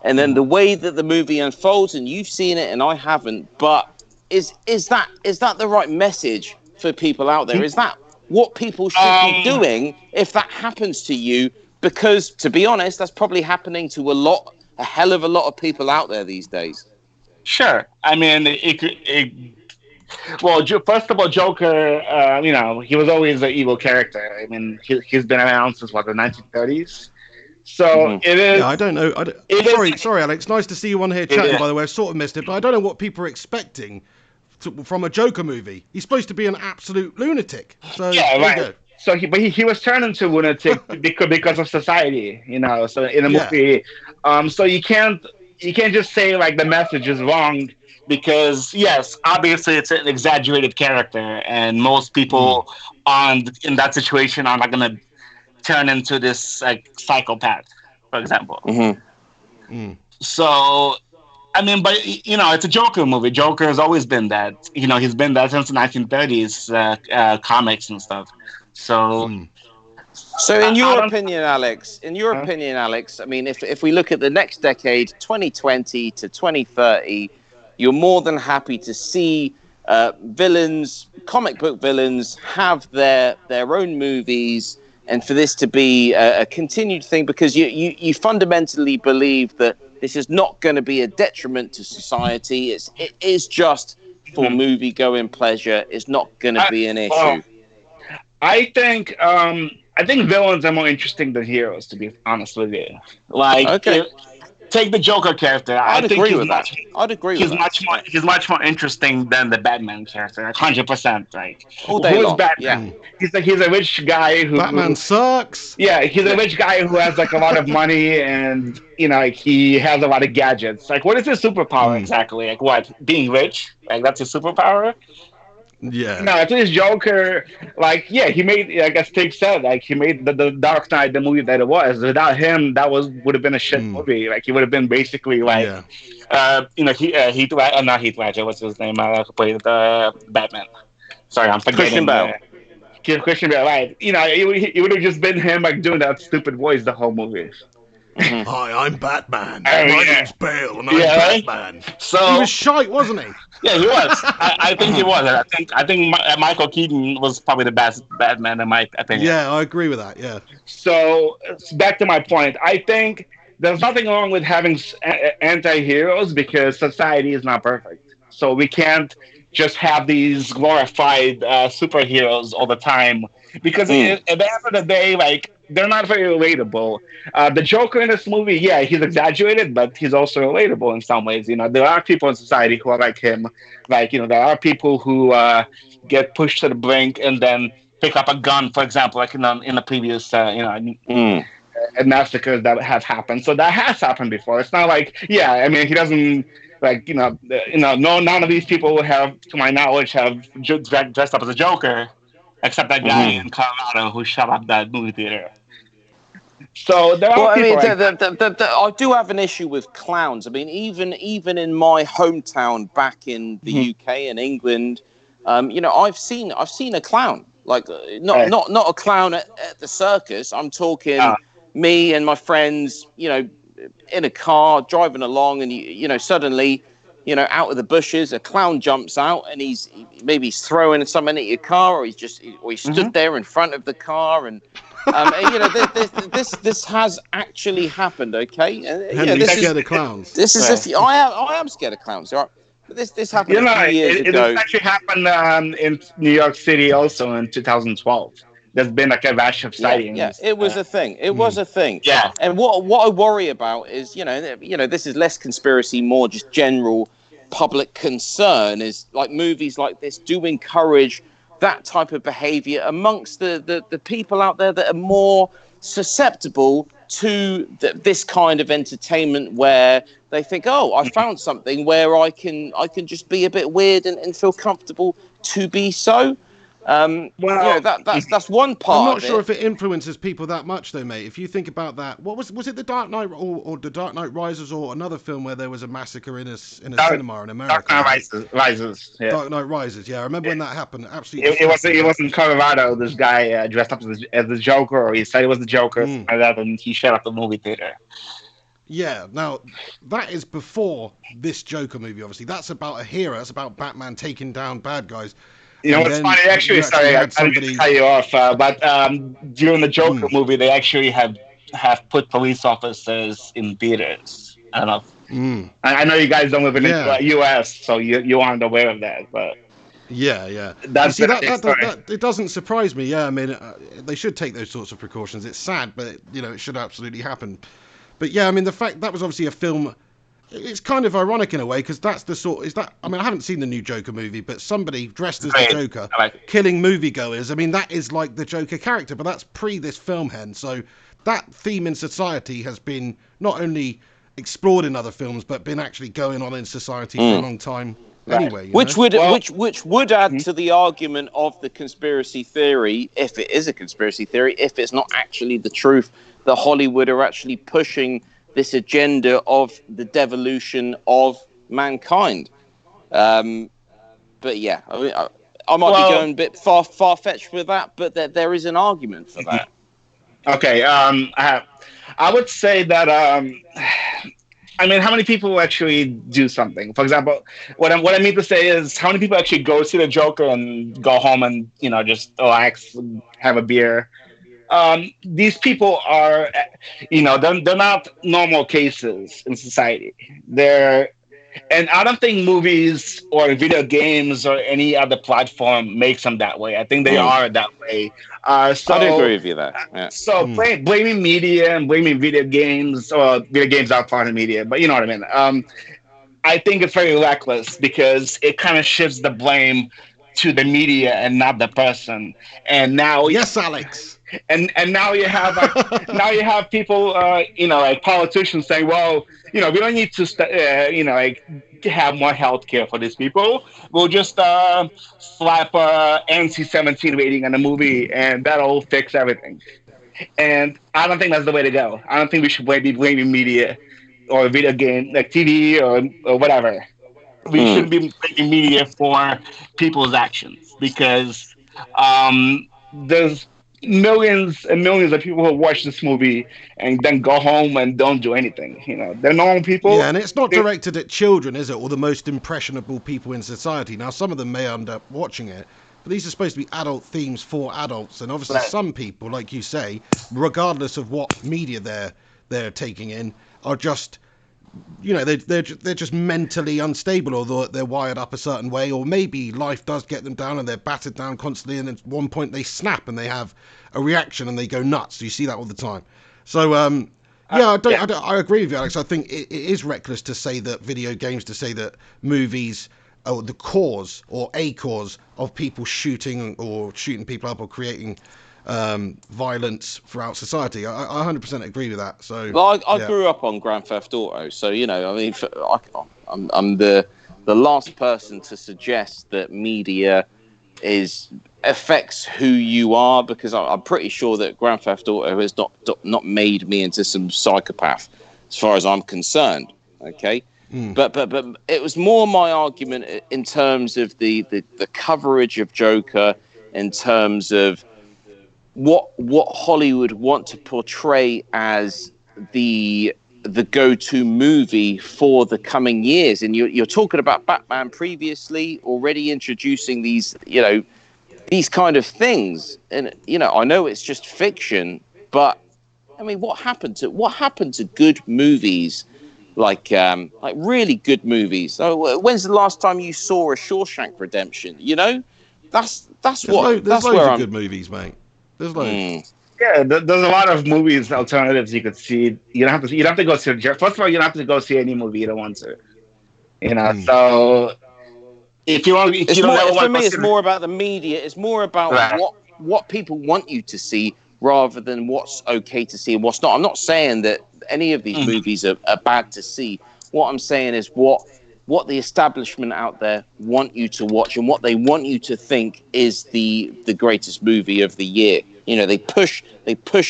and then the way that the movie unfolds, and you've seen it and I haven't, but is that the right message for people out there? Is that what people should be doing if that happens to you? Because to be honest, that's probably happening to a hell of a lot of people out there these days. sure. I mean, well, first of all, Joker, he was always an evil character. I mean, he's been around since what, the 1930s. So it is. Yeah, I don't know. Sorry, Alex. Nice to see you on here chatting. By the way, I sort of missed it, but I don't know what people are expecting from a Joker movie. He's supposed to be an absolute lunatic. So Yeah, there you right. go. So he was turned into a lunatic because of society, So in a movie, so you can't just say like the message is wrong because yes, obviously it's an exaggerated character, and most people in that situation are not gonna turn into this like psychopath, for example. So I mean, but it's a Joker movie. Joker has always been that. He's been that since the 1930s comics and stuff. So, So in your opinion, Alex, I mean, if we look at the next decade, 2020 to 2030, you're more than happy to see comic book villains have their own movies, and for this to be a continued thing, because you fundamentally believe that this is not going to be a detriment to society. It is just for movie-going pleasure. It's not going to be an issue. I think villains are more interesting than heroes, to be honest with you. Like, take the Joker character. I'd agree with that. He's much more interesting than the Batman character, 100%. Like, all day long. Batman? Yeah. He's a rich guy who Batman sucks. Yeah, he's a rich guy who has like a lot of money, and he has a lot of gadgets. Like, what is his superpower exactly? Like, what? Being rich? Like, that's his superpower? Yeah. No, at least Joker, he made, like as Stig said, like he made the Dark Knight the movie that it was. Without him, that would have been a shit movie. Like he would have been basically like, not Heath Ledger. What's his name? Who played Batman? Sorry, I'm forgetting. Christian Bale, right? It would have just been him like doing that stupid voice the whole movie. Hi, I'm Batman. My name's Bale, and I'm Batman. Right? So he was shite, wasn't he? Yeah, he was. I think he was. I think Michael Keaton was probably the best Batman in my opinion. Yeah, I agree with that. Yeah. So back to my point. I think there's nothing wrong with having anti-heroes because society is not perfect. So we can't just have these glorified superheroes all the time because at the end of the day, like, they're not very relatable. The Joker in this movie, he's exaggerated, but he's also relatable in some ways. There are people in society who are like him. Like, there are people who get pushed to the brink and then pick up a gun, for example, like in the previous, massacres that have happened. So that has happened before. It's not like, he doesn't, none of these people have, to my knowledge, have dressed up as a Joker, except that guy in Colorado who shut up that movie theater. So there are people. I do have an issue with clowns. I mean, even in my hometown back in the UK and England, I've seen a clown. Like not a clown at the circus. I'm talking me and my friends. In a car driving along, and suddenly out of the bushes, a clown jumps out, and he's throwing something at your car, or he stood there in front of the car, and this has actually happened. Okay, Henry's scared of clowns. This is I am scared of clowns. Right, but this happened a few years ago. It actually happened in New York City also in 2012. There's been like a rash of sightings. Yeah, it was a thing. It was a thing. Yeah. And what I worry about is, this is less conspiracy, more just general public concern. Is like movies like this do encourage that type of behavior amongst the people out there that are more susceptible to this kind of entertainment, where they think, oh, I found something where I can just be a bit weird and feel comfortable to be so. That's one part. I'm not sure if it influences people that much, though, mate. If you think about that, what was it, The Dark Knight or The Dark Knight Rises, or another film where there was a massacre in a cinema in America? Dark Knight Rises. Yeah. Dark Knight Rises. Yeah, I remember when that happened. Absolutely. It was in Colorado. This guy dressed up as the Joker, or he said he was the Joker, and he shut up the movie theater. Yeah, now, that is before this Joker movie, obviously. That's about a hero. That's about Batman taking down bad guys. You know what's funny? Actually, sorry, I didn't cut you off. But during the Joker movie, they actually have put police officers in theaters. I don't know. I know you guys don't live in the U.S., so you aren't aware of that. But yeah. That's that it doesn't surprise me. Yeah, I mean, they should take those sorts of precautions. It's sad, but it should absolutely happen. But yeah, I mean, the fact that was obviously a film. It's kind of ironic in a way, because that's the sort. I haven't seen the new Joker movie, but somebody dressed as the Joker killing moviegoers. I mean, that is like the Joker character, but that's pre this film, Hen. So that theme in society has been not only explored in other films, but been actually going on in society for a long time. Anyway, which would add to the argument of the conspiracy theory, if it is a conspiracy theory, if it's not actually the truth, that Hollywood are actually pushing this agenda of the devolution of mankind. But yeah, I might be going a bit far-fetched with that, but there is an argument for that. Okay, I would say that how many people actually do something? For example, what I mean to say is, how many people actually go see the Joker and go home and just relax, have a beer? These people are, they're not normal cases in society. And I don't think movies or video games or any other platform makes them that way. I think they are that way. So I agree with you there. Yeah. So blaming media and blaming video games, or video games are part of media, but you know what I mean. I think it's very reckless, because it kind of shifts the blame to the media and not the person. And now, yes, Alex. And now you have people, like politicians saying, well, we don't need to, have more health care for these people. We'll just slap NC-17 rating on the movie, and that'll fix everything. And I don't think that's the way to go. I don't think we should be blaming media or video game, like TV or whatever. We shouldn't be blaming media for people's actions, because there's millions and millions of people who watch this movie and then go home and don't do anything. They're normal people. Yeah, and it's not directed at children, is it? Or the most impressionable people in society. Now, some of them may end up watching it, but these are supposed to be adult themes for adults. And obviously, some people, like you say, regardless of what media they're taking in, are just, they're just mentally unstable, or they're wired up a certain way, or maybe life does get them down and they're battered down constantly, and at one point they snap and they have a reaction and they go nuts. You see that all the time. So I agree with you, Alex. I think it is reckless to say that video games, to say that movies are the cause or a cause of people shooting people up or creating violence throughout society. I 100% agree with that. So, well, I grew up on Grand Theft Auto, so I'm the last person to suggest that media affects who you are, because I'm pretty sure that Grand Theft Auto has not made me into some psychopath, as far as I'm concerned. Okay. But it was more my argument in terms of the coverage of Joker, in terms of what Hollywood want to portray as the the go-to movie for the coming years. And you're talking about Batman previously, already introducing these, these kind of things. And I know it's just fiction, but I mean, what happened to good movies, like really good movies? So when's the last time you saw a Shawshank Redemption? That's There's what loads that's where of I'm. good movies, mate. There's loads. Yeah, there's a lot of movies alternatives you could see. You don't have to go see. First of all, you don't have to go see any movie you don't want to. So if you want, if It's you don't more ever want for to me. go It's see, more about the media. It's more about Right. what people want you to see rather than what's okay to see and what's not. I'm not saying that any of these movies are bad to see. What I'm saying is what the establishment out there want you to watch and what they want you to think is the greatest movie of the year. They push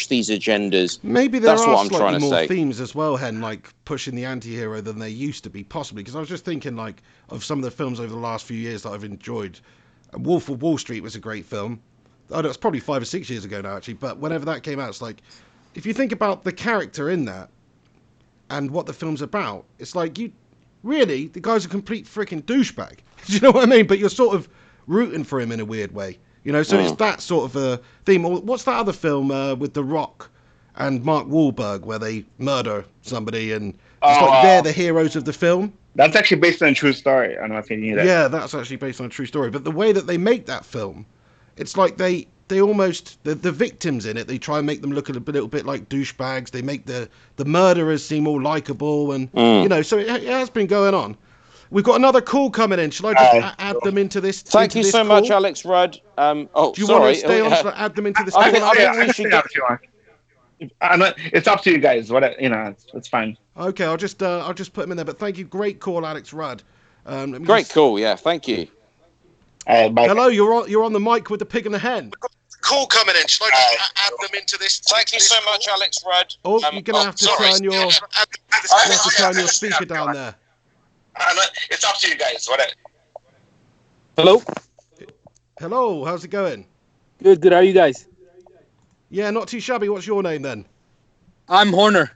these agendas. Maybe there That's are what I'm slightly trying to more say. themes as well, Hen, like pushing the anti-hero than they used to be, possibly. Because I was just thinking, like, of some of the films over the last few years that I've enjoyed. Wolf of Wall Street was a great film. I know it's probably 5 or 6 years ago now, actually. But whenever that came out, it's like, if you think about the character in that and what the film's about, it's like, the guy's a complete freaking douchebag. Do you know what I mean? But you're sort of rooting for him in a weird way. So it's that sort of a theme. Or what's that other film with The Rock and Mark Wahlberg where they murder somebody and it's like they're the heroes of the film? That's actually based on a true story. I don't know if you knew that. Yeah, that's actually based on a true story. But the way that they make that film, it's like they almost, the victims in it, they try and make them look a little bit like douchebags. They make the murderers seem all likable and, so it has been going on. We've got another call coming in. Shall I just add them into this? Thank you so much, Alex Rudd. Do you want to stay on? Shall I add them into this? I call? think we should get. It's up to you guys. It's fine. Okay, I'll just put them in there. But thank you, great call, Alex Rudd. Great call, yeah, thank you. Hello, you're on the mic with the pig and the hen. Call coming in. Shall I just add them into this? Thank you so much, Alex Rudd. Oh, you're gonna have to turn your speaker down there. It's up to you guys. Hello? Hello, how's it going? Good. How are you guys? Yeah, not too shabby. What's your name then? I'm Horner.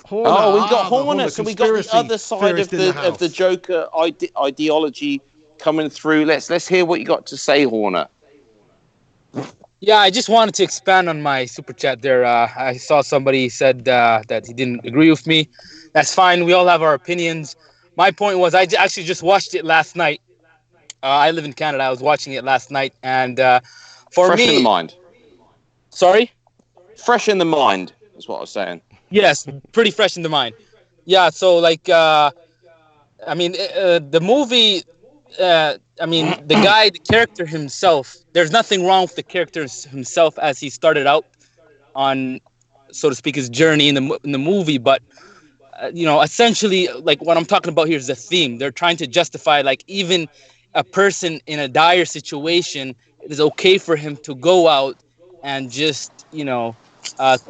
Horner. Oh, we got the Horner, so we got the other side of the Joker ideology coming through. Let's hear what you got to say, Horner. Yeah, I just wanted to expand on my super chat there. I saw somebody said that he didn't agree with me. That's fine. We all have our opinions. My point was I actually just watched it last night. I live in Canada. I was watching it last night. And for Fresh me... in the mind. Sorry? Fresh in the mind is what I was saying. Yes, pretty fresh in the mind. Yeah, so the movie... the guy, the character himself, there's nothing wrong with the character himself as he started out on, so to speak, his journey in the movie. But, essentially, like what I'm talking about here is the theme. They're trying to justify, like, even a person in a dire situation, it is okay for him to go out and just,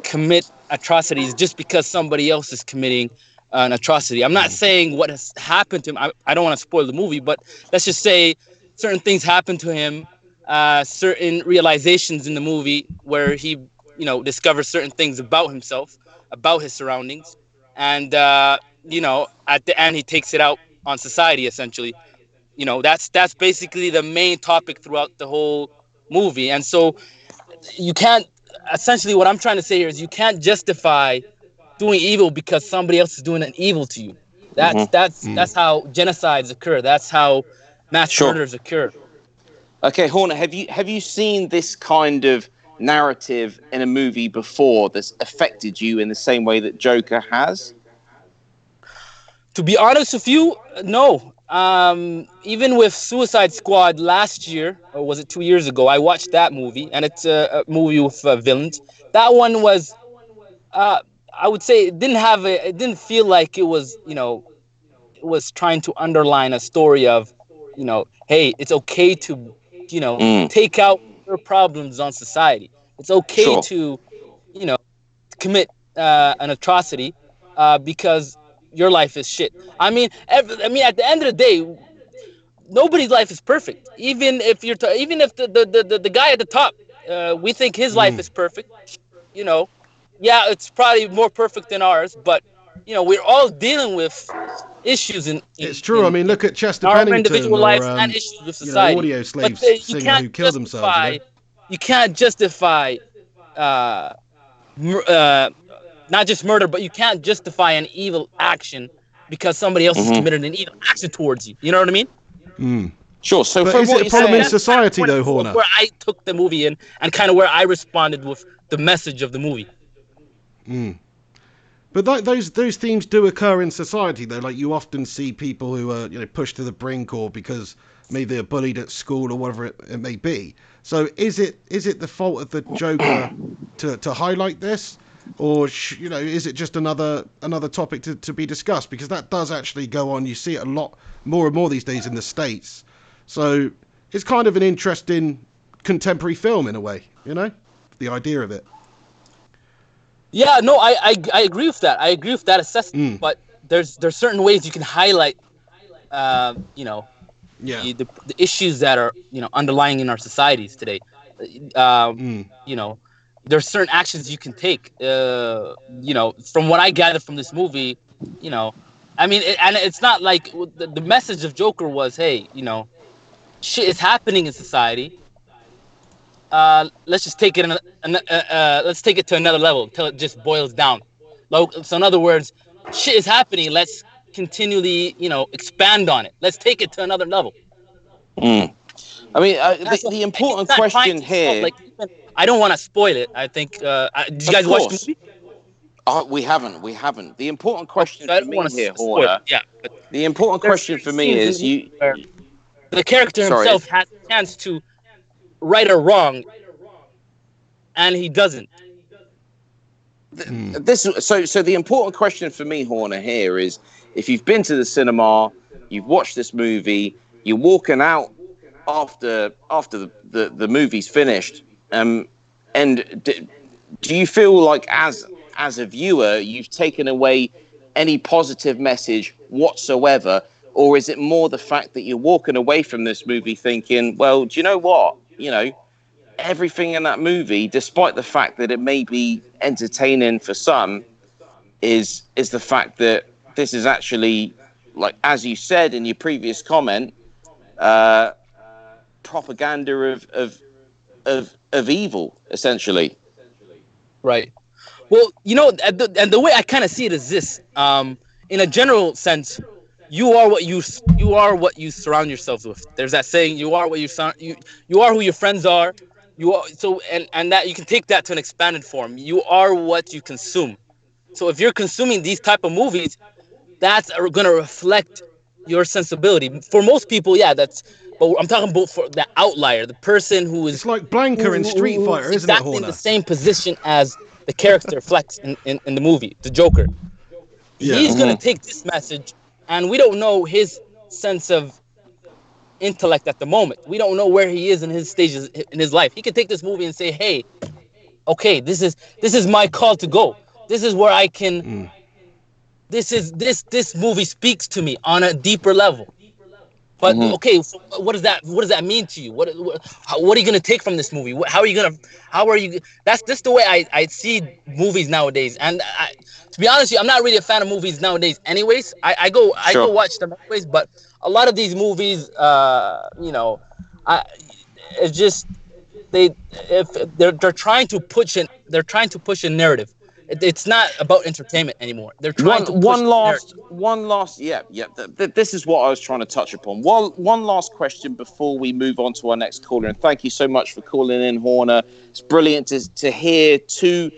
commit atrocities just because somebody else is committing an atrocity. I'm not saying what has happened to him. I don't want to spoil the movie, but let's just say certain things happened to him, certain realizations in the movie where he, discovers certain things about himself, about his surroundings. And, at the end, he takes it out on society, essentially. That's basically the main topic throughout the whole movie. And so you can't, essentially what I'm trying to say here is you can't justify doing evil because somebody else is doing an evil to you. That's how genocides occur. That's how mass murders occur. Okay, Horner, have you seen this kind of narrative in a movie before that's affected you in the same way that Joker has? To be honest with you, no. Even with Suicide Squad last year, or was it 2 years ago, I watched that movie, and it's a movie with villains. That one was, I would say, it didn't feel like it was, it was trying to underline a story of, hey, it's okay to, take out your problems on society. It's okay to, commit an atrocity because your life is shit. I mean, at the end of the day, nobody's life is perfect. Even if the guy at the top, we think his life is perfect. Yeah, it's probably more perfect than ours, but we're all dealing with issues in It's true. I mean, look at Chester our Bennington individual or lives and issues with society. Audio But Slaves you singer can't who killed themselves. you can't justify uh, not just murder, but you can't justify an evil action because somebody else has committed an evil action towards you. You know what I mean? Sure. So, But from is what it a you problem in said, society though, Horner? Where I took the movie in and kind of where I responded with the message of the movie. But those themes do occur in society, though. Like you often see people who are pushed to the brink, or because maybe they're bullied at school or whatever it may be. So is it the fault of the Joker to highlight this, or is it just another topic to be discussed? Because that does actually go on. You see it a lot more and more these days in the States. So it's kind of an interesting contemporary film in a way, the idea of it. Yeah, no, I agree with that. I agree with that assessment. But there's certain ways you can highlight, the issues that are underlying in our societies today. There's certain actions you can take. From what I gathered from this movie, I mean, and it's not like the message of Joker was, hey, shit is happening in society. Let's just take it. Let's take it to another level until it just boils down. So in other words, shit is happening. Let's continually, expand on it. Let's take it to another level. I mean, the important question here. I don't want to spoil it. I think. Did you guys watch the movie? We haven't. The important question for me here, spoil Horner. Yeah. The important question for me is the character himself has a chance to right or wrong, and he doesn't. So the important question for me, Horner, here is if you've been to the cinema, you've watched this movie, you're walking out after the movie's finished, and do you feel like as a viewer you've taken away any positive message whatsoever, or is it more the fact that you're walking away from this movie thinking, well, do you know what? Everything in that movie, despite the fact that it may be entertaining for some, is the fact that this is actually, like as you said in your previous comment, propaganda of evil, essentially. Right. Well, and the way I kind of see it is this: in a general sense, you are what you surround yourselves with. There's that saying: you are what you are who your friends are. You are and that you can take that to an expanded form. You are what you consume. So if you're consuming these type of movies, that's going to reflect your sensibility. For most people, yeah, but I'm talking about for the outlier, the person who is. It's like Blanca in Street Fighter, isn't it, Horner? Exactly in the same position as the character Flex in the movie, the Joker. Yeah. He's going to take this message, and we don't know his sense of intellect at the moment. We don't know where he is in his stages in his life. He could take this movie and say, hey, okay, this is my call to go. This is where I can this movie speaks to me on a deeper level. But okay, so what does that mean to you? What are you gonna take from this movie? How are you? That's just the way I see movies nowadays. And to be honest with you, I'm not really a fan of movies nowadays. Anyways, I go watch them anyways. But a lot of these movies, it's just they're ttrying to push a narrative. It's not about entertainment anymore. They're trying to push one last. This is what I was trying to touch upon. One last question before we move on to our next caller. And thank you so much for calling in, Horner. It's brilliant to hear two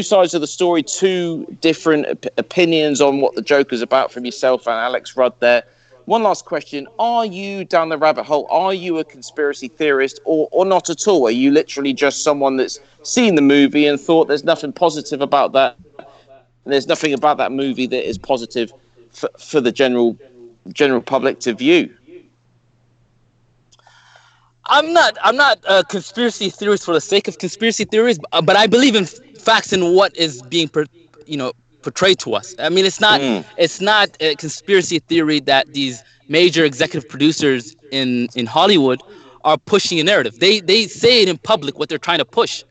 sides of the story, two different opinions on what the Joker's about from yourself and Alex Rudd there. One last question. Are you down the rabbit hole? Are you a conspiracy theorist or not at all? Are you literally just someone that's seen the movie and thought there's nothing positive about that? There's nothing about that movie that is positive for the general public to view? I'm not a conspiracy theorist for the sake of conspiracy theories, but I believe in facts and what is being portrayed to us. I mean, it's not a conspiracy theory that these major executive producers in Hollywood are pushing a narrative. They say it in public what they're trying to push.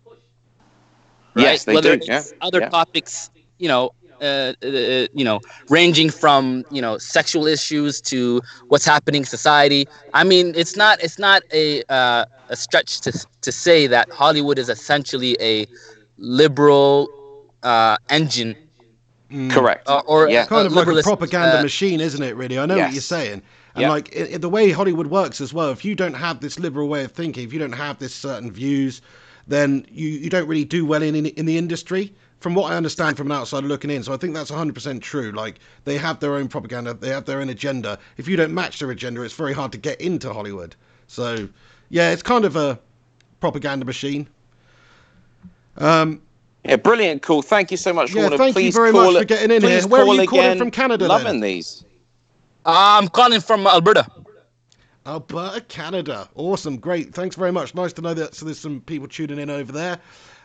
Right? Yes, they Whether do. It's other topics, ranging from sexual issues to what's happening in society. I mean, it's not a stretch to say that Hollywood is essentially a liberal engine. Correct. Or Yeah. Kind of like a liberalist, propaganda machine, isn't it, really? I know what you're Yes. saying. And Yeah. like the way Hollywood works as well, if you don't have this liberal way of thinking, if you don't have this certain views, then you don't really do well in the industry, from what I understand from an outsider looking in. So I think that's 100% true. Like, they have their own propaganda, they have their own agenda. If you don't match their agenda, it's very hard to get into Hollywood. So, yeah, it's kind of a propaganda machine. Yeah, brilliant. Cool. Thank you so much, Yeah, Warner. thank you Please very call much for it- getting in please here. Where are call you calling again. from, Canada, Loving then? these. I'm calling from Alberta. Alberta, Canada. Awesome, great. Thanks very much. Nice to know that. So there's some people tuning in over there.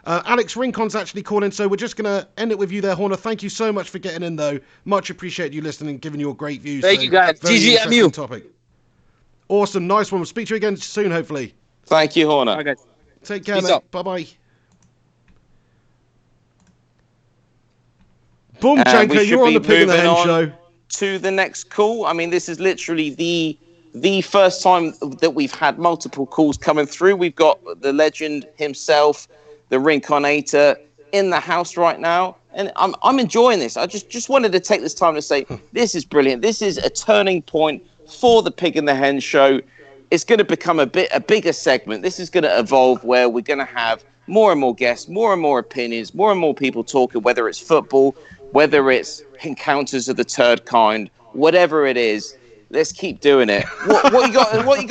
Alex Rincon's actually calling, so we're just going to end it with you there, Horner. Thank you so much for getting in, though. Much appreciate you listening and giving your great views. Thank you, guys. Very GGMU. interesting topic. Awesome, nice one. We'll speak to you again soon, hopefully. Thank you, Horner. All right, guys. Take care, Peace mate. out. Bye-bye. Boom, And Janko, we should you're on be the Pig and the moving Hen on show. to the next call. I mean, this is literally the first time that we've had multiple calls coming through. We've got the legend himself, the Rinconator, in the house right now, and I'm enjoying this. I just wanted to take this time to say this is brilliant. This is a turning point for the Pig and the Hen show. It's going to become a bigger segment. This is going to evolve where we're going to have more and more guests, more and more opinions, more and more people talking, whether it's football, whether it's encounters of the third kind, whatever it is. Let's keep doing it. What you got? What you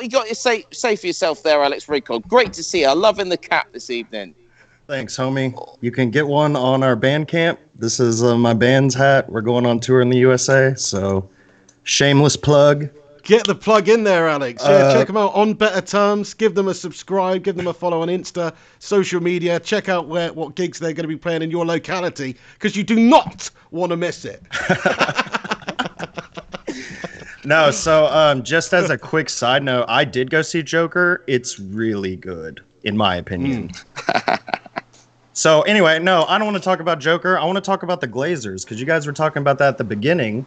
got to say for yourself there, Alex Rincon? Great to see you. I'm loving the cap this evening. Thanks, homie. You can get one on our Bandcamp. This is my band's hat. We're going on tour in the USA, so shameless plug. Get the plug in there, Alex. Yeah, check them out on Better Terms. Give them a subscribe. Give them a follow on Insta, social media. Check out what gigs they're going to be playing in your locality, because you do not want to miss it. No, so just as a quick side note, I did go see Joker. It's really good, in my opinion. So anyway, no, I don't want to talk about Joker. I want to talk about the Glazers, because you guys were talking about that at the beginning.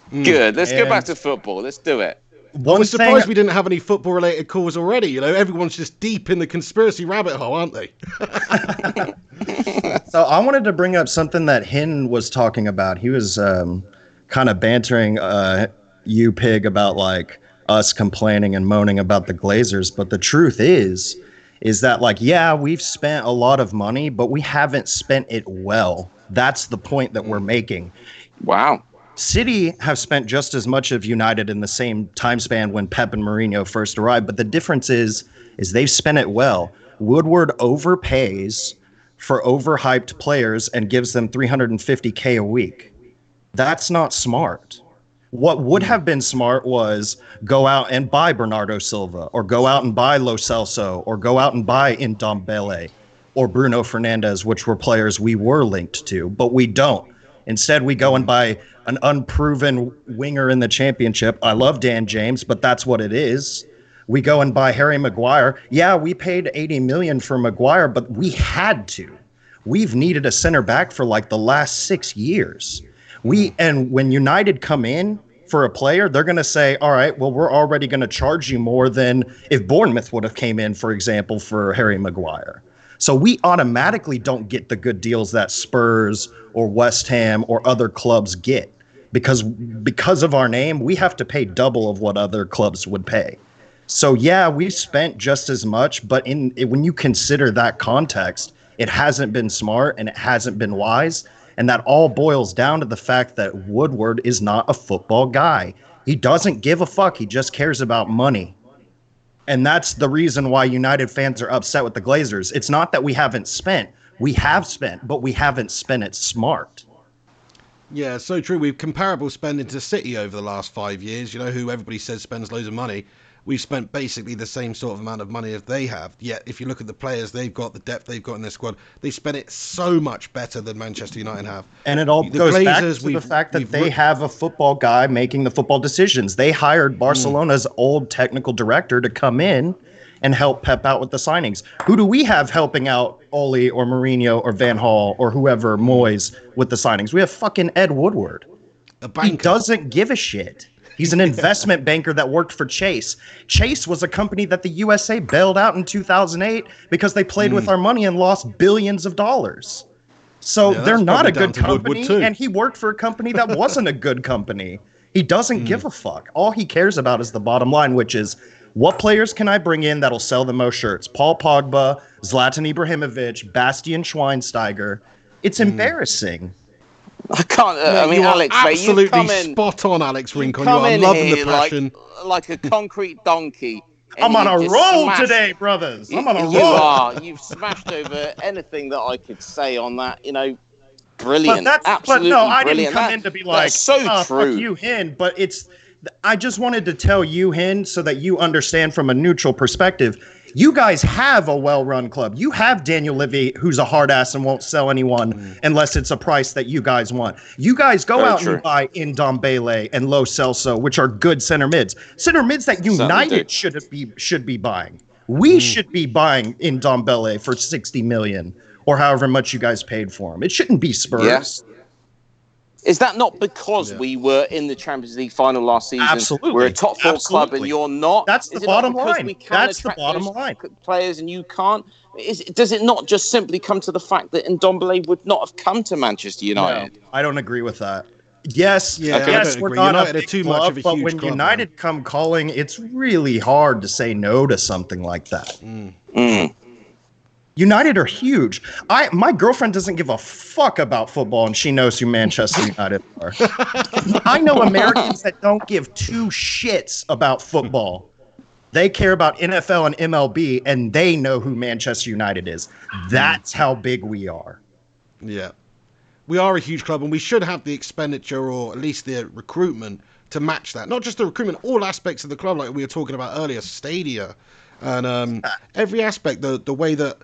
Good. Let's go And- back to football. Let's do it. I was surprised we didn't have any football-related calls already. You know, everyone's just deep in the conspiracy rabbit hole, aren't they? So I wanted to bring up something that Hin was talking about. He was kind of bantering you, Pig, about like us complaining and moaning about the Glazers. But the truth is that, like, yeah, we've spent a lot of money, but we haven't spent it well. That's the point that we're making. Wow. City have spent just as much of United in the same time span when Pep and Mourinho first arrived, but the difference is they've spent it well. Woodward overpays for overhyped players and gives them $350K a week. That's not smart. What would have been smart was go out and buy Bernardo Silva, or go out and buy Lo Celso, or go out and buy Ndombele or Bruno Fernandes, which were players we were linked to, but we don't. Instead, we go and buy an unproven winger in the championship. I love Dan James, but that's what it is. We go and buy Harry Maguire. Yeah, we paid $80 million for Maguire, but we had to. We've needed a center back for like the last 6 years. And when United come in for a player, they're going to say, all right, well, we're already going to charge you more than if Bournemouth would have came in, for example, for Harry Maguire. So we automatically don't get the good deals that Spurs or West Ham or other clubs get, because of our name, we have to pay double of what other clubs would pay. So yeah, we've spent just as much, but when you consider that context, it hasn't been smart and it hasn't been wise. And that all boils down to the fact that Woodward is not a football guy. He doesn't give a fuck. He just cares about money. And that's the reason why United fans are upset with the Glazers. It's not that we haven't spent. We have spent, but we haven't spent it smart. Yeah, so true. We've comparable spending to City over the last 5 years, you know, who everybody says spends loads of money. We've spent basically the same sort of amount of money as they have. Yet, if you look at the players they've got, the depth they've got in their squad, they spend it so much better than Manchester United have. And it all goes back to the fact that they have a football guy making the football decisions. They hired Barcelona's old technical director to come in and help Pep out with the signings. Who do we have helping out Ole or Mourinho or Van Gaal or whoever, Moyes, with the signings? We have fucking Ed Woodward. He doesn't give a shit. He's an investment banker that worked for Chase. Chase was a company that the USA bailed out in 2008 because they played with our money and lost billions of dollars. So they're not a good company, and he worked for a company that wasn't a good company. He doesn't give a fuck. All he cares about is the bottom line, which is what players can I bring in that'll sell the most shirts? Paul Pogba, Zlatan Ibrahimovic, Bastian Schweinsteiger. It's embarrassing. I can't. I mean, Alex, absolutely mate, you come in, spot on, Alex Rincon. I'm loving the passion. like a concrete donkey. I'm on a roll today, brothers. I'm on a roll. You are. You've smashed over anything that I could say on that. You know, brilliant. Absolutely no, I brilliant. didn't come in to be like, so true. Fuck you, Hin. But I just wanted to tell you, Hin, so that you understand from a neutral perspective. You guys have a well-run club. You have Daniel Levy, who's a hard ass and won't sell anyone unless it's a price that you guys want. You guys go out and buy Ndombele and Lo Celso, which are good center mids. Center mids that United should be buying. We should be buying Ndombele for 60 million or however much you guys paid for him. It shouldn't be Spurs. Yes. Is that not because we were in the Champions League final last season? Absolutely. We're a top four club and you're not. That's the bottom line. That's the bottom line. Players and you can't. Does it not just simply come to the fact that Ndombele would not have come to Manchester United? No, I don't agree with that. Yes, we're not United a big club, but when club, United come calling, it's really hard to say no to something like that. United are huge. My girlfriend doesn't give a fuck about football, and she knows who Manchester United are. I know Americans that don't give two shits about football. They care about NFL and MLB, and they know who Manchester United is. That's how big we are. Yeah. We are a huge club, and we should have the expenditure or at least the recruitment to match that. Not just the recruitment, all aspects of the club, like we were talking about earlier, stadia, and every aspect, the way that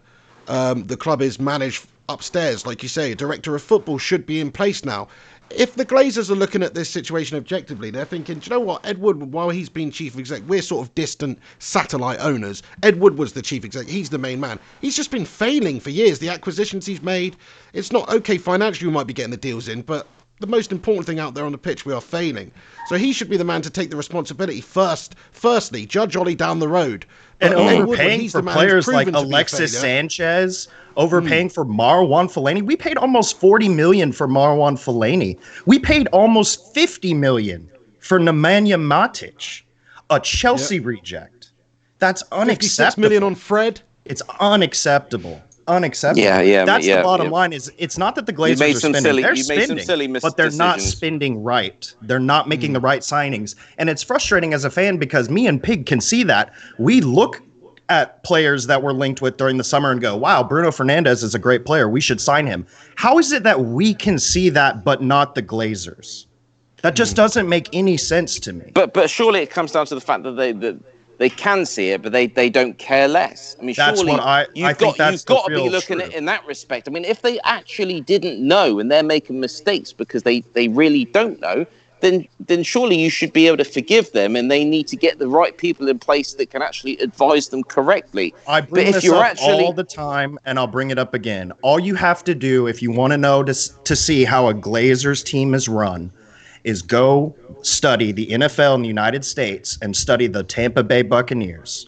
the club is managed upstairs, like you say, a director of football should be in place now. If the Glazers are looking at this situation objectively, they're thinking, do you know what, Ed Woodward, while he's been chief exec, we're sort of distant satellite owners. Ed Woodward's the chief exec, he's the main man. He's just been failing for years. The acquisitions he's made, it's not okay financially, we might be getting the deals in, but the most important thing out there on the pitch, we are failing. So he should be the man to take the responsibility firstly, judge Ollie down the road. And overpaying for players like Alexis Sanchez, overpaying for Marwan Fellaini. We paid almost 40 million for Marwan Fellaini. We paid almost 50 million for Nemanja Matic, a Chelsea reject. That's unacceptable. 56 million on Fred. It's unacceptable. Unacceptable. That's the bottom line. Is it's not that the Glazers are spending. They're spending, but they're not spending right. They're not making the right signings, and it's frustrating as a fan because me and Pig can see that. We look at players that we're linked with during the summer and go, "Wow, Bruno Fernandes is a great player. We should sign him." How is it that we can see that, but not the Glazers? That just doesn't make any sense to me. But surely it comes down to the fact that they can see it, but they don't care less. I mean, that's surely you've got to be looking at it in that respect. I mean, if they actually didn't know and they're making mistakes because they really don't know, then surely you should be able to forgive them, and they need to get the right people in place that can actually advise them correctly. I bring this up all the time, and I'll bring it up again. All you have to do if you want to know to see how a Glazers team is run is go study the NFL in the United States and study the Tampa Bay Buccaneers.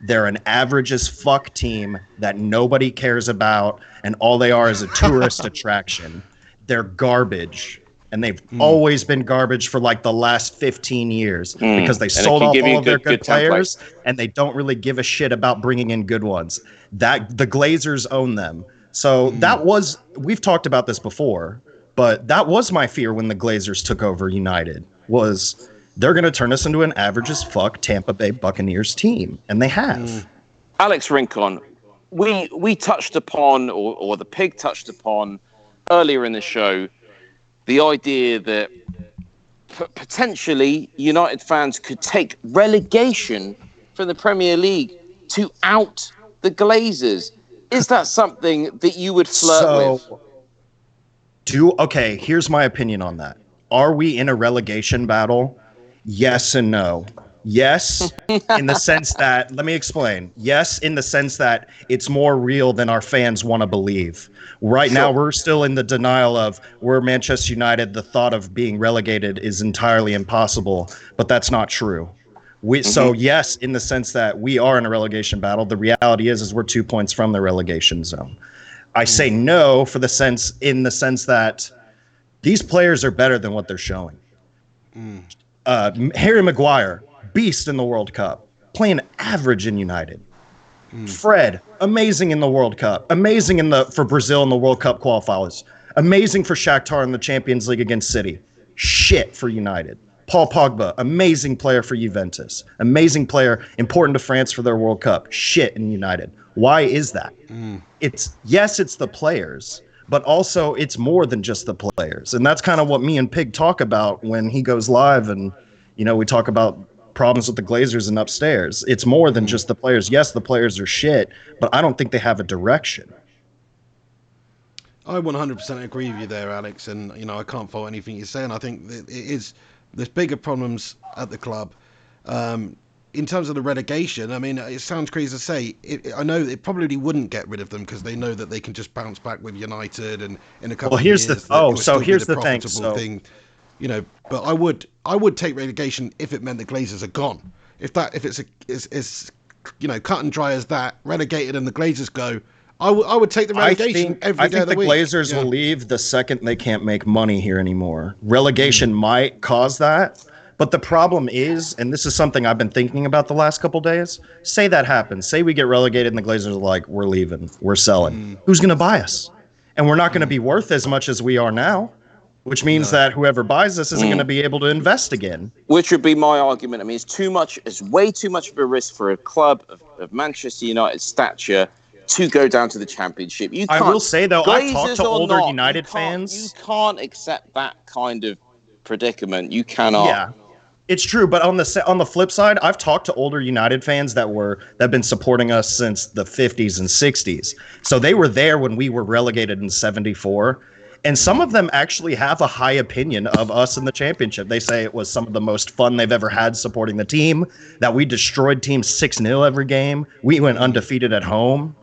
They're an average as fuck team that nobody cares about, and all they are is a tourist attraction. They're garbage, and they've always been garbage for like the last 15 years because they sold off all of their good players, and they don't really give a shit about bringing in good ones. That the Glazers own them. So we've talked about this before, but that was my fear when the Glazers took over United, was they're going to turn us into an average as fuck Tampa Bay Buccaneers team. And they have. Alex Rincon, we touched upon, or the Pig touched upon earlier in the show, the idea that potentially United fans could take relegation from the Premier League to out the Glazers. Is that something that you would flirt with? Okay, here's my opinion on that. Are we in a relegation battle? Yes and no. Yes, in the sense that, let me explain. Yes, in the sense that it's more real than our fans want to believe. Right now, we're still in the denial of we're Manchester United. The thought of being relegated is entirely impossible, but that's not true. So yes, in the sense that we are in a relegation battle. The reality is we're 2 points from the relegation zone. I say no in the sense that these players are better than what they're showing. Harry Maguire, beast in the World Cup, playing average in United. Fred, amazing in the World Cup, amazing for Brazil in the World Cup qualifiers, amazing for Shakhtar in the Champions League against City. Shit for United. Paul Pogba, amazing player for Juventus, amazing player, important to France for their World Cup. Shit in United. Why is that? It's the players, but also it's more than just the players. And that's kind of what me and Pig talk about when he goes live and, we talk about problems with the Glazers and upstairs. It's more than just the players. Yes, the players are shit, but I don't think they have a direction. I 100% agree with you there, Alex, and I can't fault anything you're saying. I think that there's bigger problems at the club. In terms of the relegation, I mean, it sounds crazy to say. I know it probably wouldn't get rid of them because they know that they can just bounce back with United, and in a couple of years, here's the thing. But I would take relegation if it meant the Glazers are gone. If it's cut and dry as that, relegated and the Glazers go, I would take the relegation every day of the week. I think the Glazers will leave the second they can't make money here anymore. Relegation might cause that, but the problem is, and this is something I've been thinking about the last couple days, say that happens. Say we get relegated and the Glazers are like, we're leaving, we're selling. Who's going to buy us? And we're not going to be worth as much as we are now, which means that whoever buys us isn't going to be able to invest again. Which would be my argument. I mean, it's way too much of a risk for a club of Manchester United's stature to go down to the Championship. I will say, though, I've talked to older United fans. You can't accept that kind of predicament. You cannot. Yeah, it's true. But on the flip side, I've talked to older United fans that have been supporting us since the 50s and 60s. So they were there when we were relegated in '74. And some of them actually have a high opinion of us in the Championship. They say it was some of the most fun they've ever had supporting the team, that we destroyed teams 6-0 every game. We went undefeated at home.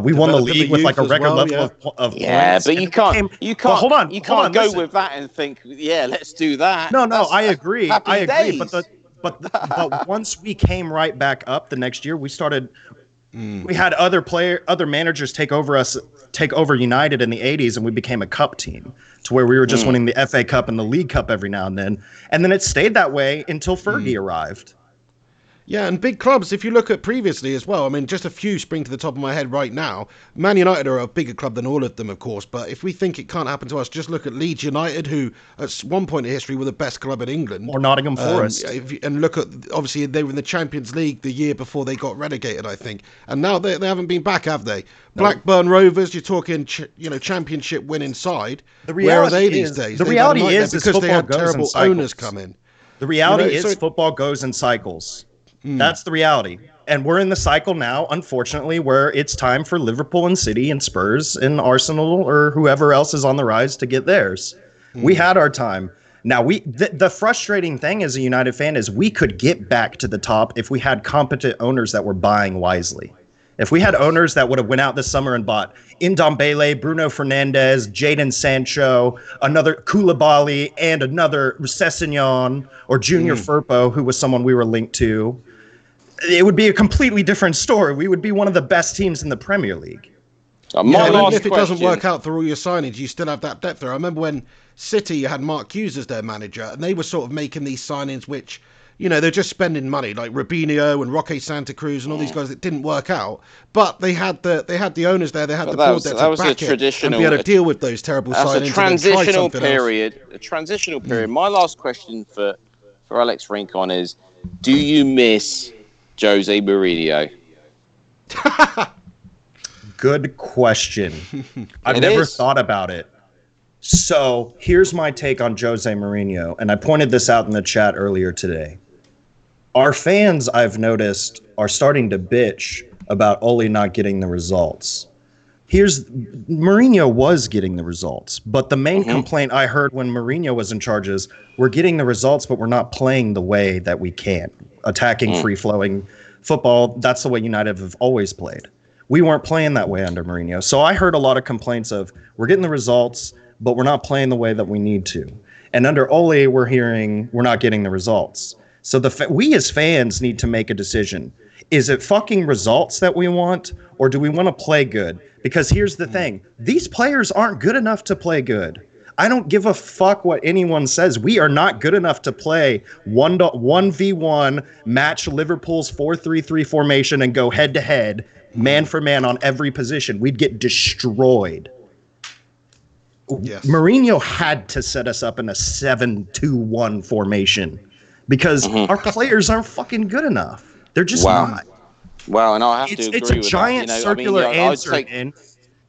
We won the league with like a record level of points. But you can't. Well, hold on. You can't go with that and think, let's do that. No, I agree. I agree. Days. But once we came right back up the next year, we started. We had other managers take over United in the 80s, and we became a cup team to where we were just winning the FA Cup and the League Cup every now and then it stayed that way until Fergie arrived. Yeah, and big clubs, if you look at previously as well, I mean, just a few spring to the top of my head right now. Man United are a bigger club than all of them, of course, but if we think it can't happen to us, just look at Leeds United, who at one point in history were the best club in England. Or Nottingham Forest. And look at, obviously, they were in the Champions League the year before they got relegated, I think. And now they haven't been back, have they? No. Blackburn Rovers, you're talking, championship winning side. Where are they these days? The reality is because they had terrible owners come in. The reality is football goes in cycles. That's the reality. And we're in the cycle now, unfortunately, where it's time for Liverpool and City and Spurs and Arsenal or whoever else is on the rise to get theirs. We had our time. Now, the frustrating thing as a United fan is we could get back to the top if we had competent owners that were buying wisely. If we had owners that would have went out this summer and bought Ndombele, Bruno Fernandes, Jadon Sancho, another Koulibaly, and another Sessegnon or Junior Firpo, who was someone we were linked to, it would be a completely different story. We would be one of the best teams in the Premier League. Even if it doesn't work out through all your signings, you still have that depth there. I remember when City had Mark Hughes as their manager, and they were sort of making these signings which, they're just spending money, like Robinho and Roque Santa Cruz and all these guys that didn't work out. But they had the owners there, they had the board there to back it and be able to deal with those terrible signings. A transitional period. A transitional period. My last question for Alex Rincon is: do you miss Jose Mourinho? Good question. I've never thought about it. So here's my take on Jose Mourinho, and I pointed this out in the chat earlier today. Our fans, I've noticed, are starting to bitch about Ole not getting the results. Mourinho was getting the results, but the main complaint I heard when Mourinho was in charge is we're getting the results, but we're not playing the way that we can. Attacking, free-flowing football, that's the way United have always played. We weren't playing that way under Mourinho. So I heard a lot of complaints of we're getting the results, but we're not playing the way that we need to. And under Ole, we're hearing we're not getting the results. So we as fans need to make a decision. Is it fucking results that we want, or do we want to play good? Because here's the thing. These players aren't good enough to play good. I don't give a fuck what anyone says. We are not good enough to play 1v1, match Liverpool's 4-3-3 formation and go head-to-head, man for man on every position. We'd get destroyed. Yes. Mourinho had to set us up in a 7-2-1 formation because our players aren't fucking good enough. They're just not. Wow, and I have to agree It's a with giant that. circular answer, man.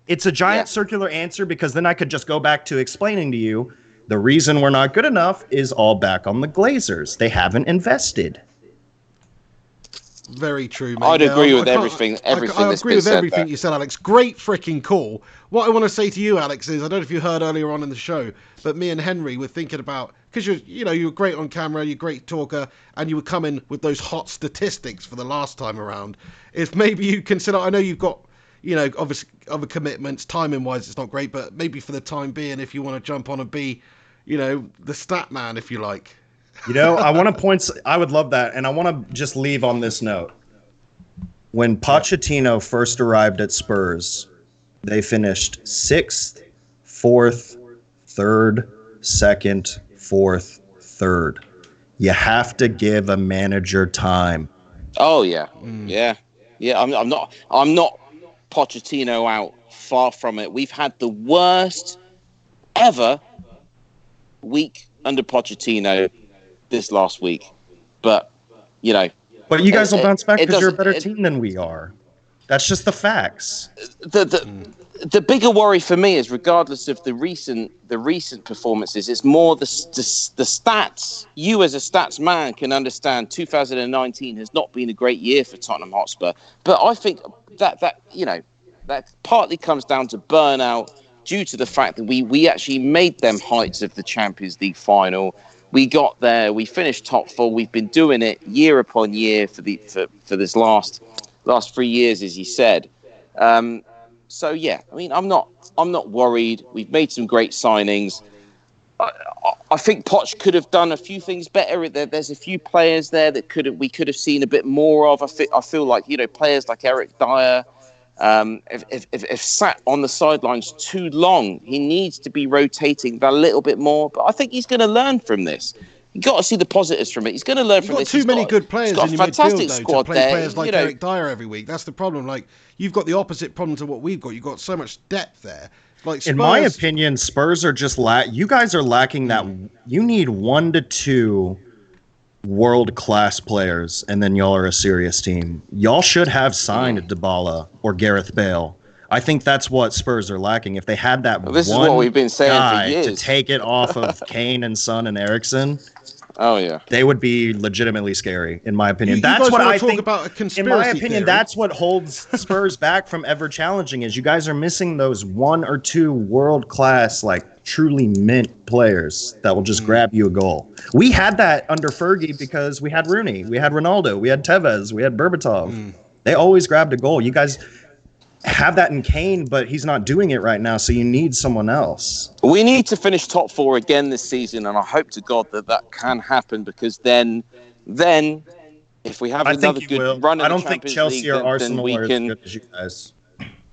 It's a giant circular answer because then I could just go back to explaining to you the reason we're not good enough is all back on the Glazers. They haven't invested. Very true, mate. I'd agree with I everything agree that's been with said everything there. you said, Alex. Great freaking call. What I want to say to you, Alex, is I don't know if you heard earlier on in the show, but me and Henry were thinking about, because you were great on camera, you're a great talker, and you were coming with those hot statistics for the last time around. If maybe you consider, I know you've got, obviously other commitments, timing wise, it's not great, but maybe for the time being, if you want to jump on and be, the stat man, if you like. I would love that. And I want to just leave on this note. When Pochettino first arrived at Spurs, they finished 6th, 4th, 3rd, 2nd, 4th, 3rd. You have to give a manager time. Oh yeah, yeah. I'm not Pochettino out. Far from it. We've had the worst ever week under Pochettino this last week, but But you guys will bounce back because you're a better team than we are. That's just the facts. The bigger worry for me is, regardless of the recent performances, it's more the stats. You as a stats man can understand 2019 has not been a great year for Tottenham Hotspur, but I think that partly comes down to burnout due to the fact that we actually made them heights of the Champions League final. We got there. We finished top 4. We've been doing it year upon year for this last 3 years, as you said. So yeah, I mean, I'm not worried. We've made some great signings. I think Poch could have done a few things better. There's a few players there that we could have seen a bit more of. I feel like players like Eric Dyer. If sat on the sidelines too long, he needs to be rotating that a little bit more. But I think he's going to learn from this. You've got to see the positives from it. He's going to learn from this. You've got too many good players in your midfield, though, squad to play there. Players like Eric Dyer every week. That's the problem. Like, you've got the opposite problem to what we've got. You've got so much depth there. Like, Spurs, in my opinion, Spurs are just you guys are lacking that. You need 1 to 2 world-class players, and then y'all are a serious team. Y'all should have signed Dybala or Gareth Bale. I think that's what Spurs are lacking. If they had that this is what we've been saying guy for years. to take it off of Kane and Son and Eriksen, oh yeah, they would be legitimately scary, in my opinion. You that's guys what wanna I talk think. about a conspiracy In my opinion, theory? that's what holds Spurs back from ever challenging. Is you guys are missing those 1 or 2 world-class, truly mint players that will just grab you a goal. We had that under Fergie because we had Rooney, we had Ronaldo, we had Tevez, we had Berbatov. They always grabbed a goal. You guys have that in Kane, but he's not doing it right now, so you need someone else. We need to finish top 4 again this season, and I hope to God that can happen, because then if we have another good run, I don't think Chelsea or Arsenal are as good as you guys.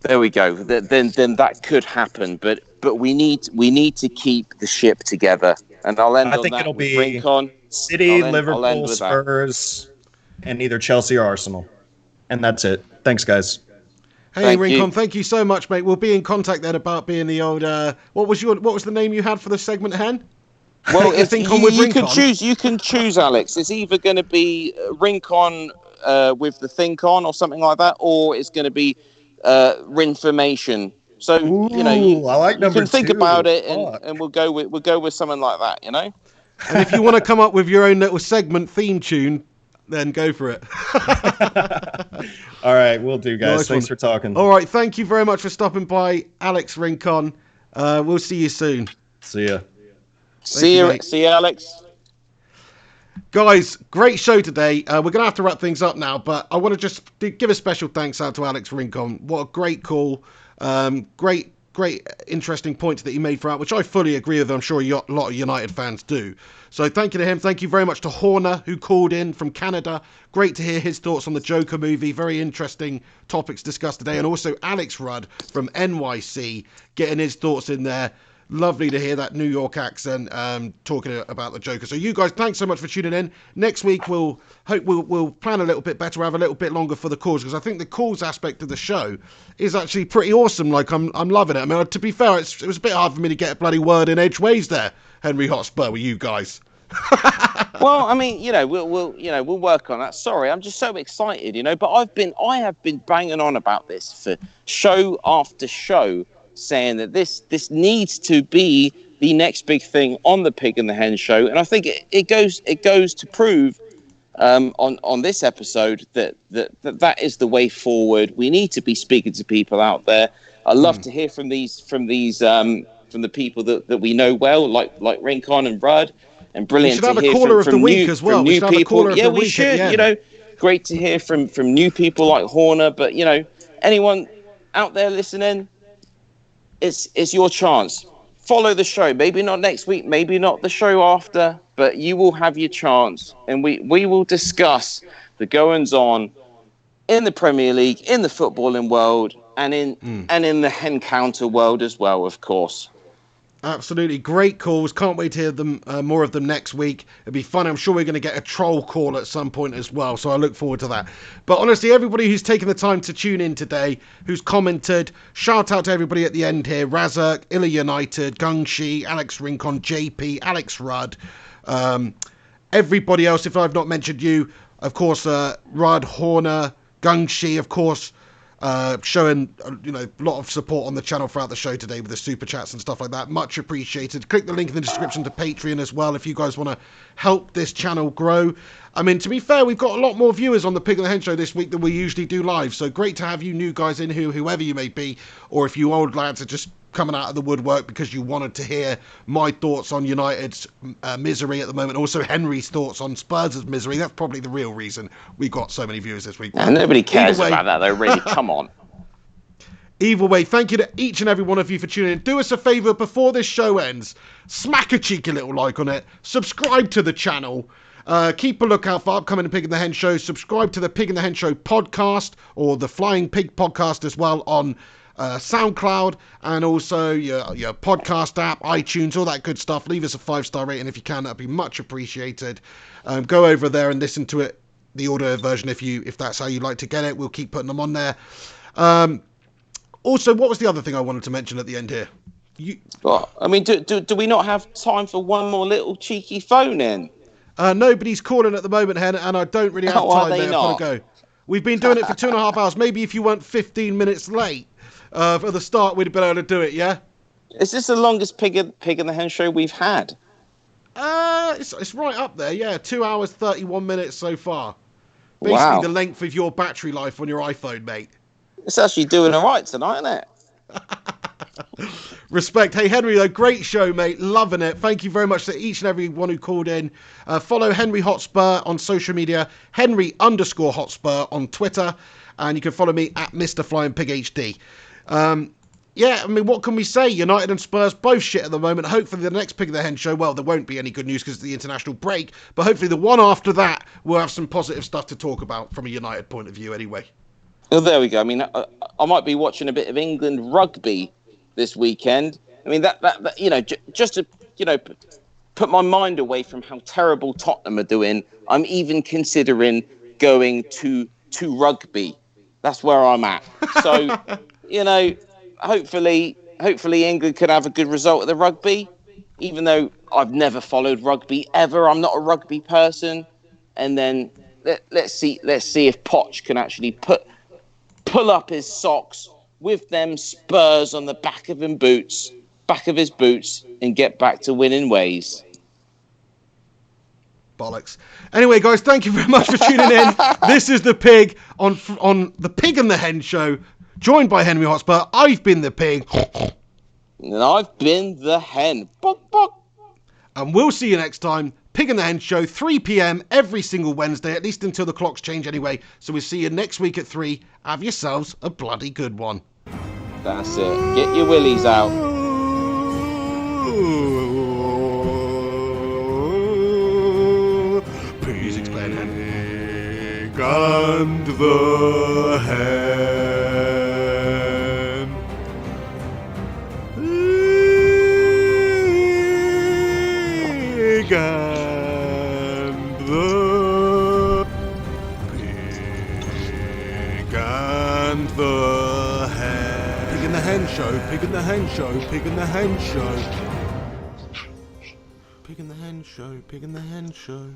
There we go. Then that could happen, but we need to keep the ship together. And I'll end. I think it'll be Rincon. City, Liverpool, Spurs, and either Chelsea or Arsenal, and that's it. Thanks, guys. Hey, Rincon, thank you so much, mate. We'll be in contact then about being the old. What was the name you had for the segment, Hen? Well, you can choose, Alex. It's either going to be Rincon with the think on or something like that, or it's going to be Rinformation. So I like you can think 2. about it, and we'll go with something like that. And if you want to come up with your own little segment theme tune, Then go for it. All right, we'll do, guys. Nice Thanks one. for talking. All right, thank you very much for stopping by, Alex Rincon. We'll see you soon. See ya. See you, you, mate. see you, Alex. Guys, great show today. We're going to have to wrap things up now, but I want to just give a special thanks out to Alex Rincon. What a great call. Great, interesting points that he made throughout, which I fully agree with. I'm sure a lot of United fans do. So thank you to him. Thank you very much to Horner, who called in from Canada. Great to hear his thoughts on the Joker movie. Very interesting topics discussed today. And also Alex Rudd from NYC, getting his thoughts in there. Lovely to hear that New York accent talking about the Joker. So you guys, thanks so much for tuning in. Next week we'll plan a little bit better, have a little bit longer for the calls, because I think the calls aspect of the show is actually pretty awesome. Like I'm loving it. I mean, to be fair, it was a bit hard for me to get a bloody word in edgeways there, Henry Hotspur, with you guys. Well, I mean, we'll work on that. Sorry, I'm just so excited, But I have been banging on about this for show after show, saying that this needs to be the next big thing on the Pig and the Hen show, and I think it goes to prove on this episode that is the way forward. We need to be speaking to people out there. I love to hear from the people that we know well, like Rincon and Rudd, and brilliant to hear from new people. Yeah, we should. Great to hear from new people like Horner, but anyone out there listening, it's your chance. Follow the show. Maybe not next week, maybe not the show after, but you will have your chance, and we will discuss the goings on in the Premier League, in the footballing world, and in the hen counter world as well, of course. Absolutely great calls. Can't wait to hear them more of them next week. It'll be fun. I'm sure we're going to get a troll call at some point as well, so I look forward to that. But honestly, everybody who's taken the time to tune in today, who's commented, shout out to everybody at the end here: Razak, Illa United, Gungshi, Alex Rincon, JP, Alex Rudd, everybody else. If I've not mentioned you, of course, Rudd, Horner, Gungshi, of course. Showing a lot of support on the channel throughout the show today with the super chats and stuff like that. Much appreciated. Click the link in the description to Patreon as well if you guys want to help this channel grow. I mean, to be fair, we've got a lot more viewers on the Pig and the Hen show this week than we usually do live, so great to have you new guys in here, whoever you may be, or if you old lads are just coming out of the woodwork because you wanted to hear my thoughts on United's misery at the moment, also Henry's thoughts on Spurs' misery. That's probably the real reason we got so many viewers this week. And nobody cares about that, though, really. Come on. Either way, thank you to each and every one of you for tuning in. Do us a favour before this show ends. Smack a cheeky little like on it. Subscribe to the channel. Keep a lookout for upcoming Pig and the Hen show. Subscribe to the Pig and the Hen show podcast, or the Flying Pig podcast as well, on SoundCloud, and also your podcast app, iTunes, all that good stuff. Leave us a 5-star rating if you can. That'd be much appreciated. Go over there and listen to it, the audio version, if that's how you like to get it. We'll keep putting them on there. Also, what was the other thing I wanted to mention at the end here? Well, I mean, do we not have time for one more little cheeky phone in? Nobody's calling at the moment, Hen, and I don't really have time there. I've got to go. We've been doing it for 2.5 hours. Maybe if you weren't 15 minutes late for the start, we'd have been able to do it, yeah? Is this the longest Pig and the Hen show we've had? It's right up there, yeah. 2 hours, 31 minutes so far. Basically the length of your battery life on your iPhone, mate. It's actually doing all right tonight, isn't it? Respect. Hey, Henry, though, great show, mate. Loving it. Thank you very much to each and every one who called in. Follow Henry Hotspur on social media, Henry_Hotspur on Twitter, and you can follow me at Mr. Flying Pig HD. Yeah, I mean, what can we say? United and Spurs both shit at the moment. Hopefully the next Pig of the Hen show, well, there won't be any good news because of the international break, but hopefully the one after that, we'll have some positive stuff to talk about from a United point of view anyway. Well, there we go. I mean, I might be watching a bit of England rugby this weekend. I mean, that just to, put my mind away from how terrible Tottenham are doing, I'm even considering going to rugby. That's where I'm at. So, hopefully England could have a good result at the rugby, even though I've never followed rugby ever. I'm not a rugby person. And then let's see if Poch can actually pull up his socks with them Spurs on the back of his boots, and get back to winning ways. Bollocks. Anyway, guys, thank you very much for tuning in. This is the Pig on the Pig and the Hen show, joined by Henry Hotspur. I've been the Pig. And I've been the Hen. Bok, bok. And we'll see you next time. Pig and the Hen show, 3 p.m. every single Wednesday, at least until the clocks change anyway. So we'll see you next week at 3. Have yourselves a bloody good one. That's it. Get your willies out. Music's playing, Hen. Pig and the Hen. Pig and the Pig and the Hen. Pig and the Hen show. Pig and the Hen show. Pig and the Hen show. Pig and the Hen show. Pig and the Hen show.